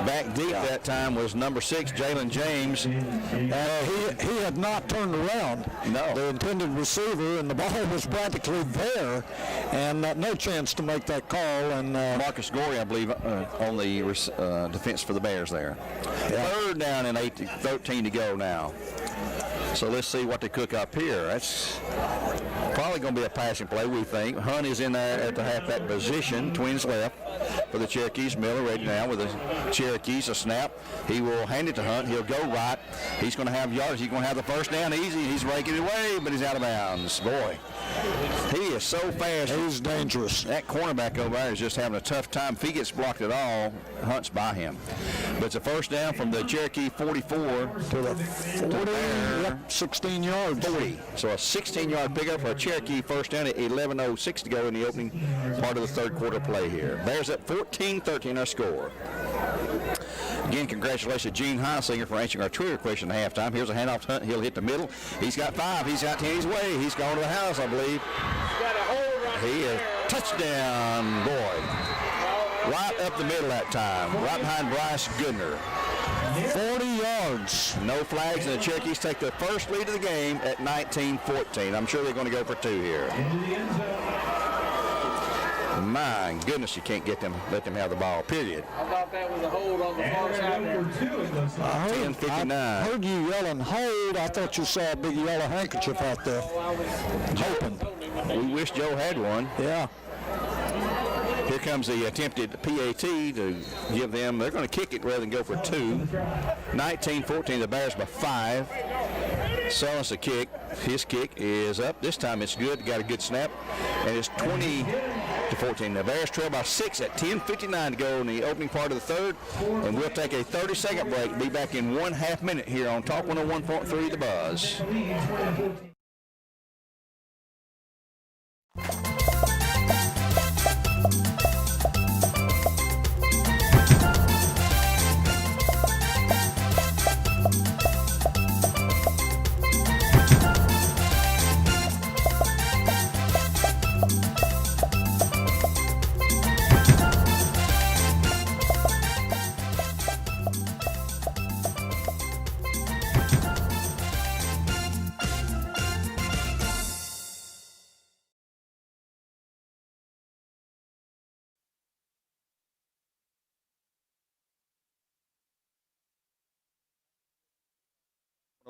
Back deep that time was number 6, Jalen James. He had not turned around. No. The intended receiver, and the ball was practically there, and no chance to make that call. And Marcus Gorey, I believe, on the defense for the Bears there. Yeah. Third down and 13 to go now. So let's see what they cook up here. That's probably going to be a passing play, we think. Hunt is in there at the halfback position, twins left for the Cherokees. Miller ready now with the Cherokees, a snap. He will hand it to Hunt. He'll go right. He's going to have yards. He's going to have the first down easy. He's raking it away, but he's out of bounds. Boy, he is so fast. He's dangerous. That cornerback over there is just having a tough time. If he gets blocked at all, Hunt's by him. But it's a first down from the Cherokee 44 to the 40, 16 yards. 40. So a 16-yard pickup for a Cherokee first down at 11:06 to go in the opening part of the third quarter play here. Bears at 14-13 our score. Again, congratulations to Gene Heisinger for answering our Twitter question at halftime. Here's a handoff to Hunt. He'll hit the middle. He's got 5. He's got 10 his way. He's gone to the house, I believe. He is touchdown, boy. Right up the middle that time. Right behind Bryce Goodner. 40 yards. No flags, and the Cherokees take the first lead of the game at 19-14. I'm sure they're going to go for 2 here. My goodness, you can't let them have the ball, period. I thought that was a hold on the far side there. 10:59. I heard you yelling hold. I thought you saw a big yellow handkerchief out there. Hoping. We wish Joe had one. Yeah. Here comes the attempted PAT to give them. They're going to kick it rather than go for 2. 19-14, the Bears by 5. Sells a kick. His kick is up. This time it's good. Got a good snap. And it's 20-14. The Bears trail by 6 at 10:59 to go in the opening part of the third. And we'll take a 30-second break. Be back in 1/2 minute here on Talk 101.3 The Buzz.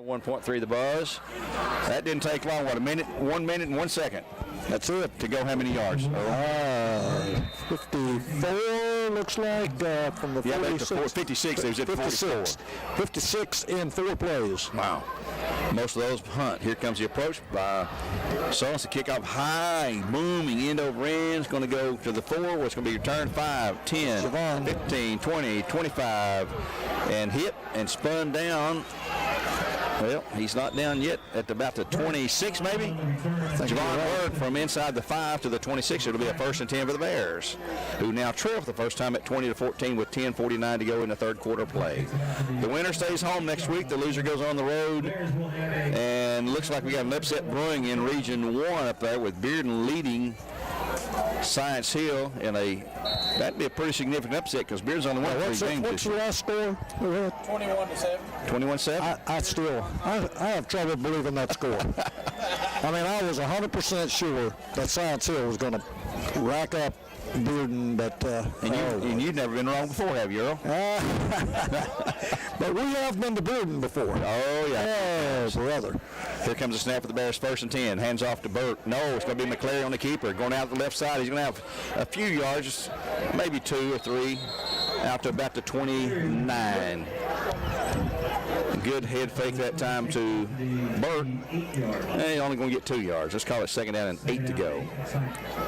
1.3 the buzz. That didn't take long. What, 1 minute and 1 second? That's it. To go how many yards? 54 looks like from the 46. 56. They was at 56. 56 in 4 plays. Wow. Most of those hunt. Here comes the approach by Sullivan. Kick off high, booming end over end. It's going to go to the 4, where it's going to be returned 5, 10, 15, 20, 25, and hit and spun down. Well, he's not down yet at about the 26, maybe. Javon Bird from inside the 5 to the 26. It'll be a 1st and 10 for the Bears, who now trail for the first time at 20-14 with 10:49 to go in the third quarter play. The winner stays home next week. The loser goes on the road. And looks like we got an upset brewing in Region 1 up there with Bearden leading Science Hill in that'd be a pretty significant upset because Bearden's only won 3 games. What's the last score? 21-7. 21-7? I have trouble believing that score. I mean, I was 100% sure that Science Hill was going to rack up Bearden, but and you've never been wrong before, have you, Earl? But we have been to Bearden before. Oh, yeah. Oh, brother. Here comes the snap for the Bears, 1st and 10. Hands off to Burt. No, it's going to be McClary on the keeper. Going out the left side. He's going to have a few yards, maybe 2 or 3, out to about the 29. Good head fake that time to Burt. He's only going to get 2 yards. Let's call it 2nd down and 8 to go.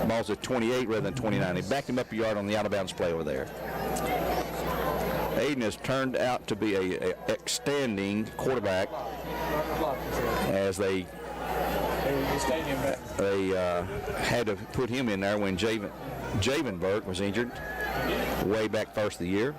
Ball's at 28 rather than 29. They backed him up a yard on the out-of-bounds play over there. Aiden has turned out to be a extending quarterback as they had to put him in there when Javen Burke was injured way back first of the year.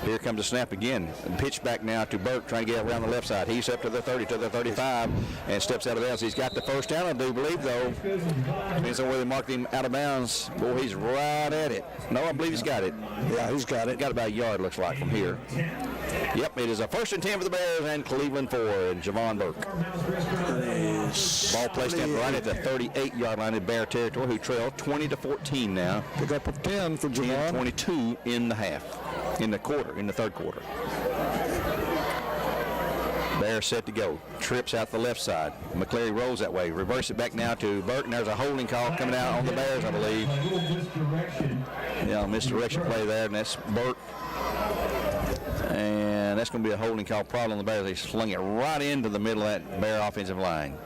Here comes the snap again. Pitch back now to Burke, trying to get around the left side. He's up to the 30, to the 35, and steps out of bounds. He's got the first down, I do believe, though. Depends on where they marked him out of bounds. Boy, he's right at it. No, I believe he's got it. Yeah, he's got it. Got about a yard, looks like, from here. Yep, it is a 1st and 10 for the Bears and Cleveland 4 and Javon Burke. Ball placed in right at the 38-yard line in Bear territory, who trailed 20-14 now. Pick up a 10 for Javon. 22 in the half. In the third quarter. Bears set to go. Trips out the left side. McClary rolls that way. Reverse it back now to Burke, and there's a holding call coming out on the Bears, I believe. Yeah, misdirection play there, and that's Burke. And that's going to be a holding call problem on the Bears. They slung it right into the middle of that Bear offensive line.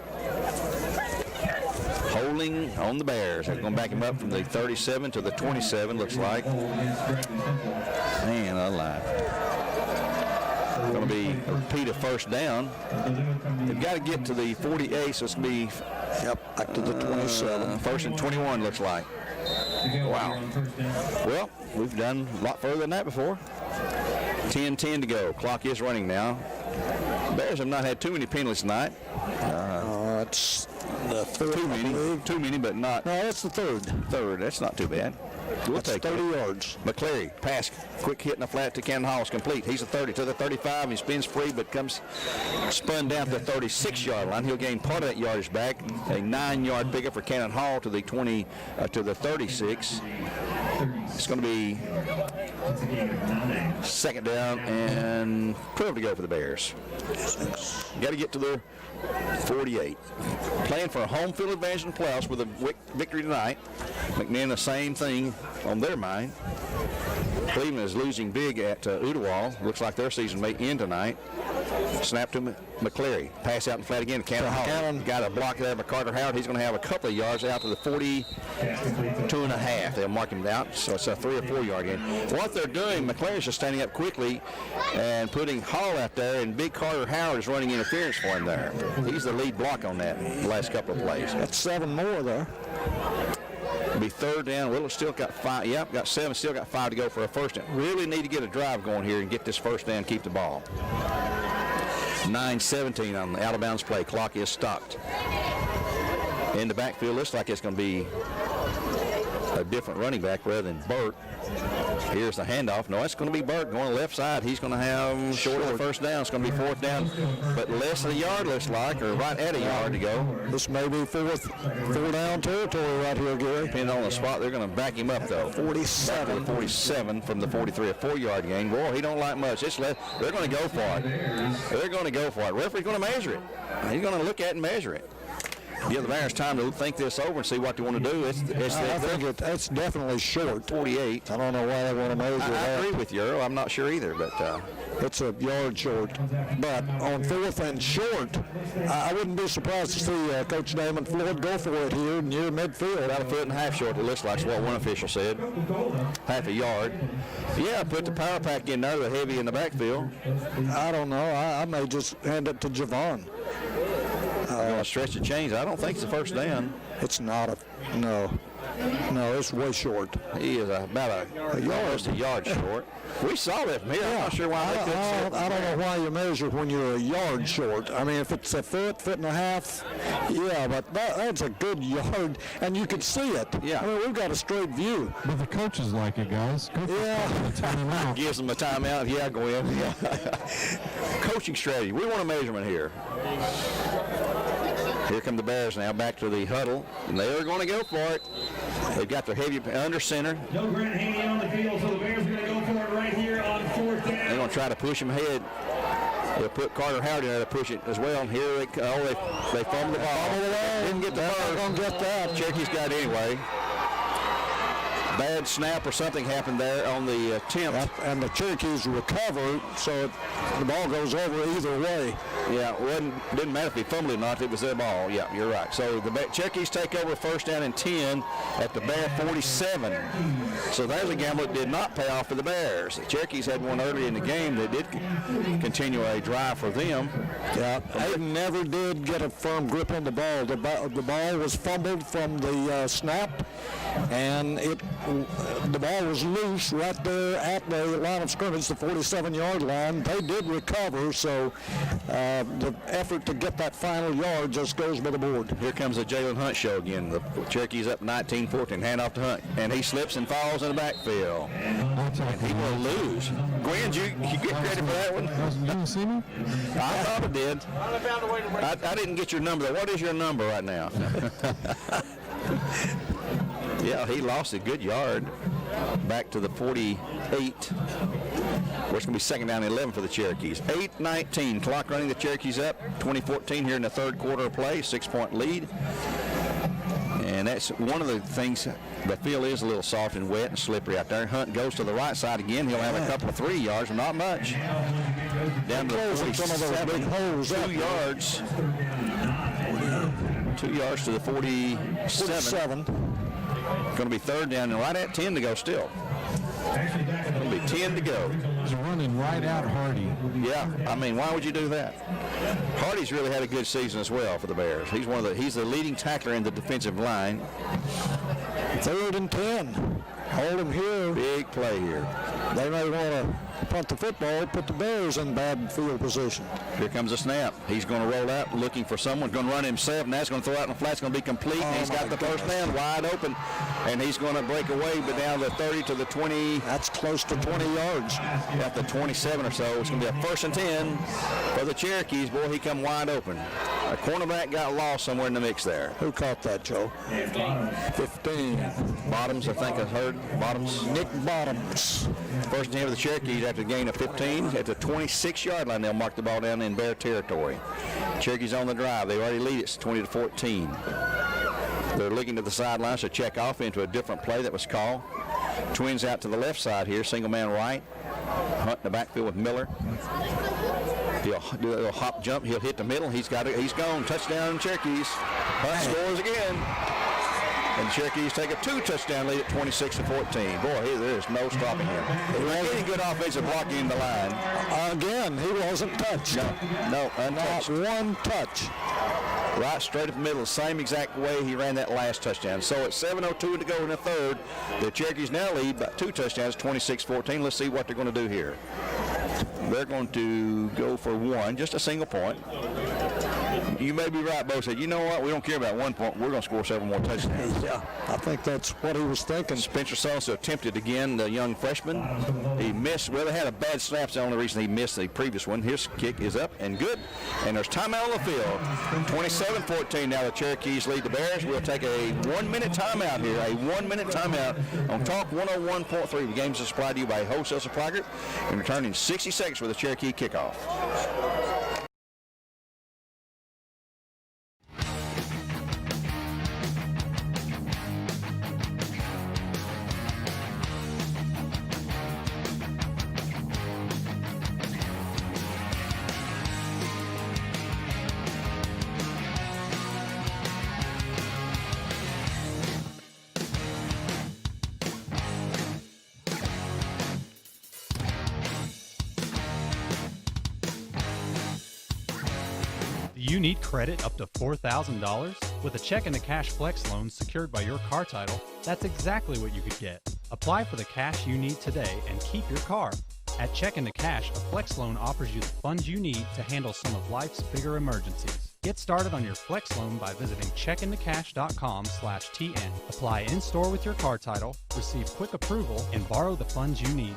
Holding on the Bears. They're going to back him up from the 37 to the 27, looks like. Man alive. Going to be a repeat of 1st down. They've got to get to the 48, so it's going to be back to the 27. 1st and 21, looks like. Wow. Well, we've done a lot further than that before. 10-10 to go. Clock is running now. Bears have not had too many penalties tonight. It's the third. Too many, but not. No, that's the third. That's not too bad. We'll take 30 yards. McClary, pass, quick hit in the flat to Cannon Hall is complete. He's a 30 to the 35. He spins free, but comes spun down to the 36-yard line. He'll gain part of that yardage back. A 9-yard pickup for Cannon Hall to the 20 to the 36. It's going to be 2nd down and 12 to go for the Bears. Got to get to the 48. Playing for a home field advantage in the playoffs with a victory tonight. McNeil, the same thing on their mind. Cleveland is losing big at Udawal. Looks like their season may end tonight. Snap to McClary. Pass out in flat again to Cannon Hall. Got a block there by Carter Howard. He's going to have a couple of yards out to the 42.5. They'll mark him down, so it's a 3 or 4 yard gain. What they're doing, McClary's just standing up quickly and putting Hall out there, and big Carter Howard is running interference for him there. He's the lead block on that the last couple of plays. That's 7 more there. It'll be 3rd down. Well, it's still got 5. Yep, got 7. Still got 5 to go for a 1st down. Really need to get a drive going here and get this 1st down, keep the ball. 9:17 on the out-of-bounds play. Clock is stopped. In the backfield, looks like it's going to be a different running back rather than Burt. Here's the handoff. No, it's going to be Burt going to the left side. He's going to have short of the first down. It's going to be 4th down, but less than a yard looks like, or right at a yard to go. This may be 4 down territory right here, Gary. Depending on the spot, they're going to back him up, though. 47. 47 from the 43, a 4-yard gain. Boy, he don't like much. They're going to go for it. They're going to go for it. Referee's going to measure it. He's going to look at it and measure it. Give the Bears time to think this over and see what they want to do. I think it's definitely short. 48. I don't know why they want to measure that. I agree with you, Earl. I'm not sure either, but it's a yard short. But on 4th and short, I wouldn't be surprised to see Coach Damon Floyd go for it here near midfield. About 1.5 foot short, it looks like, is what one official said. Half a yard. Yeah, put the power pack in there, the heavy in the backfield. I don't know. I may just hand it to Javon. Stretch the chains. I don't think it's a first down. It's not no, it's way short. He is about almost a yard short. We saw that from here. I'm not sure why they couldn't see it. I don't know why you measure when you're a yard short. I mean, if it's a foot and a half, yeah, but that's a good yard, and you can see it. Yeah. I mean, we've got a straight view. But the coaches like it, guys. Gives them a timeout. Yeah, go in. Yeah. Coaching strategy. We want a measurement here. Here come the Bears now back to the huddle, and they are going to go for it. They've got their heavy under center. No Grant hanging on the field, so the Bears are going to go for it right here on 4th down. They're going to try to push him ahead. They'll put Carter Howard in there to push it as well. And here they fumble the ball. Didn't get the first. They're going to get that. Cherokees got it anyway. Bad snap or something happened there on the attempt. And the Cherokees recover, so the ball goes over either way. Yeah, it didn't matter if he fumbled it or not. It was their ball. Yeah, you're right. So the Cherokees take over 1st down and 10 at the Bear 47. So there's a gamble that did not pay off for the Bears. The Cherokees had one early in the game that did continue a drive for them. Yeah, they never did get a firm grip on the ball. The ball was fumbled from the snap, and the ball was loose right there at the line of scrimmage, the 47-yard line. They did recover, so the effort to get that final yard just goes by the board. Here comes the Jalen Hunt show again. The Cherokees up 19-14, hand off to Hunt, and he slips and falls in the backfield. And he will lose. Gwen, you get credit for that one? You didn't see me? I thought I did. I didn't get your number. What is your number right now? Yeah, he lost a good yard back to the 48. Where it's going to be 2nd down and 11 for the Cherokees. 8:19, clock running, the Cherokees up. 2014 here in the 3rd quarter of play, 6-point lead. And that's one of the things. The field is a little soft and wet and slippery out there. Hunt goes to the right side again. He'll have a couple of 3 yards, not much. Down to the 47, 2 yards. 2 yards to the 47. Going to be 3rd down and right at 10 to go still. Going to be 10 to go. He's running right at Hardy. Yeah, I mean, why would you do that? Hardy's really had a good season as well for the Bears. He's the leading tackler in the defensive line. 3rd and 10. Hold him here. Big play here. They may want to punt the football, put the Bears in bad field position. Here comes a snap. He's going to roll out looking for someone. Going to run himself. Now he's going to throw out in the flat. It's going to be complete. And he's got the first down wide open. And he's going to break away, but down the 30 to the 20. That's close to 20 yards. At the 27 or so. It's going to be a 1st and 10 for the Cherokees. Boy, he come wide open. A cornerback got lost somewhere in the mix there. Who caught that, Joe? 15. Bottoms, I think I heard. Bottoms. Nick Bottoms. 1st and 10 for the Cherokees after a gain of 15. At the 26-yard line, they'll mark the ball down in Bear territory. Cherokees on the drive. They already lead it 20-14. They're looking to the sidelines to check off into a different play that was called. Twins out to the left side here. Single man right. Hunt in the backfield with Miller. He'll do a little hop jump. He'll hit the middle. He's got it. He's gone. Touchdown Cherokees. Hunt scores again. And the Cherokees take a 2-touchdown lead at 26-14. Boy, there is no stopping him. He's getting good offensive blocking in the line. Again, he wasn't touched. No, untouched. Not one touch. Right straight up the middle, the same exact way he ran that last touchdown. So at 7:02 to go in the 3rd, the Cherokees now lead by 2 touchdowns, 26-14. Let's see what they're going to do They're going to go for 1, just a single point. You may be right, Bo said, you know what, we don't care about 1 point. We're going to score several more touchdowns. Yeah, I think that's what he was thinking. Spencer Salsa attempted again, the young freshman. He missed. Well, they had a bad snap. That's the only reason he missed the previous one. His kick is up and good. And there's timeout on the field. 27-14 now the Cherokees lead the Bears. We'll take a 1-minute timeout here. A 1-minute timeout on Talk 101.3. The games are supplied to you by Wholesale Supply Group. And return in 60 seconds for the Cherokee kickoff. You need credit up to $4,000? With a check and a cash flex loan secured by your car title, that's exactly what you could get. Apply for the cash you need today and keep your car. At Check into Cash, a flex loan offers you the funds you need to handle some of life's bigger emergencies. Get started on your flex loan by visiting checkintocash.com/TN. Apply in-store with your car title, receive quick approval, and borrow the funds you need.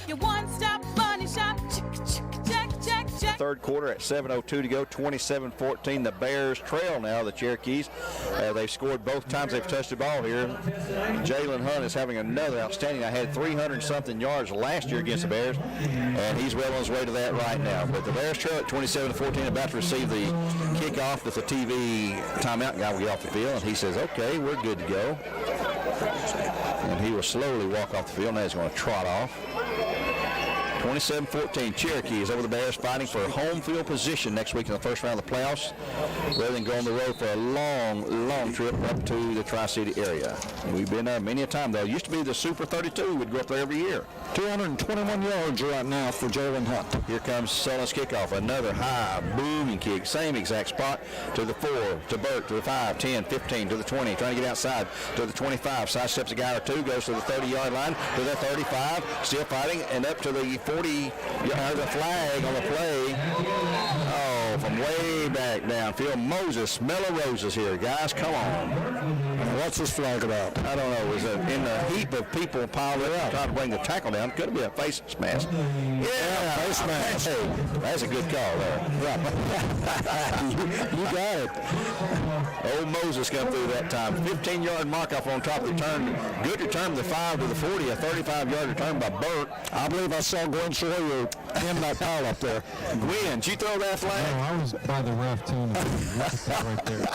Your one-stop money shop. Check, check, check. Third quarter at 7:02 to go, 27-14. The Bears trail now, the Cherokees. They've scored both times they've touched the ball here. Jalen Hunt is having another outstanding. I had 300-something yards last year against the Bears, and he's well on his way to that right now. But the Bears trail at 27-14, about to receive the kickoff with the TV timeout. Guy will get off the field, and he says, okay, we're good to go. And he will slowly walk off the field. Now he's going to trot off. 27-14, Cherokees over the Bears, fighting for home field position next week in the first round of the playoffs, rather than go on the road for a long, long trip up to the Tri-City area. We've been there many a time, though. It used to be the Super 32. We'd go up there every year. 221 yards right now for Jalen Hunt. Here comes Sullen's kickoff. Another high, booming kick. Same exact spot to the 4, to Burke, to the 5, 10, 15, to the 20. Trying to get outside to the 25. Sidesteps a guy or two, goes to the 30-yard line, to the 35. Still fighting, and up to the 40. There's a flag on the play. Oh, from way back downfield. Moses, Mellow Roses here, guys. Come on. What's this flag about? I don't know. Is it in the heap of people piled up trying to bring the tackle down? Could be a face mask. Yeah, face mask. Hey, that's a good call there. You got it. Old Moses come through that time. 15-yard mark off on top of the return. Good return from the 5 to the 40. A 35-yard return by Burke. I believe I saw Gwen Sawyer in that pile up there. Gwen, did you throw that flag? No, I was by the ref, too. Look at that right there.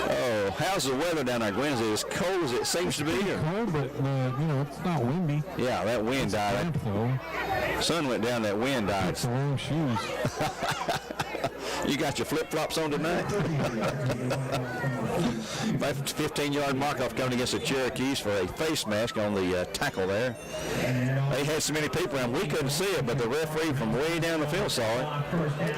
Oh, how's the weather down there, Gwen? Is it as cold as it seems to be? It's cold, but, it's not windy. Yeah, that wind died. Sun went down, that wind died. It's the wrong shoes. You got your flip-flops on tonight? 15-yard mark-off coming against the Cherokees for a face mask on the tackle there. They had so many people around, we couldn't see it, but the referee from way down the field saw it.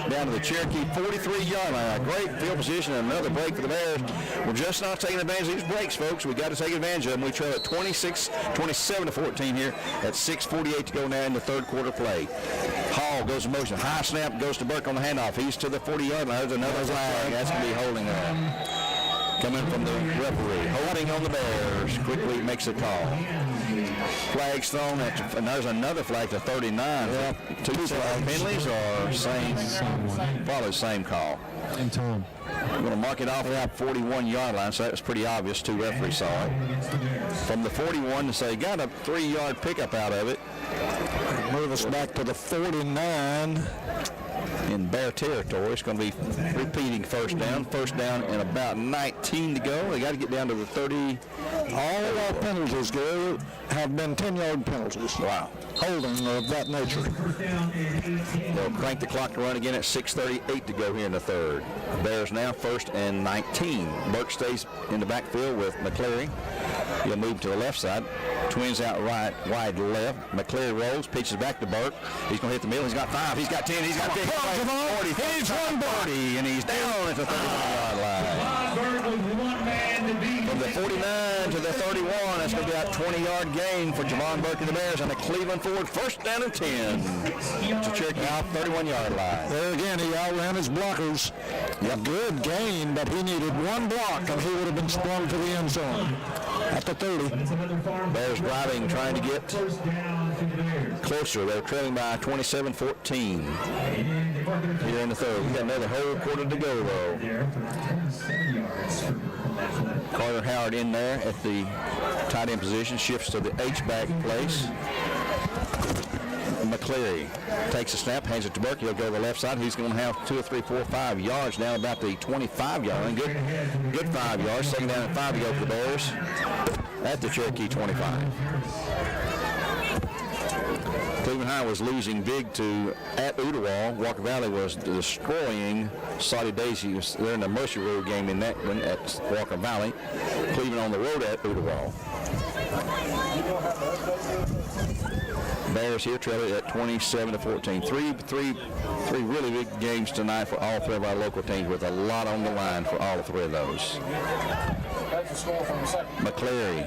Down to the Cherokee 43-yard line. A great field position and another break for the Bears. We're just not taking advantage of these breaks, folks. We got to take advantage of them. We trail at 27-14 here at 6:48 to go now in the third quarter play. Hall goes in motion. High snap goes to Burke on the handoff. He's to the 40-yard line. There's another flag. That's going to be holding there. Coming from the referee. Holding on the Bears. Quickly makes a call. Flags thrown at, and there's another flag to 39. Yeah. Two penalties or same? Probably same call. In time. We're going to mark it off at 41-yard line, so that was pretty obvious. Two referees saw it. From the 41 to say, got a 3-yard pickup out of it. Move us back to the 49. In Bear territory. It's going to be repeating first down. First down and about 19 to go. They got to get down to the 30. All of our penalties, Gary, have been 10-yard penalties. Wow. Holding of that nature. They'll crank the clock to run again at 6:38 to go here in the third. Bears now first and 19. Burke stays in the backfield with McCleary. He'll move to the left side. Twins out right, wide left. McCleary rolls, pitches back to Burke. He's going to hit the middle. He's got 5. He's got 10. He's got 50. 40. He's 140, and he's down at the 35-yard line. From the 49 to the 30. 31. That's going to be a 20-yard gain for Javon Burke and the Bears on the Cleveland Ford. First down and 10. To Cherokee out 31-yard line. There again, he outran his blockers. A good gain, but he needed one block, and he would have been sprung to the end zone at the 30. Bears driving, trying to get closer. They're trailing by 27-14 here in the third. We got another whole quarter to go, though. Carter Howard in there at the tight end position, shifts to the H-back place. McCleary takes a snap, hands it to Burke. He'll go to the left side. He's going to have 2 or 3, 4, 5 yards down about the 25-yard line. Good 5 yards. Second down and 5 to go for the Bears at the Cherokee 25. Cleveland High was losing big at Ooltewah. Walker Valley was destroying Saudi Daisy. They're in the Mercy Road game in that one at Walker Valley. Cleveland on the road at Ooltewah. Bears here trailing at 27-14. Three really big games tonight for all three of our local teams, with a lot on the line for all three of those. McCleary.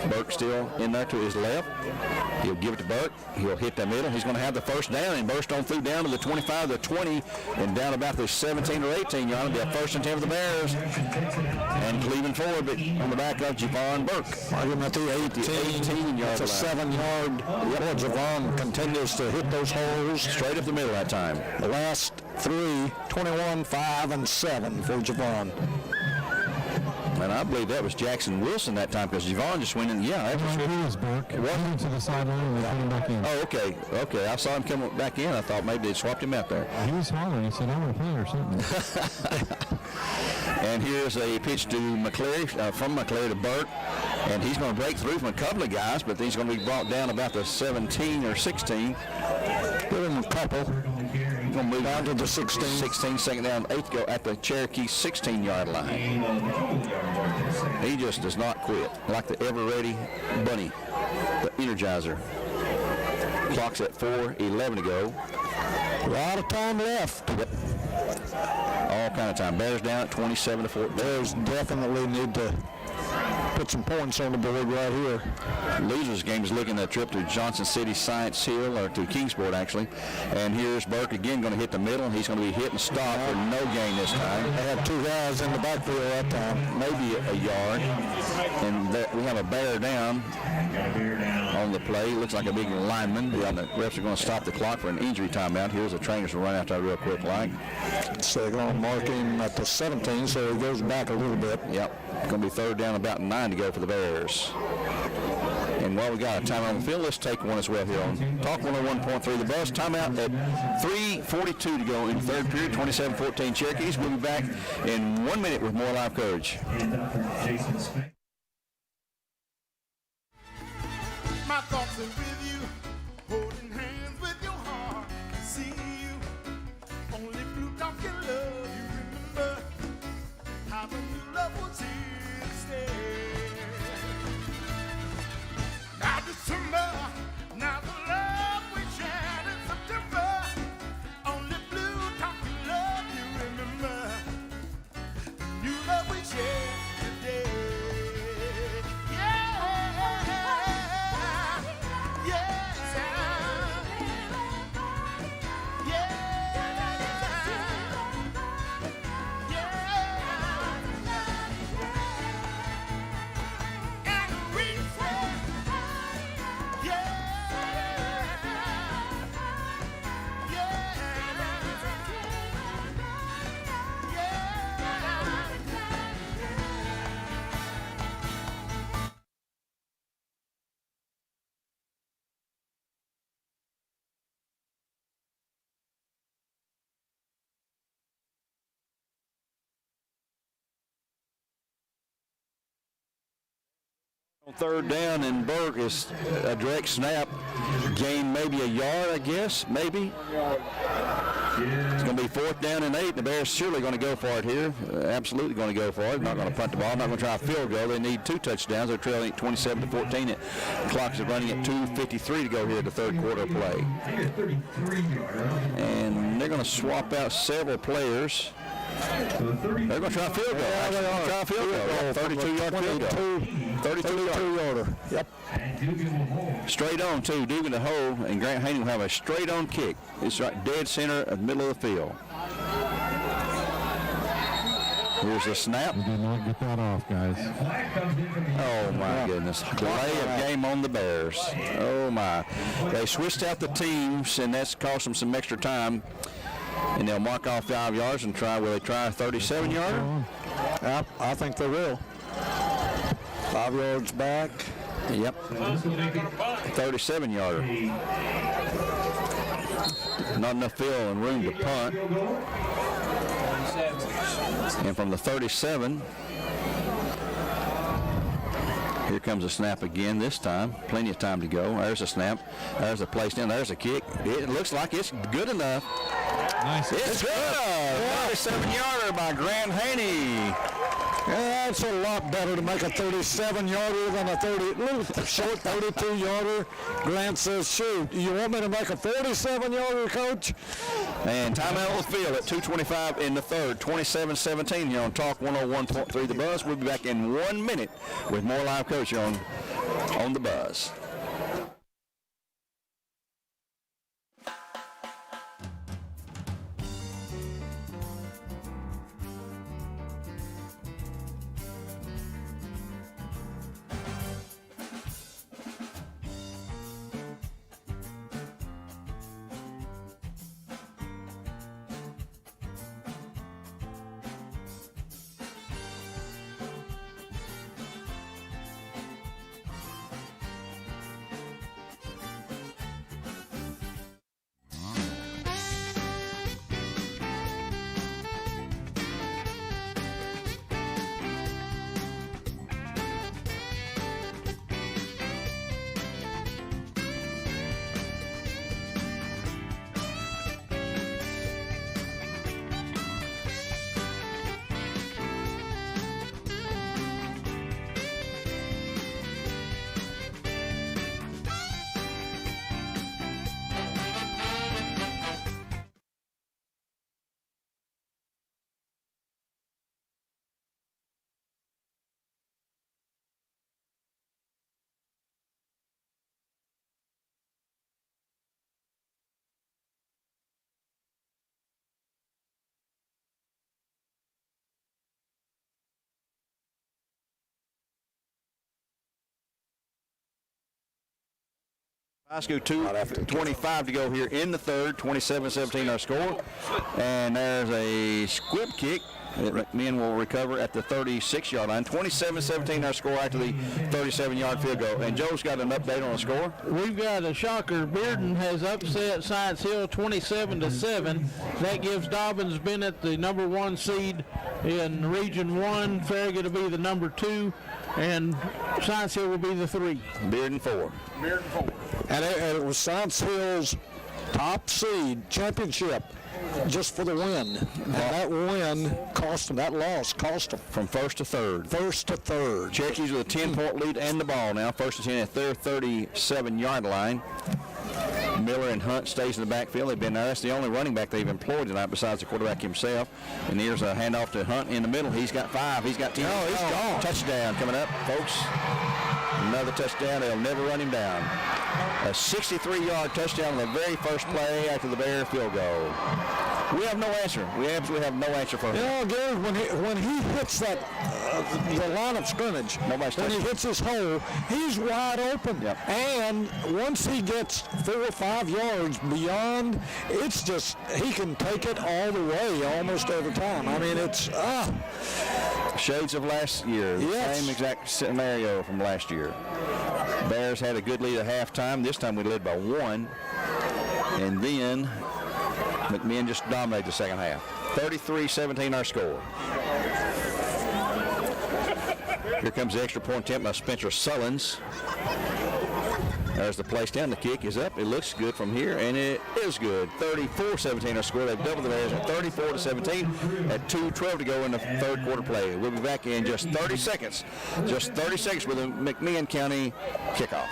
Burke still in there to his left. He'll give it to Burke. He'll hit the middle. He's going to have the first down and burst on through down to the 25, the 20, and down about the 17 or 18 yard. It'll be a first and 10 for the Bears. And Cleveland forward, but on the back of Javon Burke. Arguing at the 18 yard. It's a 7-yard. Javon continues to hit those holes. Straight up the middle that time. The last 3, 21, 5, and 7 for Javon. And I believe that was Jackson Wilson that time, because Javon just went in. Yeah, that was Burke. He went to the sideline and they put him back in. Oh, okay. I saw him come back in. I thought maybe they swapped him out there. He was hollering. He said, "I want to play or something." And here's a pitch to McCleary, from McCleary to Burke. And he's going to break through from a couple of guys, but he's going to be brought down about the 17 or 16. Give him a couple. He's going to move down to the 16, second down, 8 to go at the Cherokee 16-yard line. He just does not quit, like the ever-ready bunny, the Energizer. Clock's at 4:11 to go. A lot of time left. Yep. All kind of time. Bears down at 27-14. Bears definitely need to put some points on the board right here. Losers game is looking at a trip to Johnson City Science Hill, or to Kingsport actually. And here's Burke again going to hit the middle, and he's going to be hit and stop for no gain this time. They had 2 guys in the backfield that time. Maybe a yard. And we have a Bear down on the play. Looks like a big lineman. The refs are going to stop the clock for an injury timeout. Here's the trainers will run out there real quick like. So they're going to mark him at the 17, so he goes back a little bit. Yep. Going to be third down, about 9 to go for the Bears. And while we got a timeout on the field, let's take one as well here on Talk 101.3 The Buzz. Timeout at 3:42 to go in the third period, 27-14 Cherokees. We'll be back in 1 minute with more live coverage. My thoughts are with you, holding hands with your heart. See you, only blue dog can love you. Remember how the new love was here to stay. Now December, now the love we shared in September. Only blue dog can love you. Remember the new love we shared today. Third down, and Burke is a direct snap. Gain maybe a yard, I guess, maybe. It's going to be 4th down and 8. The Bears surely going to go for it here. Absolutely going to go for it. Not going to punt the ball. Not going to try a field goal. They need 2 touchdowns. They're trailing 27-14. The clock is running at 2:53 to go here at the third quarter of play. And they're going to swap out several players. They're going to try a field goal. Yeah, they are. Try a field goal. 32-yard field goal. 32-yarder. Yep. Straight on, too. Dugan the hole, and Grant Haney will have a straight-on kick. It's right dead center of the middle of the field. Here's the snap. We did not get that off, guys. Oh, my goodness. Delay of game on the Bears. Oh, my. They switched out the teams, and that's cost them some extra time. And they'll mark off 5 yards and will they try a 37-yarder? I think they will. 5 yards back. Yep. 37-yarder. Not enough field and room to punt. And from the 37, here comes a snap again this time. Plenty of time to go. There's a snap. There's a place down. There's a kick. It looks like it's good enough. Nice. It's good. 37-yarder by Grant Haney. Yeah, that's a lot better to make a 37-yarder than a little short 32-yarder. Grant says, shoot, you want me to make a 47-yarder, Coach? And timeout on the field at 2:25 in the third, 27-17 here on Talk 101.3 The Buzz. We'll be back in 1 minute with more live coaching on The Buzz. High school 2:25 to go here in the third, 27-17 our score. And there's a squib kick that men will recover at the 36-yard line. 27-17 our score after the 37-yard field goal. And Joe's got an update on the score. We've got a shocker. Bearden has upset Science Hill 27-7. That gives Dobbins Bennett the number 1 seed in Region 1. Farragut will be the number 2. And Science Hill will be the 3. Bearden 4. And it was Science Hill's top seed championship just for the win. And that win cost them, that loss cost them. From first to third. First to third. Cherokees with a 10-point lead and the ball now. First and 10 at their 37-yard line. Miller and Hunt stays in the backfield. They've been there. That's the only running back they've employed tonight besides the quarterback himself. And here's a handoff to Hunt in the middle. He's got 5. He's got 10. Oh, he's gone. Touchdown coming up, folks. Another touchdown. They'll never run him down. A 63-yard touchdown on the very first play after the Bear field goal. We have no answer. We absolutely have no answer for him. You know, Gary, when he hits that the line of scrimmage, when he hits his hole, he's wide open. Yep. And once he gets 4 or 5 yards beyond, it's just, he can take it all the way almost every time. I mean, it's, Shades of last year. Yes. Same exact scenario from last year. Bears had a good lead at halftime. This time we led by 1. And then McMinn just dominated the second half. 33-17 our score. Here comes the extra point attempt by Spencer Sullins. There's the place down. The kick is up. It looks good from here, and it is good. 34-17 our score. They've doubled the Bears at 34-17 at 2:12 to go in the third quarter play. We'll be back in just 30 seconds. Just 30 seconds with a McMinn County kickoff.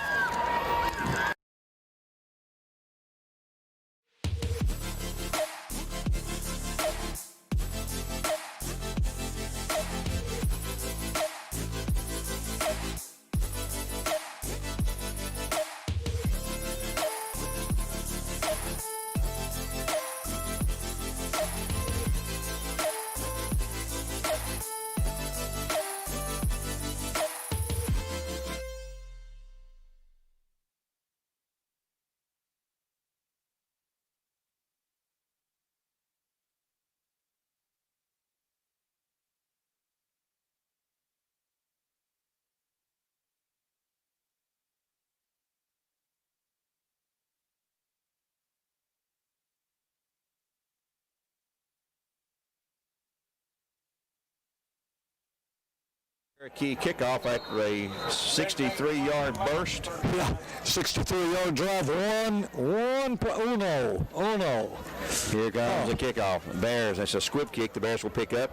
Cherokee kickoff after a 63-yard burst. Yeah, 63-yard drive. Oh no. Here comes the kickoff. Bears, that's a squib kick. The Bears will pick up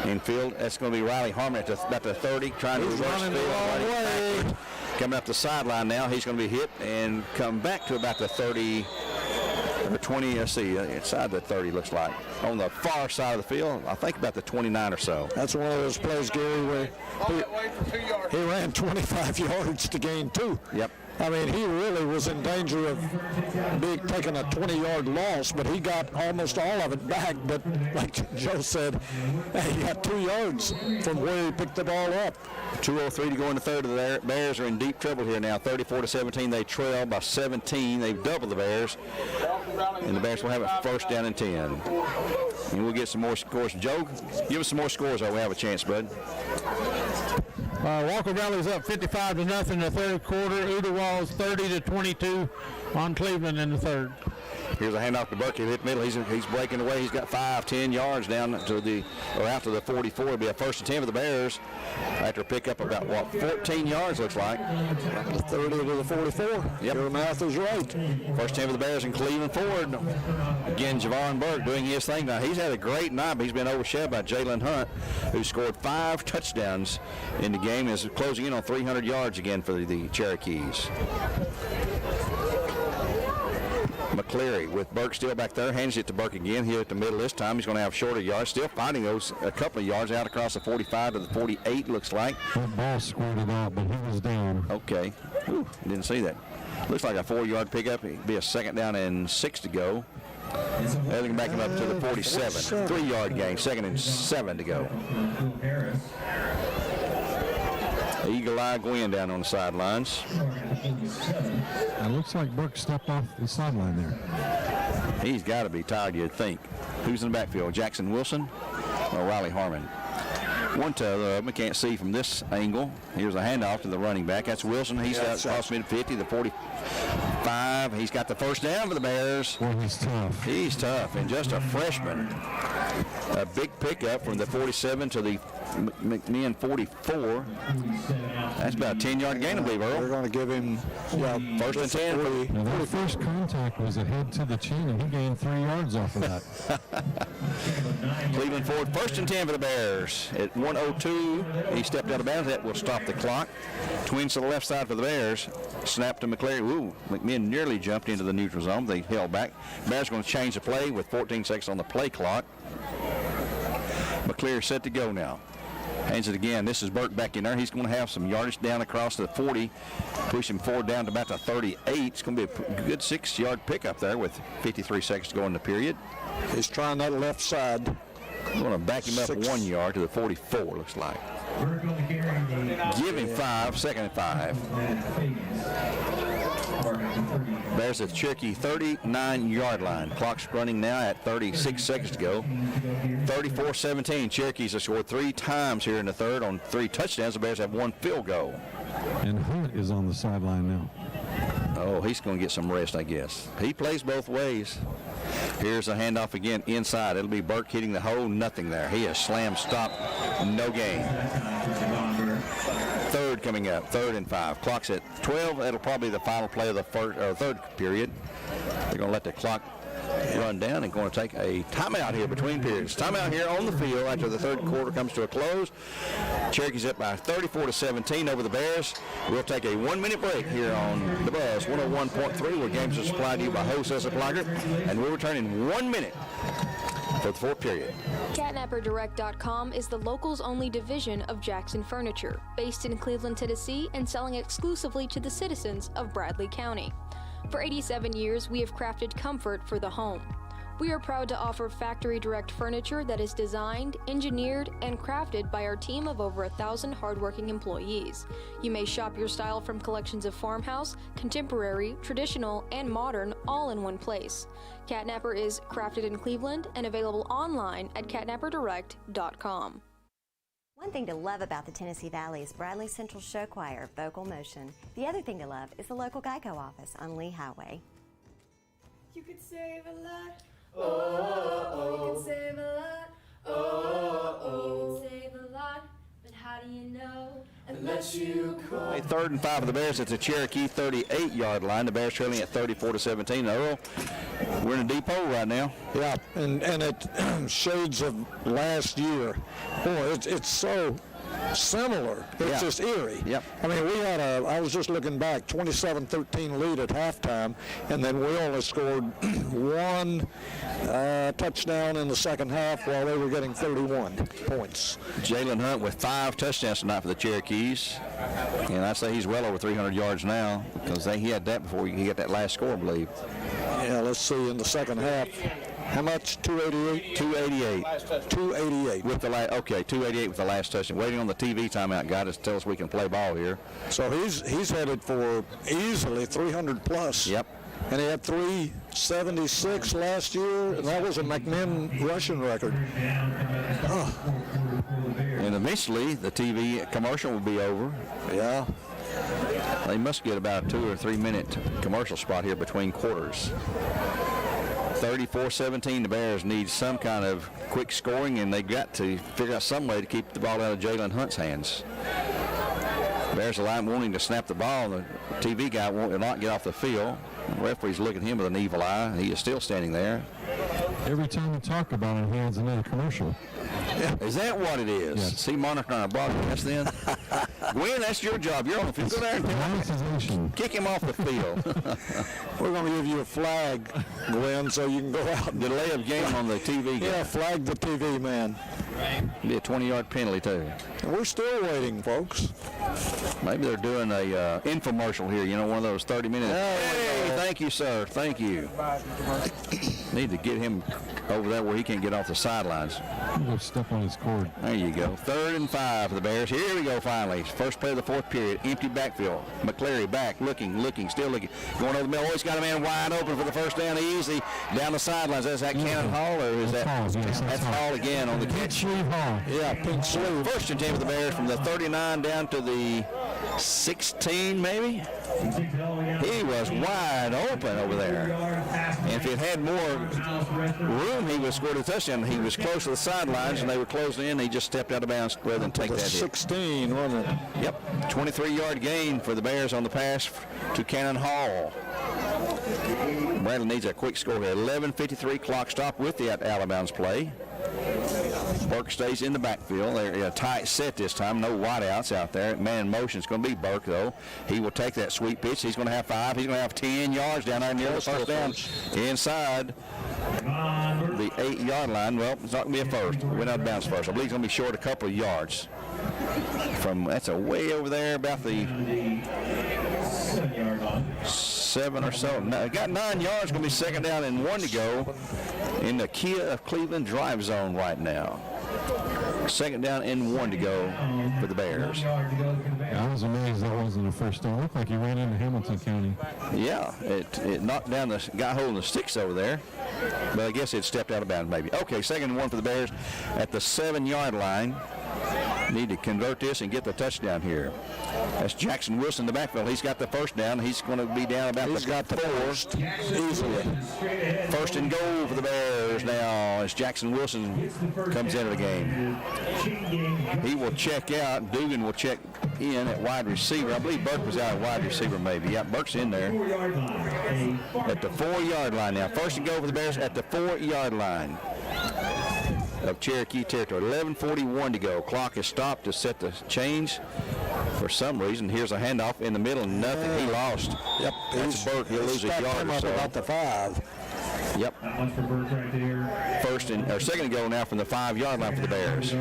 infield. That's going to be Riley Harmon at about the 30, trying to reverse field. Coming up the sideline now. He's going to be hit and come back to about the 30 or 20. Let's see, inside the 30 looks like. On the far side of the field, I think about the 29 or so. That's one of those plays, Gary, where he ran 25 yards to gain 2. Yep. I mean, he really was in danger of taking a 20-yard loss, but he got almost all of it back. But like Joe said, he got 2 yards from where he picked the ball up. 2:03 to go in the third. The Bears are in deep trouble here now. 34-17. They trail by 17. They've doubled the Bears, and the Bears will have it first down and 10. And we'll get some more scores. Joe, give us some more scores while we have a chance, bud. Walker Valley's up 55-0 in the third quarter. Udawall's 30-22 on Cleveland in the third. Here's a handoff to Burke. He hit middle. He's breaking away. He's got 5-10 yards down to out to the 44. It'll be a first and 10 for the Bears after a pickup about 14 yards looks like. The 30 to the 44. Yep. Your math is right. First 10 for the Bears in Cleveland Ford. Again, Javon Burke doing his thing. Now he's had a great night, but he's been overshadowed by Jalen Hunt, who scored 5 touchdowns in the game. Is closing in on 300 yards again for the Cherokees. McCleary with Burke still back there, hands it to Burke again. Here at the middle this time, he's going to have shorter yards. Still finding those a couple of yards out across the 45 to the 48 looks like. That ball squirted out, but he was down. Okay. Ooh, didn't see that. Looks like a 4-yard pickup. It'd be a second down and 6 to go. They're going to back him up to the 47. 3-yard gain, second and 7 to go. Eagle Eye Gwen down on the sidelines. It looks like Burke stepped off the sideline there. He's got to be tired, you'd think. Who's in the backfield? Jackson Wilson or Riley Harmon? One to the other of them. Can't see from this angle. Here's a handoff to the running back. That's Wilson. He's got across mid-50, the 45. He's got the first down for the Bears. Boy, he's tough. He's tough, and just a freshman. A big pickup from the 47 to the McMinn 44. That's about a 10-yard gain, I believe, Earl. They're going to give him first and 10. Now that first contact was a head to the chin, and he gained 3 yards off of that. Cleveland Ford, first and 10 for the Bears. At 1:02, he stepped out of bounds. That will stop the clock. Twins to the left side for the Bears. Snap to McCleary. Ooh, McMinn nearly jumped into the neutral zone. They held back. Bears going to change the play with 14 seconds on the play clock. McCleary set to go now. Hands it again. This is Burke back in there. He's going to have some yardage down across the 40, push him forward down to about the 38. It's going to be a good 6-yard pickup there with 53 seconds to go in the period. He's trying that left side. I'm going to back him up 1 yard to the 44, looks like. Give him 5, second and 5. Bears at the Cherokee 39-yard line. Clock's running now at 36 seconds to go. 34-17. Cherokees have scored 3 times here in the third on 3 touchdowns. The Bears have 1 field goal. And Hunt is on the sideline now. Oh, he's going to get some rest, I guess. He plays both ways. Here's a handoff again inside. It'll be Burke hitting the hole. Nothing there. He has slammed stop. No gain. Third coming up. 3rd and 5. Clock's at 12. That'll probably be the final play of the third period. They're going to let the clock run down and going to take a timeout here between periods. Timeout here on the field after the third quarter comes to a close. Cherokees up by 34-17 over the Bears. We'll take a 1-minute break here on the Buzz 101.3, where games are supplied to you by Wholesale Supply Group, and we'll return in 1 minute for the fourth period. CatnapperDirect.com is the locals only division of Jackson Furniture, based in Cleveland, Tennessee, and selling exclusively to the citizens of Bradley County. For 87 years, we have crafted comfort for the home. We are proud to offer factory direct furniture that is designed, engineered, and crafted by our team of over 1,000 hardworking employees. You may shop your style from collections of farmhouse, contemporary, traditional, and modern, all in one place. Catnapper is crafted in Cleveland and available online at CatnapperDirect.com. One thing to love about the Tennessee Valley is Bradley Central Show Choir, Vocal Motion. The other thing to love is the local Geico office on Lee Highway. You could save a lot. Oh, you can save a lot. Oh, you can save a lot. But how how do you know? Unless you call. A 3rd and 5 of the Bears at the Cherokee 38-yard line. The Bears trailing at 34-17. Earl, we're in a deep hole right now. Yeah, and it shades of last year. Boy, it's so similar. It's just eerie. Yep. I mean, we had I was just looking back, 27-13 lead at halftime, and then we only scored one touchdown in the second half while they were getting 31 points. Jalen Hunt with 5 touchdowns tonight for the Cherokees. And I say he's well over 300 yards now because he had that before he got that last score, I believe. Yeah, let's see in the second half. How much? 288? 288. 288. With the 288 with the last touchdown. Waiting on the TV timeout guy to tell us we can play ball here. So he's headed for easily 300 plus. Yep. And he had 376 last year, and that was a McMinn rushing record. And eventually the TV commercial will be over. Yeah. They must get about a 2 or 3 minute commercial spot here between quarters. 34-17, the Bears need some kind of quick scoring, and they've got to figure out some way to keep the ball out of Jalen Hunt's hands. Bears are wanting to snap the ball. The TV guy will not get off the field. The referee's looking at him with an evil eye. He is still standing there. Every time we talk about it, he has another commercial. Is that what it is? Yes. See, monitoring our broadcast then? Gwen, that's your job. You're on the field. Go there and kick him off the field. We're going to give you a flag, Gwen, so you can go out. Delay of game on the TV guy. Yeah, flag the TV man. Be a 20-yard penalty, too. We're still waiting, folks. Maybe they're doing a infomercial here, one of those 30-minute. Hey, thank you, sir. Thank you. Need to get him over there where he can't get off the sidelines. Go step on his cord. There you go. 3rd and 5 for the Bears. Here we go finally. First play of the 4th period. Empty backfield. McCleary back, looking, still looking. Going over the middle. Always got a man wide open for the first down. Easy down the sidelines. Is that Cannon Hall or is that? That's Hall again on the catch. Hall. Yeah, pink sleeve. 1st and 10 for the Bears from the 39 down to the 16 maybe. He was wide open over there. And if it had more room, he would have scored a touchdown. He was close to the sidelines, and they were closing in. He just stepped out of bounds rather than take that hit. 16, wasn't it? Yep. 23-yard gain for the Bears on the pass to Cannon Hall. Bradley needs a quick score here. 11:53 clock stop with the out-of-bounds play. Burke stays in the backfield. They're a tight set this time. No wideouts out there. Man in motion is going to be Burke, though. He will take that sweet pitch. He's going to have 5. He's going to have 10 yards down there near the first down inside the 8-yard line. Well, it's not going to be a first. Went out of bounds first. I believe he's going to be short a couple of yards. That's a way over there about the 7 or so. Got 9 yards. Going to be 2nd down and 1 to go in the Kia of Cleveland drive zone right now. 2nd down and 1 to go for the Bears. I was amazed that wasn't a first down. It looked like he ran into Hamilton County. Yeah, it knocked down the guy holding the sticks over there. But I guess it stepped out of bounds maybe. Okay, 2nd and 1 for the Bears at the 7-yard line. Need to convert this and get the touchdown here. That's Jackson Wilson in the backfield. He's got the first down. He's going to be down about the 4 easily. 1st and goal for the Bears now as Jackson Wilson comes into the game. He will check out. Dugan will check in at wide receiver. I believe Burke was out at wide receiver maybe. Yeah, Burke's in there. At the 4-yard line now. 1st and goal for the Bears at the 4-yard line of Cherokee territory. 11:41 to go. Clock is stopped to set the change for some reason. Here's a handoff in the middle. Nothing. He lost. Yep. That's Burke. He'll lose a yard or so. About the 5. Yep. 2nd and goal now from the 5-yard line for the Bears.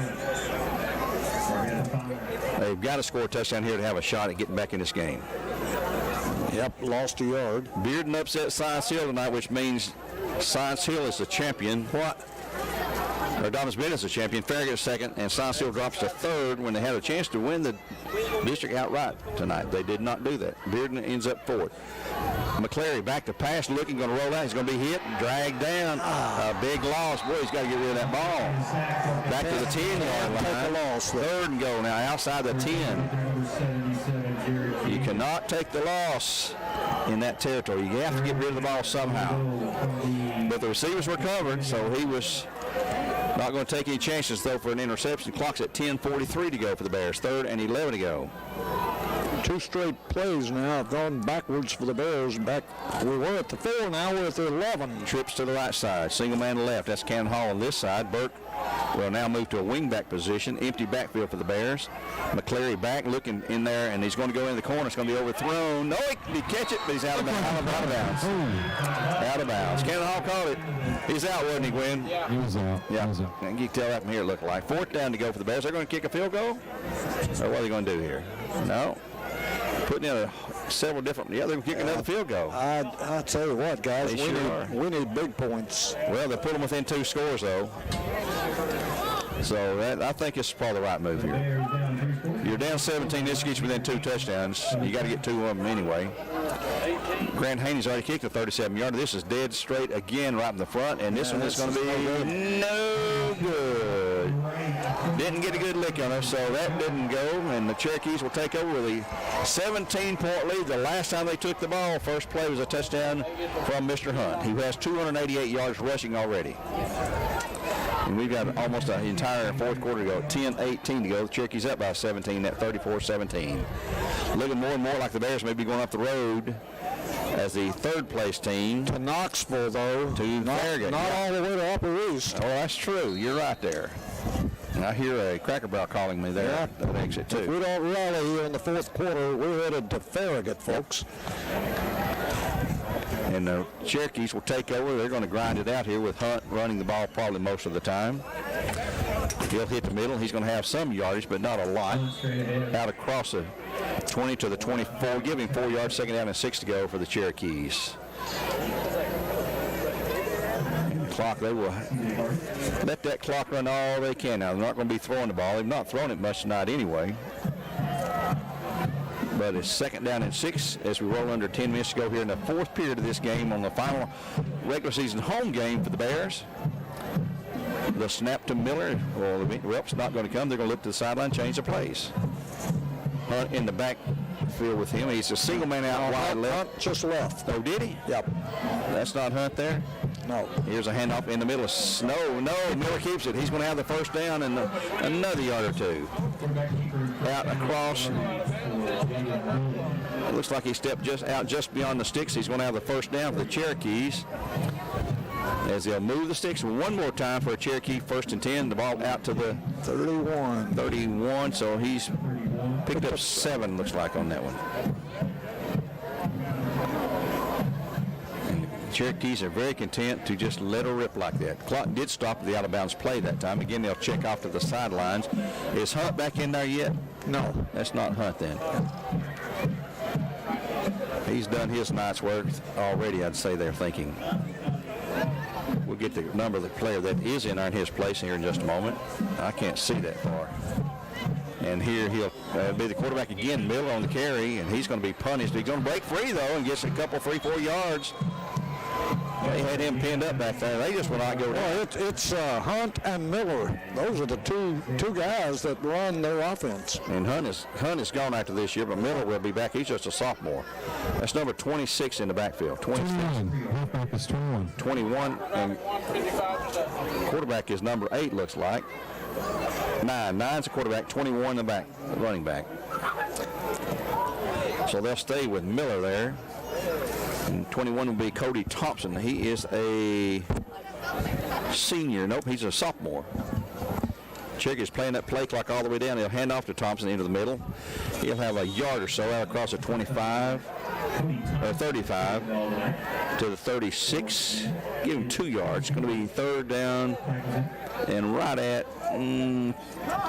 They've got to score a touchdown here to have a shot at getting back in this game. Yep, lost a yard. Bearden upset Science Hill tonight, which means Science Hill is the champion. What? Or Dobbins Bend is the champion. Farragut is 2nd, and Science Hill drops to 3rd when they had a chance to win the district outright tonight. They did not do that. Bearden ends up 4th. McCleary back to pass, looking, going to roll out. He's going to be hit, dragged down. A big loss. Boy, he's got to get rid of that ball. Back to the 10-yard line. 3rd and goal now, outside the 10. You cannot take the loss in that territory. You have to get rid of the ball somehow. But the receivers were covered, so he was Not going to take any chances, though, for an interception. Clock's at 10:43 to go for the Bears. 3rd and 11 to go. 2 straight plays now have gone backwards for the Bears. We were at the 4, now we're at the 11. Trips to the right side. Single man left. That's Cannon Hall on this side. Burke will now move to a wingback position. Empty backfield for the Bears. McCleary back looking in there, and he's going to go in the corner. It's going to be overthrown. No, he catch it, but he's out of bounds. Out of bounds. Cannon Hall called it. He's out, wasn't he, Gwen? Yeah. He was out. Yeah. He was out. And you can tell that from here it looked like. 4th down to go for the Bears. They're going to kick a field goal? Or what are they going to do here? No. Putting in several different. Yeah, they're going to kick another field goal. I tell you what, guys, we need big points. Well, they put them within 2 scores, though. So I think it's probably the right move here. You're down 17. This gets you within 2 touchdowns. You got to get 2 of them anyway. Grant Haney's already kicked a 37-yarder. This is dead straight again right in the front, and this one is going to be no good. Didn't get a good lick on her, so that didn't go, and the Cherokees will take over with a 17-point lead. The last time they took the ball, first play was a touchdown from Mr. Hunt. He has 288 yards rushing already. And we've got almost an entire 4th quarter to go, 10-18 to go. The Cherokees up by 17 at 34-17. Looking more and more like the Bears may be going up the road as the 3rd place team. To Knoxville, though. To Farragut. Not all the way to Upper East. Oh, that's true. You're right there. And I hear a Cracker Barrel calling me there at that exit, too. If we don't rally here in the 4th quarter, we're headed to Farragut, folks. And the Cherokees will take over. They're going to grind it out here with Hunt running the ball probably most of the time. He'll hit the middle. He's going to have some yardage, but not a lot. Out across the 20 to the 24. Give him 4 yards, 2nd down and 6 to go for the Cherokees. And the clock, they will let that clock run all they can. Now, they're not going to be throwing the ball. They've not thrown it much tonight anyway. But it's 2nd down and 6 as we roll under 10 minutes to go here in the 4th period of this game on the final regular season home game for the Bears. The snap to Miller, well, it's not going to come. They're going to look to the sideline, change the plays. Hunt in the backfield with him. He's a single man out wide left. Hunt just left. Oh, did he? Yep. That's not Hunt there? No. Here's a handoff in the middle of snow. No, Miller keeps it. He's going to have the 1st down and another yard or 2. Out across. It looks like he stepped just beyond the sticks. He's going to have the 1st down for the Cherokees. As they'll move the sticks one more time for a Cherokee 1st and 10. The ball out to the 31. So he's picked up 7, looks like, on that one. Cherokees are very content to just let her rip like that. Clock did stop the out-of-bounds play that time. Again, they'll check off to the sidelines. Is Hunt back in there yet? No. That's not Hunt then. He's done his night's work already, I'd say they're thinking. We'll get the number of the player that is in there in his place here in just a moment. I can't see that far. And here he'll be the quarterback again, Miller on the carry, and he's going to be punished. He's going to break free, though, and gets a couple, 3-4 yards. They had him pinned up back there. They just will not go down. Well, it's Hunt and Miller. Those are the two guys that run their offense. And Hunt is gone after this year, but Miller will be back. He's just a sophomore. That's number 26 in the backfield. 21. Halfback is 21. 21, and quarterback is number 8, looks like. 9's the quarterback, 21 the back, the running back. So they'll stay with Miller there. And 21 will be Cody Thompson. He is a senior. Nope, he's a sophomore. Cherokees playing that play clock all the way down. He'll hand off to Thompson into the middle. He'll have a yard or so out across the 25, or 35 to the 36. Give him 2 yards. It's going to be 3rd down and right at,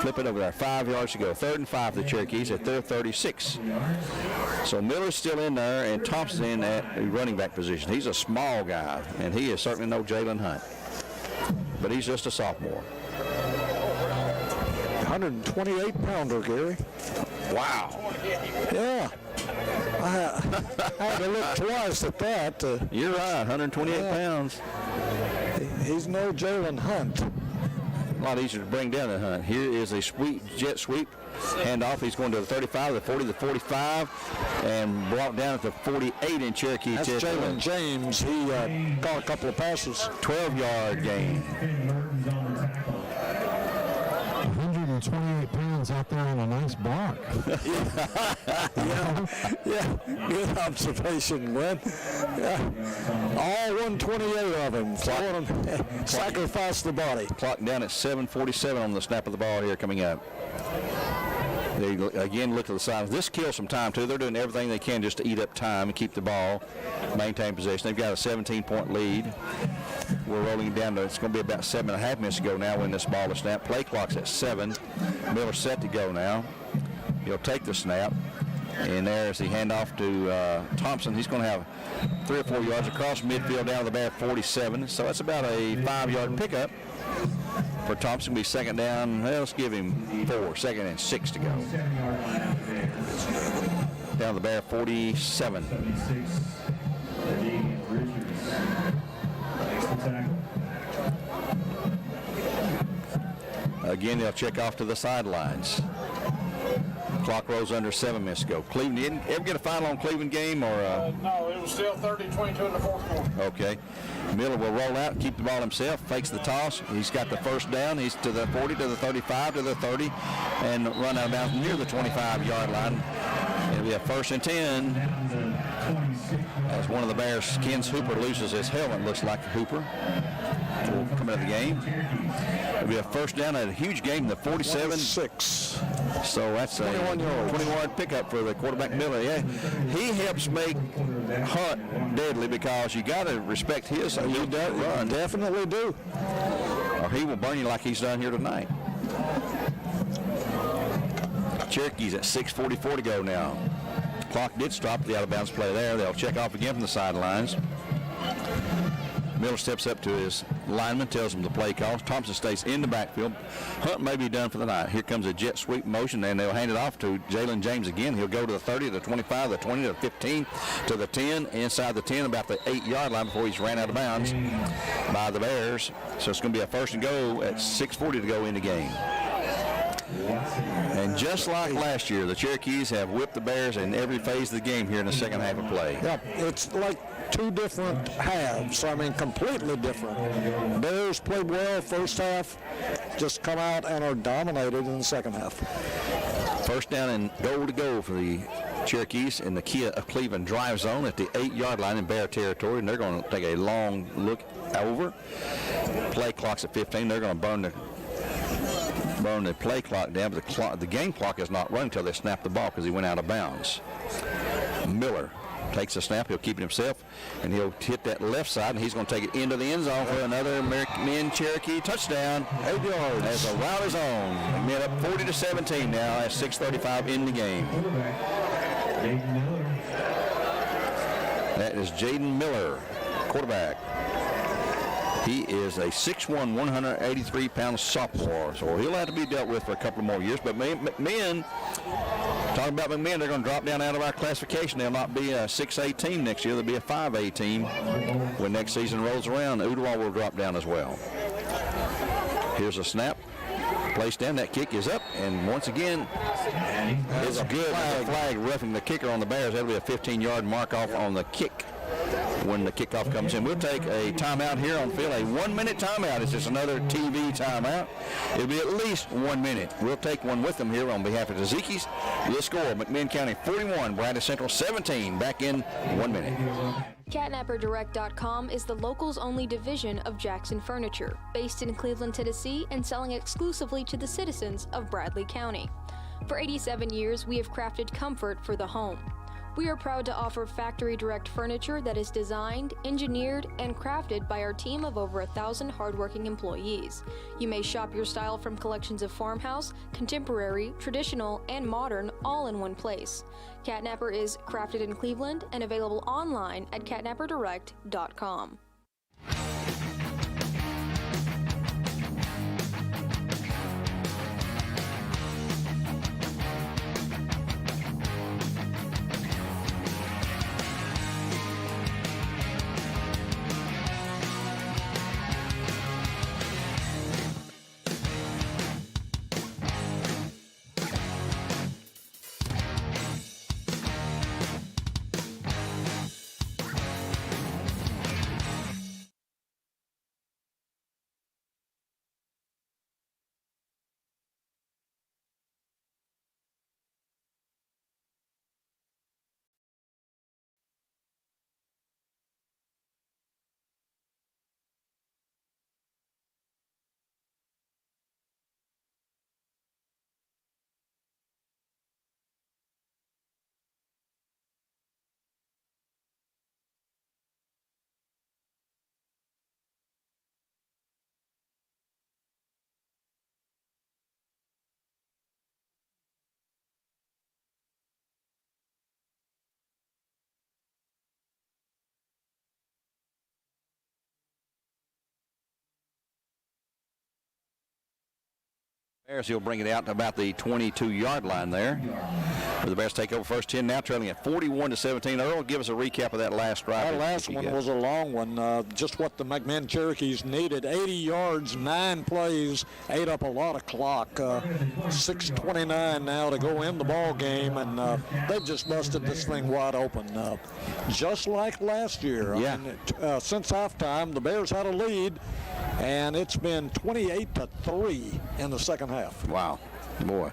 flip it over there, 5 yards to go. 3rd and 5 for the Cherokees at their 36. So Miller's still in there, and Thompson's in at the running back position. He's a small guy, and he is certainly no Jalen Hunt. But he's just a sophomore. 128-pounder, Gary. Wow. Yeah. I had to look twice at that. You're right, 128 pounds. He's no Jalen Hunt. A lot easier to bring down than Hunt. Here is a jet sweep handoff. He's going to the 35, the 40, the 45, and brought down at the 48 in Cherokee. That's Jalen James. He caught a couple of passes. 12-yard gain. was out there on a nice block. Yeah, good observation, Glenn. Yeah. All 128 of them. Sacrifice the body. Clock down at 7:47 on the snap of the ball here coming up. They again look to the sides. This kills some time too. They're doing everything they can just to eat up time and keep the ball, maintain possession. They've got a 17-point lead. We're rolling down to, it's going to be about 7.5 minutes to go now when this ball is snapped. Play clock's at 7. Miller set to go now. He'll take the snap. And there's the handoff to Thompson. He's going to have 3 or 4 yards across midfield down to the Bear 47. So that's about a 5-yard pickup for Thompson. Be second down. Well, let's give him 4. Second and 6 to go. Down to the Bear 47. Again, they'll check off to the sidelines. Clock rolls under 7 minutes to go. Cleveland, you didn't ever get a final on Cleveland game, or? No, it was still 30-22 in the fourth quarter. Okay. Miller will roll out, keep the ball himself, fakes the toss. He's got the first down. He's to the 40, to the 35, to the 30, and run out of bounds near the 25-yard line. It'll be a 1st and 10. As one of the Bears, Ken's Hooper, loses his helmet. Looks like Hooper coming out of the game. It'll be a 1st down at a huge game in the 47. 6. So that's a 21-yard pickup for the quarterback Miller. Yeah, he helps make Hunt deadly because you got to respect his run. Definitely do. Or he will burn you like he's done here tonight. Cherokees at 6:44 to go now. Clock did stop the out-of-bounds play there. They'll check off again from the sidelines. Miller steps up to his lineman, tells him the play call. Thompson stays in the backfield. Hunt may be done for the night. Here comes a jet sweep motion, and they'll hand it off to Jalen James again. He'll go to the 30, the 25, the 20, the 15, to the 10, inside the 10, about the 8-yard line before he's ran out of bounds by the Bears. So it's going to be a 1st and go at 6:40 to go in the game. And just like last year, the Cherokees have whipped the Bears in every phase of the game here in the second half of play. Yeah, it's like 2 different halves. I mean, completely different. Bears played well first half, just come out and are dominated in the second half. 1st down and goal to go for the Cherokees in the Kia of Cleveland drive zone at the 8-yard line in Bear territory, and they're going to take a long look over. Play clock's at 15. They're going to burn the play clock down, but the game clock is not running until they snap the ball because he went out of bounds. Miller takes the snap. He'll keep it himself, and he'll hit that left side, and he's going to take it into the end zone for another men Cherokee touchdown. 8 yards. As a route is on. Made up 40-17 now at 6:35 in the game. That is Jaden Miller, quarterback. He is a 6'1", 183-pound sophomore, so he'll have to be dealt with for a couple more years. But McMinn, talking about McMinn, they're going to drop down out of our classification. They'll not be a 6A team next year. They'll be a 5A team when next season rolls around. Ooltewah will drop down as well. Here's a snap. Placed down. That kick is up, and once again, it's good. Flag roughing the kicker on the Bears. That'll be a 15-yard mark off on the kick when the kickoff comes in. We'll take a timeout here on the field, a 1-minute timeout. It's just another TV timeout. It'll be at least 1 minute. We'll take one with them here on behalf of the Zekies. The score, McMinn County 41, Bradley Central 17. Back in 1 minute. CatnapperDirect.com is the locals only division of Jackson Furniture, based in Cleveland, Tennessee, and selling exclusively to the citizens of Bradley County. For 87 years, we have crafted comfort for the home. We are proud to offer factory direct furniture that is designed, engineered, and crafted by our team of over 1,000 hardworking employees. You may shop your style from collections of farmhouse, contemporary, traditional, and modern all in one place. Catnapper is crafted in Cleveland and available online at catnapperdirect.com. Bears, he'll bring it out to about the 22-yard line there. Where the Bears take over first 10 now, trailing at 41-17. Earl, give us a recap of that last drive. That last one was a long one. Just what the McMinn Cherokees needed. 80 yards, 9 plays, ate up a lot of clock. 6:29 now to go in the ball game, and they just busted this thing wide open. Just like last year. Yeah. I mean, since halftime, the Bears had a lead, and it's been 28-3 in the second half. Wow, boy.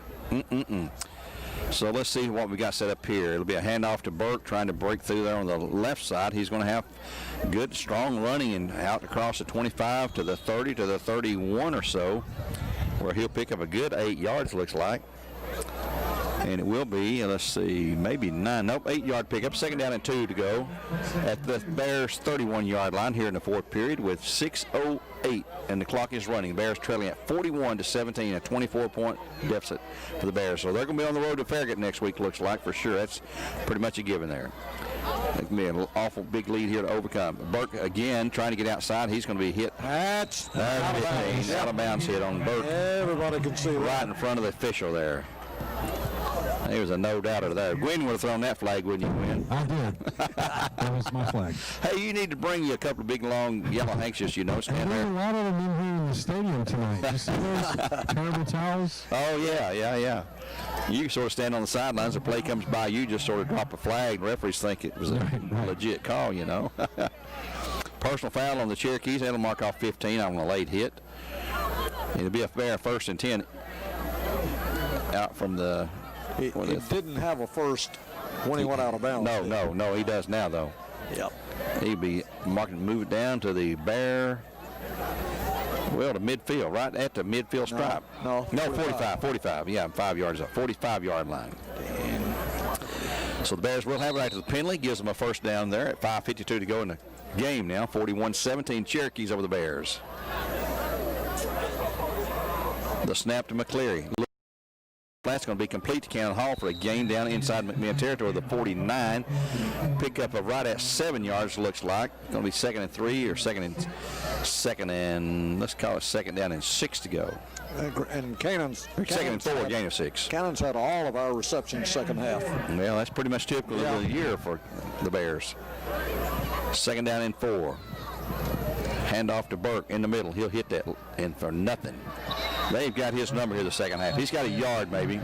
So let's see what we got set up here. It'll be a handoff to Burke, trying to break through there on the left side. He's going to have good, strong running and out across the 25 to the 30 to the 31 or so, where he'll pick up a good 8 yards, looks like. And it will be, let's see, maybe 9, nope, 8-yard pickup. Second down and 2 to go at the Bears' 31-yard line here in the fourth period with 6:08, and the clock is running. Bears trailing at 41-17, a 24-point deficit for the Bears. So they're going to be on the road to Farragut next week, looks like, for sure. That's pretty much a given there. It's going to be an awful big lead here to overcome. Burke again trying to get outside. He's going to be hit. That's out of bounds hit on Burke. Everybody can see right that. in front of the official there. There was a no doubter there. Gwen would have thrown that flag, wouldn't you, Gwen? I did. That was my flag. Hey, you need to bring you a couple of big, long, yellow handkerchiefs, you know, stand There's there. a lot of them in here in the stadium tonight. You see those terrible towels? Oh, yeah. You sort of stand on the sidelines. The play comes by, you just sort of drop a flag. Referees think it was a legit call, you know. Personal foul on the Cherokees. That'll mark off 15 on a late hit. It'll be a fair 1st and 10 out from the... He didn't have a first when he went out of bounds. No, he does now, though. Yep. He'd be marking, move it down to the Bear, well, to midfield, right at the midfield stripe. No, 45, yeah, 5 yards up, 45-yard line. So the Bears will have it right to the penalty, gives them a first down there at 5:52 to go in the game now, 41-17 Cherokees over the Bears. The snap to McCleary. That's going to be complete to Cannon Hall for a gain down inside McMinn territory of the 49. Pick up of right at 7 yards, looks like. Going to be 2nd and 3 or second and let's call it 2nd down and 6 to go. And Cannon's 2nd and 4, gain of 6. Cannon's had all of our receptions second half. Well, that's pretty much typical of the year for the Bears. 2nd down and 4. Handoff to Burke in the middle. He'll hit that in for nothing. They've got his number here the second half. He's got a yard maybe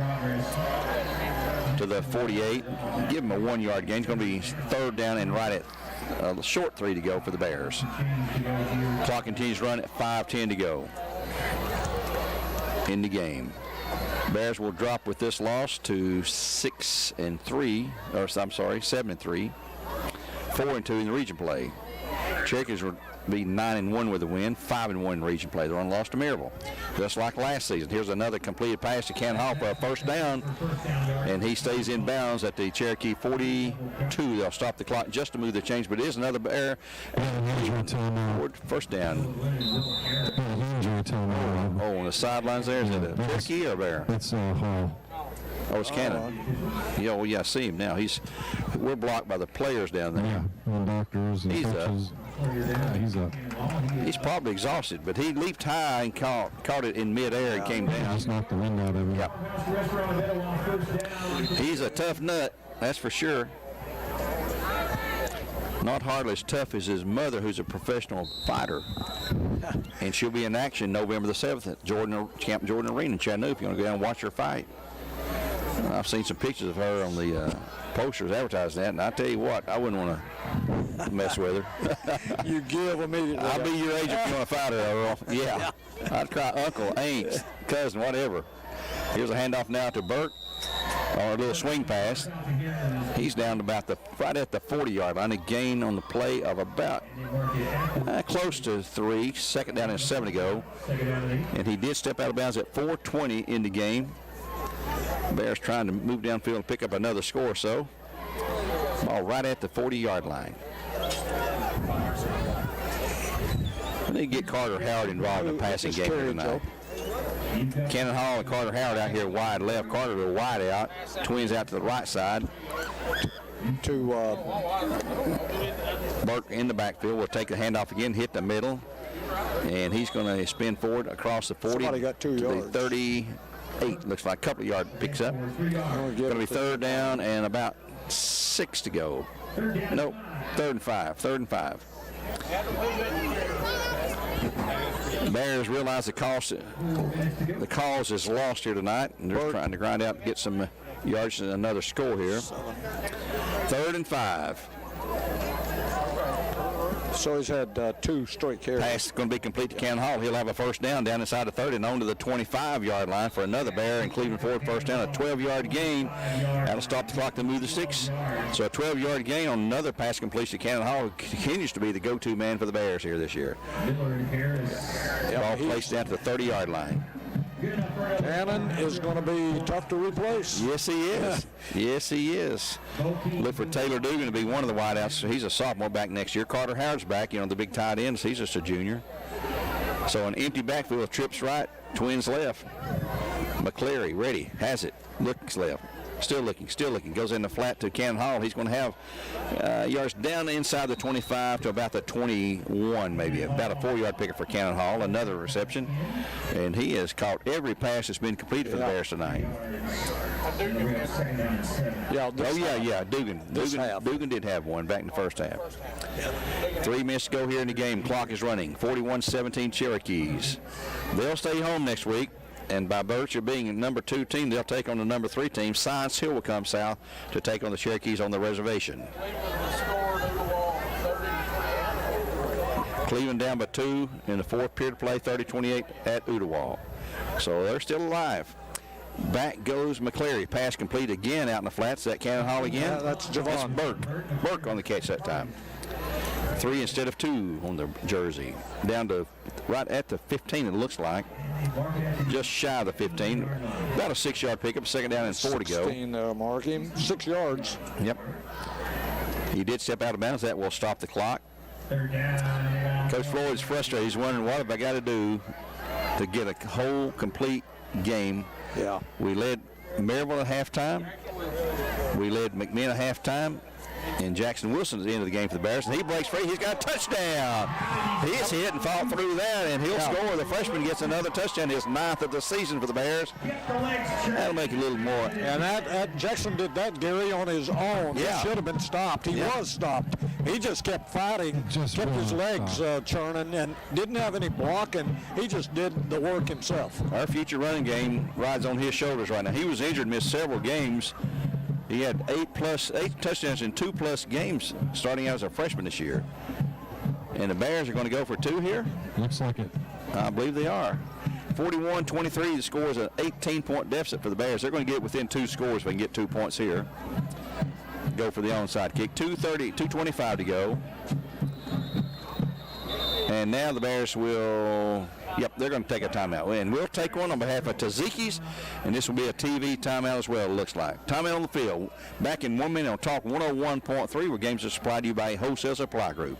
to the 48. Give him a 1-yard gain. It's going to be 3rd down and right at a short 3 to go for the Bears. Clock continues run at 5:10 to go in the game. Bears will drop with this loss to 7 and 3, 4-2 in the region play. Cherokees will be 9-1 with a win, 5-1 in region play. They're on loss to Maryville, just like last season. Here's another completed pass to Cannon Hall for a first down, and he stays in bounds at the Cherokee 42. They'll stop the clock just to move the change, but it is another Bear. First down. Oh, on the sidelines there. Is it a Cherokee or a Bear? It's Hall. Oh, it's Cannon. Yeah, I see him now. We're blocked by the players down there. Yeah, and doctors and coaches. Yeah, he's up. He's probably exhausted, but he leaped high and caught it in midair and came down. Just knocked the wind out of him. Yep. He's a tough nut, that's for sure. Not hardly as tough as his mother, who's a professional fighter. And she'll be in action November the 7th at Camp Jordan Arena in Chattanooga if you want to go down and watch her fight. I've seen some pictures of her on the posters advertising that, and I tell you what, I wouldn't want to mess with her. You give immediately. I'll be your agent if you want to fight her, Earl. Yeah. I'd cry uncle, aunt, cousin, whatever. Here's a handoff now to Burke. Or a little swing pass. He's down to about right at the 40-yard line. A gain on the play of about close to 3. 2nd down and 7 to go. And he did step out of bounds at 4:20 in the game. Bears trying to move downfield and pick up another score or so. Ball right at the 40-yard line. We need to get Carter Howard involved in the passing game here tonight. Cannon Hall and Carter Howard out here wide left. Carter to wide out. Twins out to the right side. To Burke in the backfield will take the handoff again, hit the middle. And he's going to spin forward across the 40 Somebody got 2 to yards. the 38. Looks like a couple of yard picks up. Going to be third down and about 6 to go. Nope, third and 5. Bears realize the cause is lost here tonight, and they're trying to grind out and get some yards and another score here. Third and 5. So he's had 2 straight carries. Pass is going to be complete to Cannon Hall. He'll have a first down inside the 30 and on to the 25-yard line for another Bear, and Cleveland Ford first down, a 12-yard gain. That'll stop the clock to move the sticks. So a 12-yard gain on another pass completion to Cannon Hall, who continues to be the go-to man for the Bears here this year. Ball placed down to the 30-yard line. Cannon is going to be tough to replace. Yes, he is. Yes, he is. Look for Taylor Dugan to be one of the wideouts. He's a sophomore back next year. Carter Howard's back, the big tight ends. He's just a junior. So an empty backfield, trips right, twins left. McCleary ready, has it, looks left. Still looking, goes in the flat to Cannon Hall. He's going to have yards down inside the 25 to about the 21, maybe. About a 4-yard pickup for Cannon Hall, another reception. And he has caught every pass that's been completed for the Bears tonight. Dugan. Dugan did have one back in the first half. 3 minutes to go here in the game. Clock is running. 41-17 Cherokees. They'll stay home next week. And by virtue of being a number 2 team, they'll take on the number 3 team. Science Hill will come south to take on the Cherokees on the reservation. Cleveland down by 2 in the 4th period of play, 30-28 at Ooltewah. So they're still alive. Back goes McCleary. Pass complete again out in the flats. Is that Cannon Hall again? Yeah, that's Javon. Burke on the catch that time. 3 instead of 2 on the jersey. Down to right at the 15, it looks like. Just shy of the 15. About a 6-yard pickup. Second down and 4 to go. 16 mark him. 6 yards. Yep. He did step out of bounds. That will stop the clock. Coach Floyd's frustrated. He's wondering, what have I got to do to get a whole, complete game? Yeah. We led Maryville at halftime. We led McMinn at halftime. And Jackson Wilson at the end of the game for the Bears, and he breaks free. He's got a touchdown. He is hit and fought through that, and he'll score. The freshman gets another touchdown, his 9th of the season for the Bears. That'll make it a little more. And that Jackson did that, Gary, on his own. Yeah. He should have been stopped. He was stopped. He just kept fighting, kept his legs churning, and didn't have any blocking. He just did the work himself. Our future running game rides on his shoulders right now. He was injured, missed several games. He had 8 touchdowns in 2+ games starting out as a freshman this year. And the Bears are going to go for 2 here? Looks like it. I believe they are. 41-23, the score is an 18-point deficit for the Bears. They're going to get within 2 scores if they can get 2 points here. Go for the onside kick. 2:25 to go. And now the Bears will, they're going to take a timeout. And we'll take one on behalf of Tzatziki's, and this will be a TV timeout as well, it looks like. Timeout on the field. Back in 1 minute on Talk 101.3, where games are supplied to you by Wholesale Supply Group.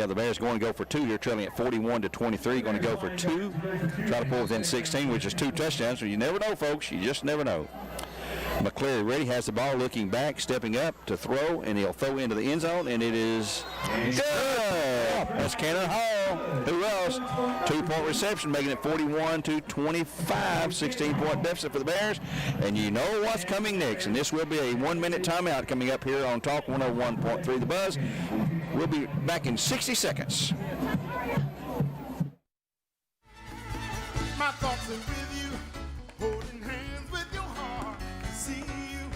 The Bears going to go for 2 here, trailing at 41-23. Going to go for 2. Try to pull within 16, which is 2 touchdowns. So you never know, folks. You just never know. McCleary ready, has the ball, looking back, stepping up to throw, and he'll throw into the end zone, and it is good. That's Cannon Hall. Who else? 2-point reception, making it 41-25, 16-point deficit for the Bears. And you know what's coming next, and this will be a 1-minute timeout coming up here on Talk 101.3 The Buzz. We'll be back in 60 seconds. My thoughts are with you, holding hands with your heart. See you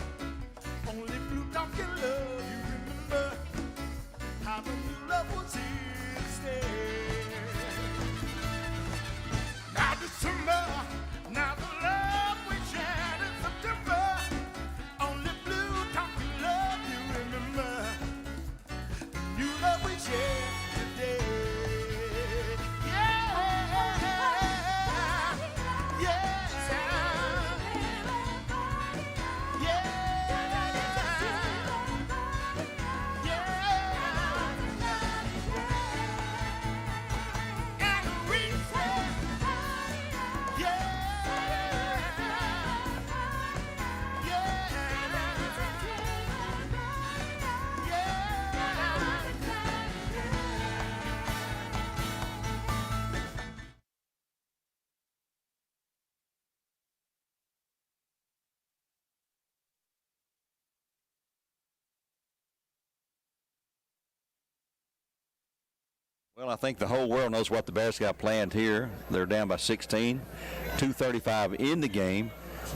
Well, I think the whole world knows what the Bears got planned here. They're down by 16, 2:35 in the game.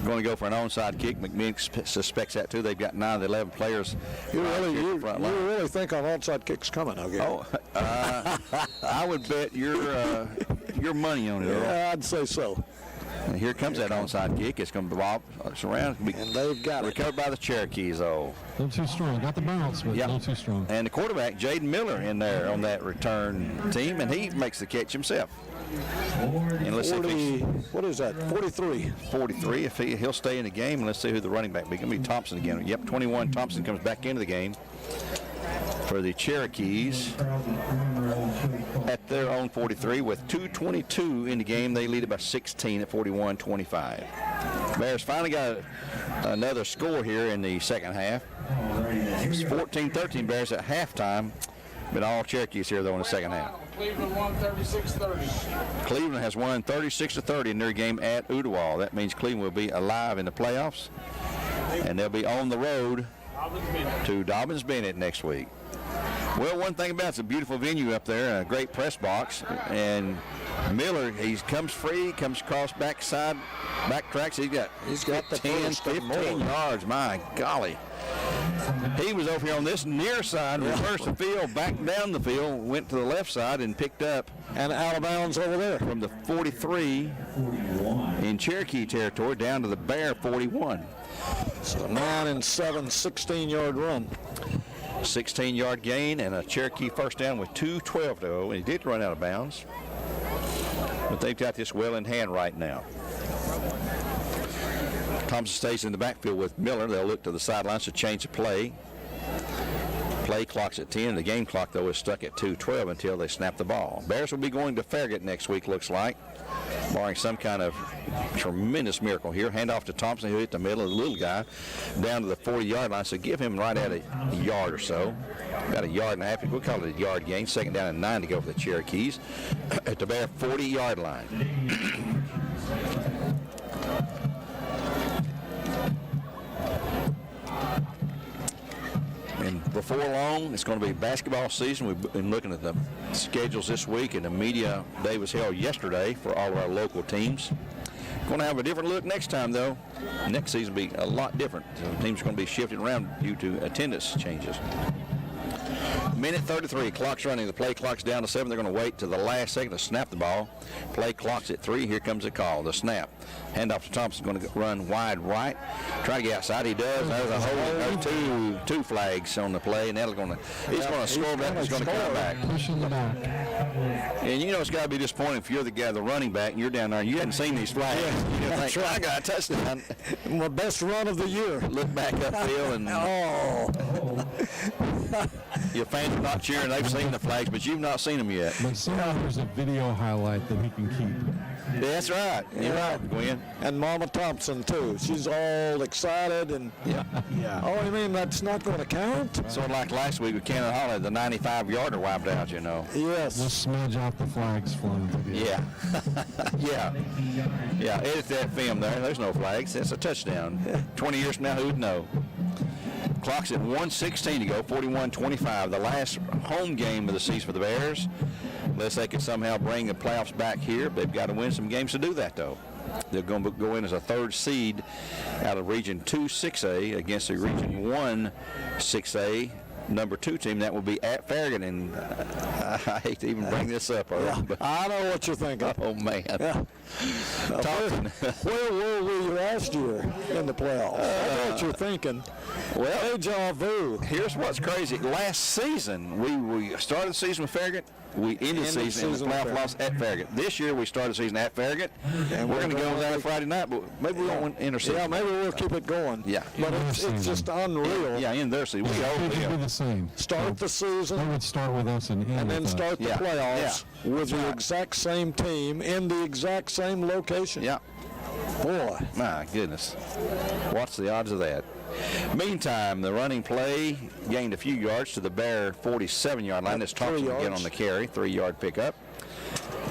Going to go for an onside kick. McMinn suspects that too. They've got 9 of the 11 players. You really think an onside kick's coming, okay? Oh, I would bet your money on it. Yeah, I'd say so. And here comes that onside kick. It's going to bob around. And they've got recovered by the Cherokees, though. A little too strong. Got the bounce, but a little too strong. And the quarterback, Jaden Miller, in there on that return team, and he makes the catch himself. And let's see what is that? 43. 43. If he'll stay in the game, and let's see who the running back be. Going to be Thompson again. Yep, 21. Thompson comes back into the game for the Cherokees at their own 43 with 2:22 in the game. They lead it by 16 at 41-25. Bears finally got another score here in the second half. It's 14-13 Bears at halftime, but all Cherokees here though in the second half. Cleveland won 36-30. Cleveland has won 36-30 in their game at Ooltewah. That means Cleveland will be alive in the playoffs, and they'll be on the road to Dobbins-Bennett next week. Well, one thing about it's a beautiful venue up there, a great press box, and Miller, he comes free, comes across backside, backtracks. He's got the 10, 15 yards. My golly. He was over here on this near side, reversed the field, back down the field, went to the left side and picked up. And out of bounds over there. From the 43 in Cherokee territory down to the Bear 41. So 9 and 7, 16-yard run. 16-yard gain and a Cherokee first down with 2:12 to go. And he did run out of bounds. But they've got this well in hand right now. Thompson stays in the backfield with Miller. They'll look to the sidelines to change the play. Play clock's at 10. The game clock, though, is stuck at 2:12 until they snap the ball. Bears will be going to Farragut next week, looks like, barring some kind of tremendous miracle here. Hand off to Thompson, who hit the middle of the little guy, down to the 40-yard line. So give him right at a yard or so. Got a yard and a half. We'll call it a yard gain. Second down and 9 to go for the Cherokees at the Bear 40-yard line. And before long, it's going to be basketball season. We've been looking at the schedules this week, and the media day was held yesterday for all of our local teams. Going to have a different look next time, though. Next season will be a lot different. The teams are going to be shifted around due to attendance changes. Minute 33, clock's running. The play clock's down to 7. They're going to wait to the last second to snap the ball. Play clock's at 3. Here comes the call, the snap. Handoff to Thompson, going to run wide right. Try to get outside. He does. There's a hole. Two flags on the play, and he's going to score back. He's going to come back. Pushing the back. And you know it's got to be disappointing if you're the running back, and you're down there and you hadn't seen these flags. Yeah, that's right. I got a touchdown. My best run of the year. Look back upfield and your fans are not cheering. They've seen the flags, but you've not seen them yet. But somehow there's a video highlight that he can keep. Yeah, that's right. You're right, Gwen. And Mama Thompson, too. She's all excited. And oh, you mean that's not going to count? Sort of like last week with Cannon Holly, the 95-yarder wiped out, you know. Yes. We'll smudge off the flags flying together. Yeah, edit that film there. There's no flags. It's a touchdown. 20 years from now, who'd know? Clock's at 1:16 to go, 41-25. The last home game of the season for the Bears. Unless they can somehow bring the playoffs back here, they've got to win some games to do that, though. They're going to go in as a third seed out of Region 2 6A against the Region 1 6A number 2 team. That will be at Farragut, and I hate to even bring this up. But I know what you're thinking. Oh, man. Yeah. Where were we last year in the playoffs? I know what you're thinking. Well, deja vu. Here's what's crazy. Last season, we started the season with Farragut. We ended the season in the playoff loss at Farragut. This year, we started the season at Farragut. And we're going to go down Friday night, but maybe we won't enter season. Yeah, maybe we'll keep it going. Yeah. But it's just unreal. Yeah, in their season. It would be the same. Start the season. They would start with us and end then with start the playoffs with the exact same team in the exact same location. Yeah. Boy. My goodness. What's the odds of that? Meantime, the running play gained a few yards to the Bear 47-yard line. This Thompson again on the carry, 3-yard pickup.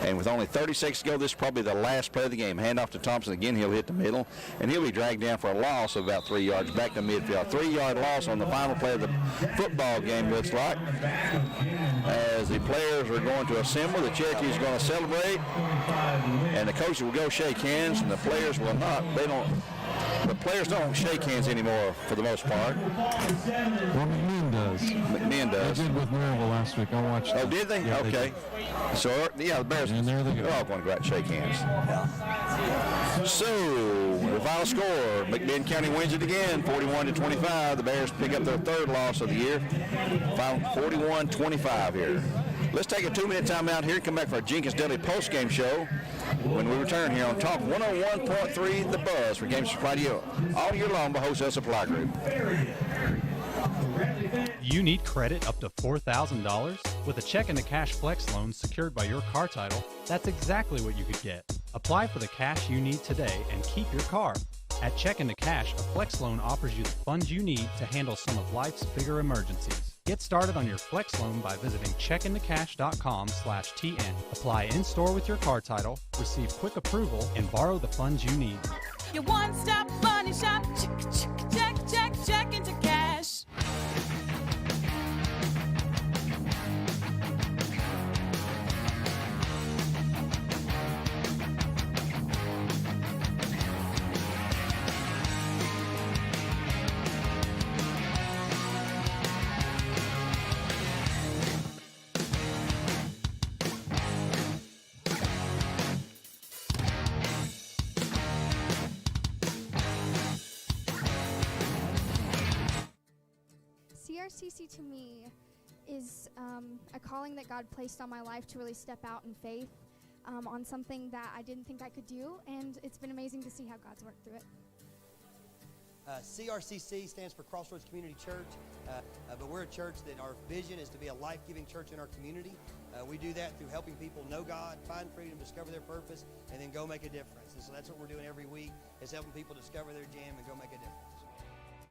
And with only 30 seconds to go, this is probably the last play of the game. Handoff to Thompson again. He'll hit the middle, and he'll be dragged down for a loss of about 3 yards back to midfield. 3-yard loss on the final play of the football game, looks like. as the players are going to assemble. The Cherokees are going to celebrate, and the coaches will go shake hands, and the players will not. The players don't shake hands anymore for the most part. Well, McMinn does. McMinn does. They did with Maryville last week. I watched Oh, them. did they? Yeah, Okay. So, yeah, the Bears, And there they go. they're all going to go out and shake hands. So, the final score, McMinn County wins it again, 41-25. The Bears pick up their third loss of the year. Final 41-25 here. Let's take a 2-minute timeout here and come back for our Jenkins Deli postgame show when we return here on Talk 101.3 The Buzz for Game Supply to you all year long by Wholesale Supply Group. You need credit up to $4,000? With a check into cash flex loan secured by your car title, that's exactly what you could get. Apply for the cash you need today and keep your car. At Check into Cash, a flex loan offers you the funds you need to handle some of life's bigger emergencies. Get started on your flex loan by visiting checkintocash.com/TN. Apply in-store with your car title, receive quick approval, and borrow the funds you need. Your one-stop money shop. Check into cash. ROTC to me is a calling that God placed on my life to really step out in faith on something that I didn't think I could do, and it's been amazing to see how God's worked through it. CRCC stands for Crossroads Community Church, but we're a church that our vision is to be a life-giving church in our community. We do that through helping people know God, find freedom, discover their purpose, and then go make a difference. And so that's what we're doing every week, is helping people discover their jam and go make a difference.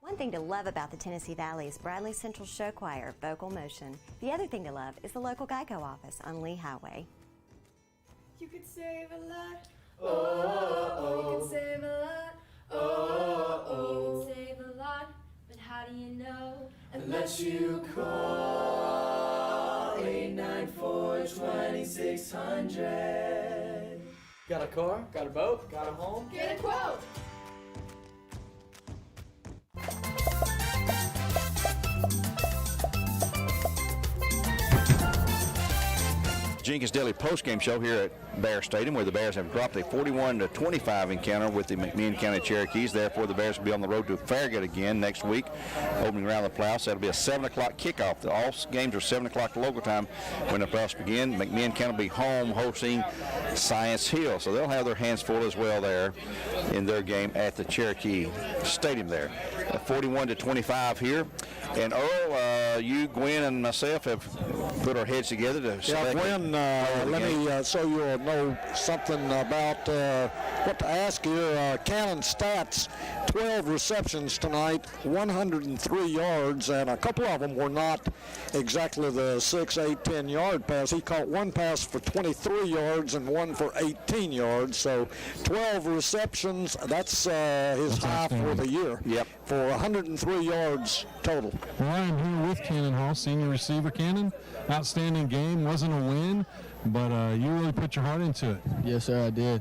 One thing to love about the Tennessee Valley is Bradley Central Show Choir, Vocal Motion. The other thing to love is the local Geico office on Lee Highway. You could save a lot. Oh, you can save a lot. Oh, you can save a lot. But how do you know? Unless you call 894-2600. Got a car? Got a boat? Got a home? Get a quote. Jenkins Deli postgame show here at Bear Stadium, where the Bears have dropped a 41-25 encounter with the McMinn County Cherokees. Therefore, the Bears will be on the road to Farragut again next week, opening around the playoffs. That'll be a 7 o'clock kickoff. All games are 7 o'clock local time when the playoffs begin. McMinn County will be home hosting Science Hill, so they'll have their hands full as well there in their game at the Cherokee Stadium there. 41-25 here. And Earl, you, Gwen, and myself have put our heads together to select. Yeah, Gwen, let me so you'll know something about what to ask here. Cannon stats: 12 receptions tonight, 103 yards, and a couple of them were not exactly the 6, 8, 10-yard pass. He caught one pass for 23 yards and one for 18 yards. So 12 receptions. That's his high for the year. Yep. For 103 yards total. Well, I'm here with Cannon Hall, senior receiver. Cannon, outstanding game. Wasn't a win, but you really put your heart into it. Yes, sir, I did.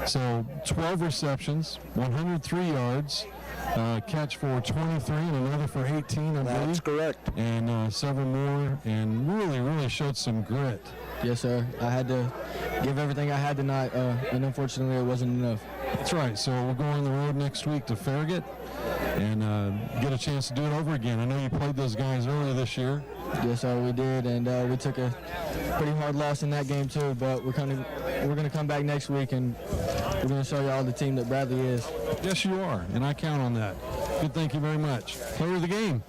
So 12 receptions, 103 yards, catch for 23 and another for 18, I believe. That's correct. And several more, and really showed some grit. Yes, sir. I had to give everything I had tonight, and unfortunately it wasn't enough. That's right. So we'll go on the road next week to Farragut and get a chance to do it over again. I know you played those guys earlier this year. Yes, sir, we did, and we took a pretty hard loss in that game too. But we're gonna come back next week, and we're gonna show y'all the team that Bradley is. Yes, you are, and I count on that. Good, thank you very much. Player of the game.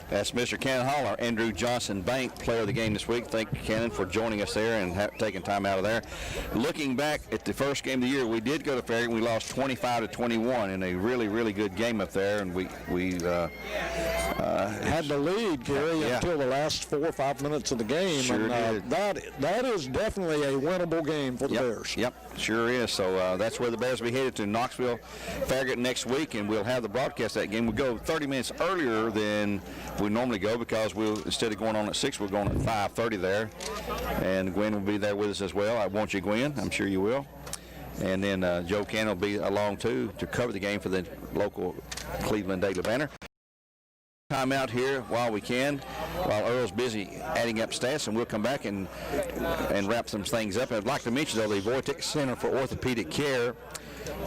That's Mr. Cannon Hall, our Andrew Johnson Bank player of the game this week. Thank you, Cannon, for joining us there and taking time out of there. Looking back at the first game of the year, we did go to Farragut. We lost 25-21 in a really good game up there, and we had the lead, Gary, until the last 4 or 5 minutes of the game. Sure and that is definitely a winnable game for the Bears. Yep, sure is. So that's where the Bears will be headed to Knoxville, Farragut next week, and we'll have the broadcast of that game. We'll go 30 minutes earlier than we normally go because instead of going on at 6, we're going at 5:30 there. And Gwen will be there with us as well. I want you, Gwen. I'm sure you will. And then Joe Cannon will be along, too, to cover the game for the local Cleveland Daily Banner. Time out here while we can, while Earl's busy adding up stats, and we'll come back and wrap some things up. I'd like to mention, though, the Vortex Center for Orthopedic Care,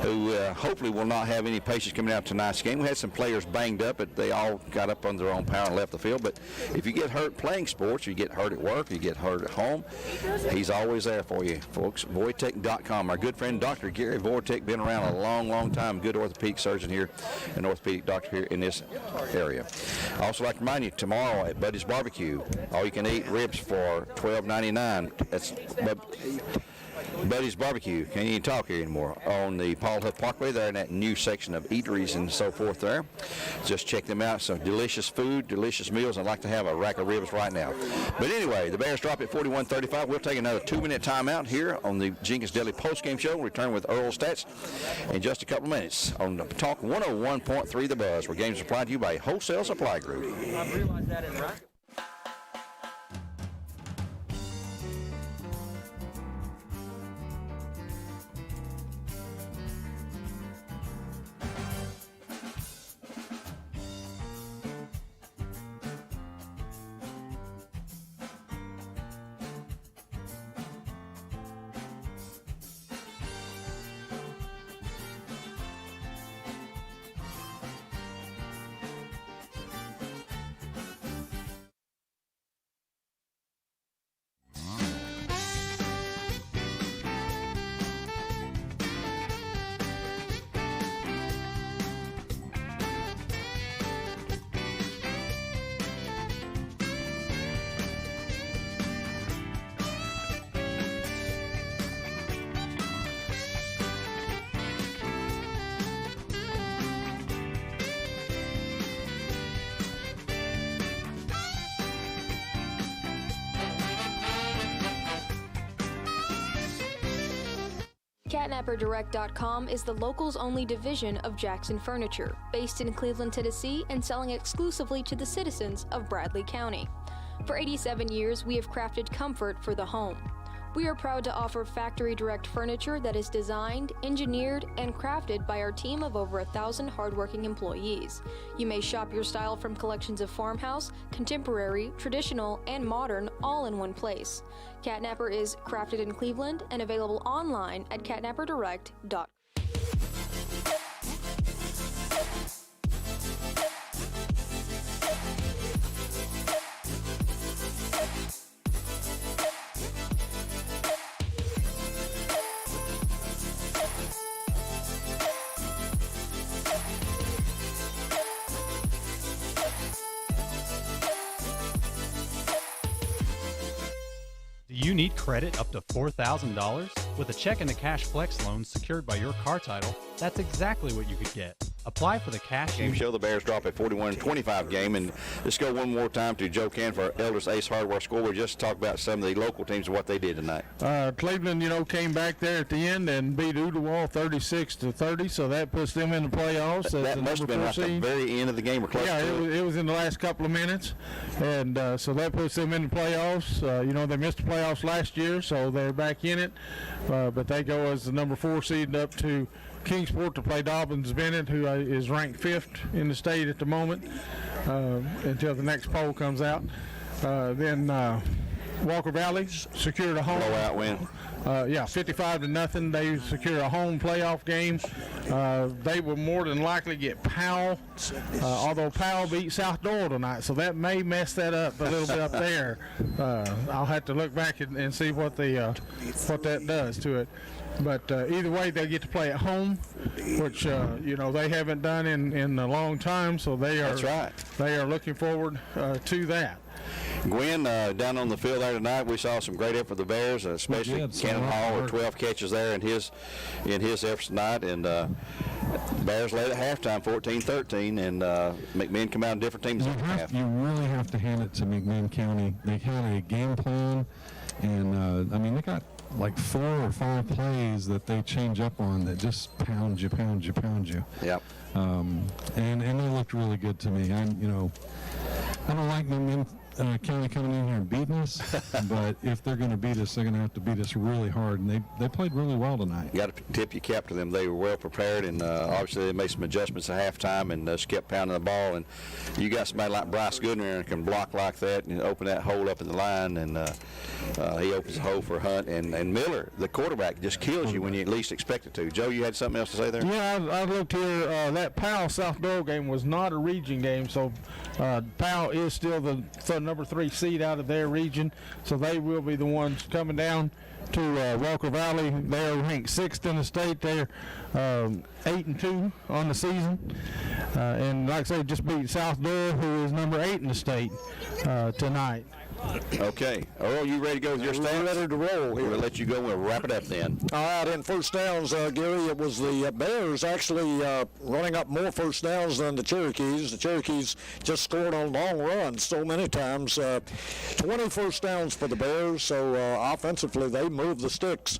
who hopefully will not have any patients coming out tonight's game. We had some players banged up, but they all got up on their own power and left the field. But if you get hurt playing sports, you get hurt at work, you get hurt at home, he's always there for you, folks. Voitech.com. Our good friend Dr. Gary Voitech, been around a long, long time. Good orthopedic surgeon here, an orthopedic doctor here in this area. I also like to remind you, tomorrow at Buddy's Barbecue, all you can eat ribs for $12.99. That's Buddy's Barbecue. Can't even talk here anymore. On the Paul Huff Parkway there in that new section of eateries and so forth there. Just check them out. Some delicious food, delicious meals. I'd like to have a rack of ribs right now. But anyway, the Bears drop at 41-35. We'll take another 2-minute timeout here on the Jenkins Daily postgame show. We'll return with Earl Stats in just a couple of minutes on the Talk 101.3 The Buzz, where games supplied to you by Wholesale Supply Group. I realized that in rock. CatnapperDirect.com is the locals only division of Jackson Furniture, based in Cleveland, Tennessee, and selling exclusively to the citizens of Bradley County. For 87 years, we have crafted comfort for the home. We are proud to offer factory direct furniture that is designed, engineered, and crafted by our team of over 1,000 hardworking employees. You may shop your style from collections of farmhouse, contemporary, traditional, and modern all in one place. Catnapper is crafted in Cleveland and available online at catnapperdirect.com. Do you need credit up to $4,000? With a check and a cash flex loan secured by your car title, that's exactly what you could get. Apply for the cash. Game show, the Bears drop at 41-25 game, and let's go one more time to Joe Cann for Elders Ace Hardware Scoreboard. Just talk about some of the local teams and what they did tonight. Cleveland, came back there at the end and beat Ooltewah 36-30, so that puts them in the playoffs. That must have been at the very end of the game or close to it. It was in the last couple of minutes, and so that puts them in the playoffs. They missed the playoffs last year, so they're back in it, but they go as the number 4 seed up to Kingsport to play Dobbins Bennett, who is ranked 5th in the state at the moment until the next poll comes out. Then Walker Valley secured a home blowout win. 55-0. They secured a home playoff game. They will more than likely get Powell, although Powell beat South Doyle tonight, so that may mess that up a little bit up there. I'll have to look back and see what that does to it. But either way, they get to play at home, which they haven't done in a long time. So they are. That's right. They are looking forward to that. Gwen, down on the field there tonight, we saw some great effort for the Bears, especially Cannon Hall with 12 catches there in his efforts tonight. And Bears led at halftime 14-13, and McMinn come out in different teams. You really have to hand it to McMinn County. They had a game plan, and they got like 4 or 5 plays that they change up on that just pound you. Yep. And they looked really good to me. I don't like McMinn County coming in here and beating us, but if they're going to beat us, they're going to have to beat us really hard, and they played really well tonight. You got to tip your cap to them. They were well prepared, and obviously they made some adjustments at halftime and just kept pounding the ball. And you got somebody like Bryce Goodner and can block like that and open that hole up in the line, and he opens the hole for Hunt. And Miller, the quarterback, just kills you when you at least expect it to. Joe, you had something else to say there? Yeah, I looked here. That Powell-South Doyle game was not a region game, so Powell is still the number 3 seed out of their region, so they will be the ones coming down to Walker Valley. They're ranked 6th in the state. They're 8-2 on the season, and like I said, just beat South Doyle, who is number 8 in the state tonight. Okay. Earl, you ready to go with your stats? We're ready to roll here. We'll let you go. We'll wrap it up then. All right, in first downs, Gary, it was the Bears actually running up more first downs than the Cherokees. The Cherokees just scored on long runs so many times. 20 first downs for the Bears, so offensively they moved the sticks.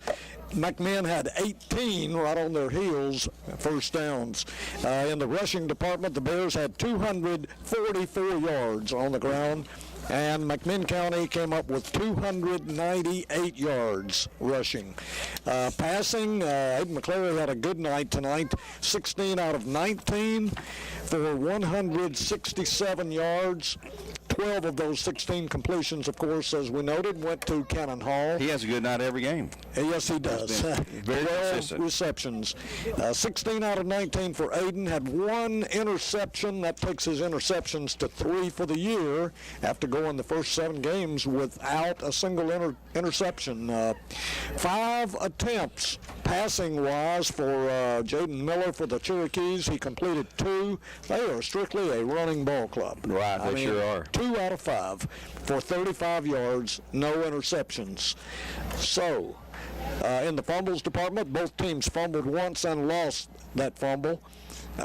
McMinn had 18 right on their heels first downs. In the rushing department, the Bears had 244 yards on the ground, and McMinn County came up with 298 yards rushing. Passing, Aiden McClary had a good night tonight, 16 out of 19 for 167 yards. 12 of those 16 completions, of course, as we noted, went to Cannon Hall. He has a good night every game. Yes, he does. Very 12 consistent. receptions. 16 out of 19 for Aiden. Had 1 interception. That takes his interceptions to 3 for the year after going the first 7 games without a single interception. 5 attempts passing-wise for Jaden Miller for the Cherokees. He completed 2. They are strictly a running ball club. Right, they sure are. 2 out of 5 for 35 yards, no interceptions. So, in the fumbles department, both teams fumbled once and lost that fumble. 2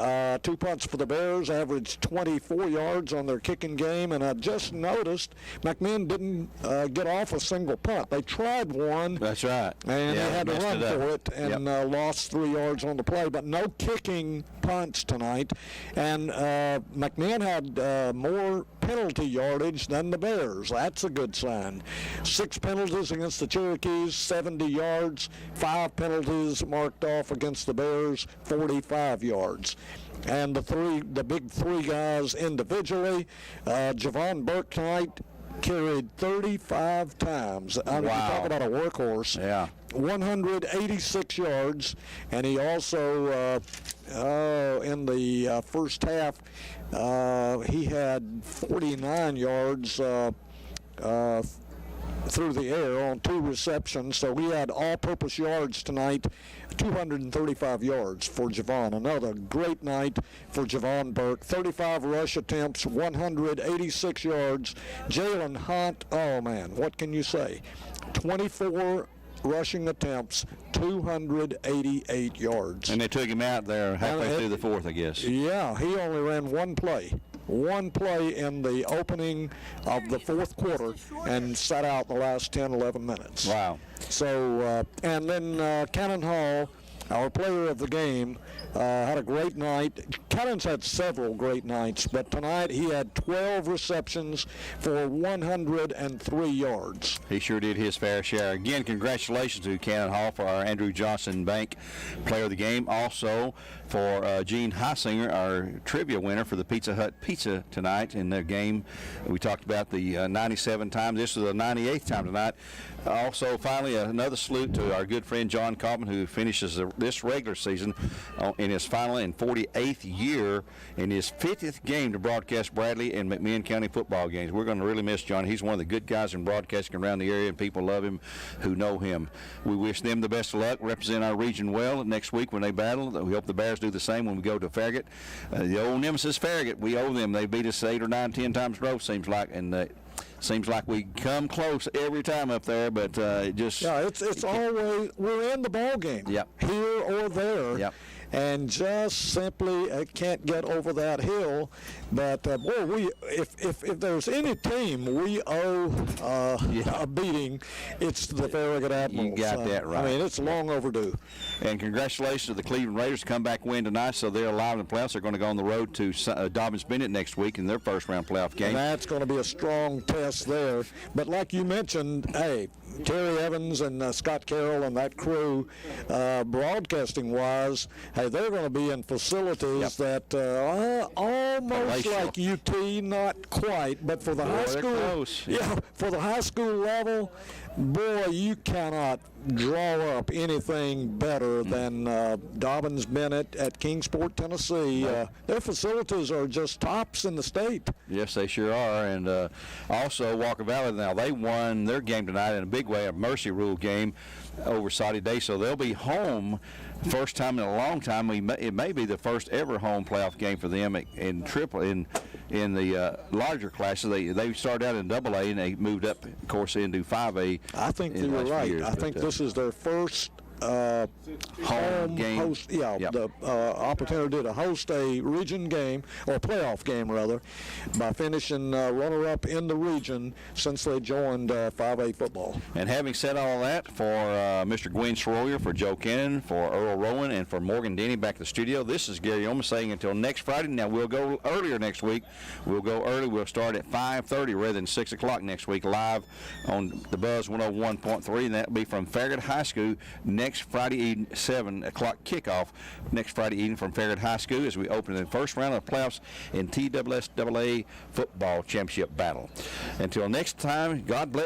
punts for the Bears, averaged 24 yards on their kicking game, and I just noticed McMinn didn't get off a single punt. They tried one. That's right. And they had to run for it and lost 3 yards on the play, but no kicking punts tonight. And McMinn had more penalty yardage than the Bears. That's a good sign. 6 penalties against the Cherokees, 70 yards. 5 penalties marked off against the Bears, 45 yards. And the big 3 guys individually, Javon Burke tonight carried 35 times. I mean, you talk about a workhorse. Yeah. 186 yards, and he also in the first half he had 49 yards through the air on 2 receptions, so he had all-purpose yards tonight, 235 yards for Javon. Another great night for Javon Burke. 35 rush attempts, 186 yards. Jalen Hunt, oh man, what can you say? 24 rushing attempts, 288 yards. And they took him out there halfway through the 4th, I guess. Yeah, he only ran 1 play. 1 play in the opening of the 4th quarter and sat out the last 10, 11 minutes. Wow. So, and then Cannon Hall, our player of the game, had a great night. Cannon's had several great nights, but tonight he had 12 receptions for 103 yards. He sure did his fair share. Again, congratulations to Cannon Hall for our Andrew Johnson Bank player of the game. Also for Gene Heisinger, our trivia winner for the Pizza Hut Pizza tonight in their game. We talked about the 97 times. This was the 98th time tonight. Also, finally, another salute to our good friend John Cobbin, who finishes this regular season in his final and 48th year in his 50th game to broadcast Bradley and McMinn County football games. We're going to really miss John. He's one of the good guys in broadcasting around the area, and people love him who know him. We wish them the best of luck, represent our region well next week when they battle. We hope the Bears do the same when we go to Farragut. The old nemesis Farragut, we owe them. They beat us 8 or 9, 10 times in a row, seems like, and Seems like we come close every time up there, but it just... Yeah, it's always, we're in the ball game, yep. here or there. Yep. And just simply can't get over that hill. But boy, if there's any team we owe a beating, it's the Farragut Admirals. You got that right. I mean, it's long overdue. And congratulations to the Cleveland Raiders to come back win tonight, so they're alive in the playoffs. They're going to go on the road to Dobbins-Bennett next week in their first-round playoff game. And that's going to be a strong test there. But like you mentioned, hey, Terry Evans and Scott Carroll and that crew, broadcasting-wise, hey, they're going to be in facilities that almost like UT, not quite, but for the high school, close. Yeah, for the high school level, boy, you cannot draw up anything better than Dobbins-Bennett at Kingsport, Tennessee. Their facilities are just tops in the state. Yes, they sure are. And also Walker Valley, now they won their game tonight in a big way, a mercy rule game over Saudi Day, so they'll be home first time in a long time. It may be the first ever home playoff game for them in the larger classes. They started out in AA and they moved up, of course, into 5A. I think you're right. Years, I think this is their first home game. Host, the opportunity to host a region game, or playoff game rather, by finishing runner-up in the region since they joined 5A football. And having said all that, for Mr. Gwen Schroyer, for Joe Kennan, for Earl Rowan, and for Morgan Denny back to the studio, this is Gary Omas saying until next Friday. Now, we'll go earlier next week. We'll go early. We'll start at 5:30 rather than 6 o'clock next week, live on the Buzz 101.3, and that will be from Farragut High School next Friday evening, 7 o'clock kickoff next Friday evening from Farragut High School as we open the first round of playoffs in TSSAA football championship battle. Until next time, God bless.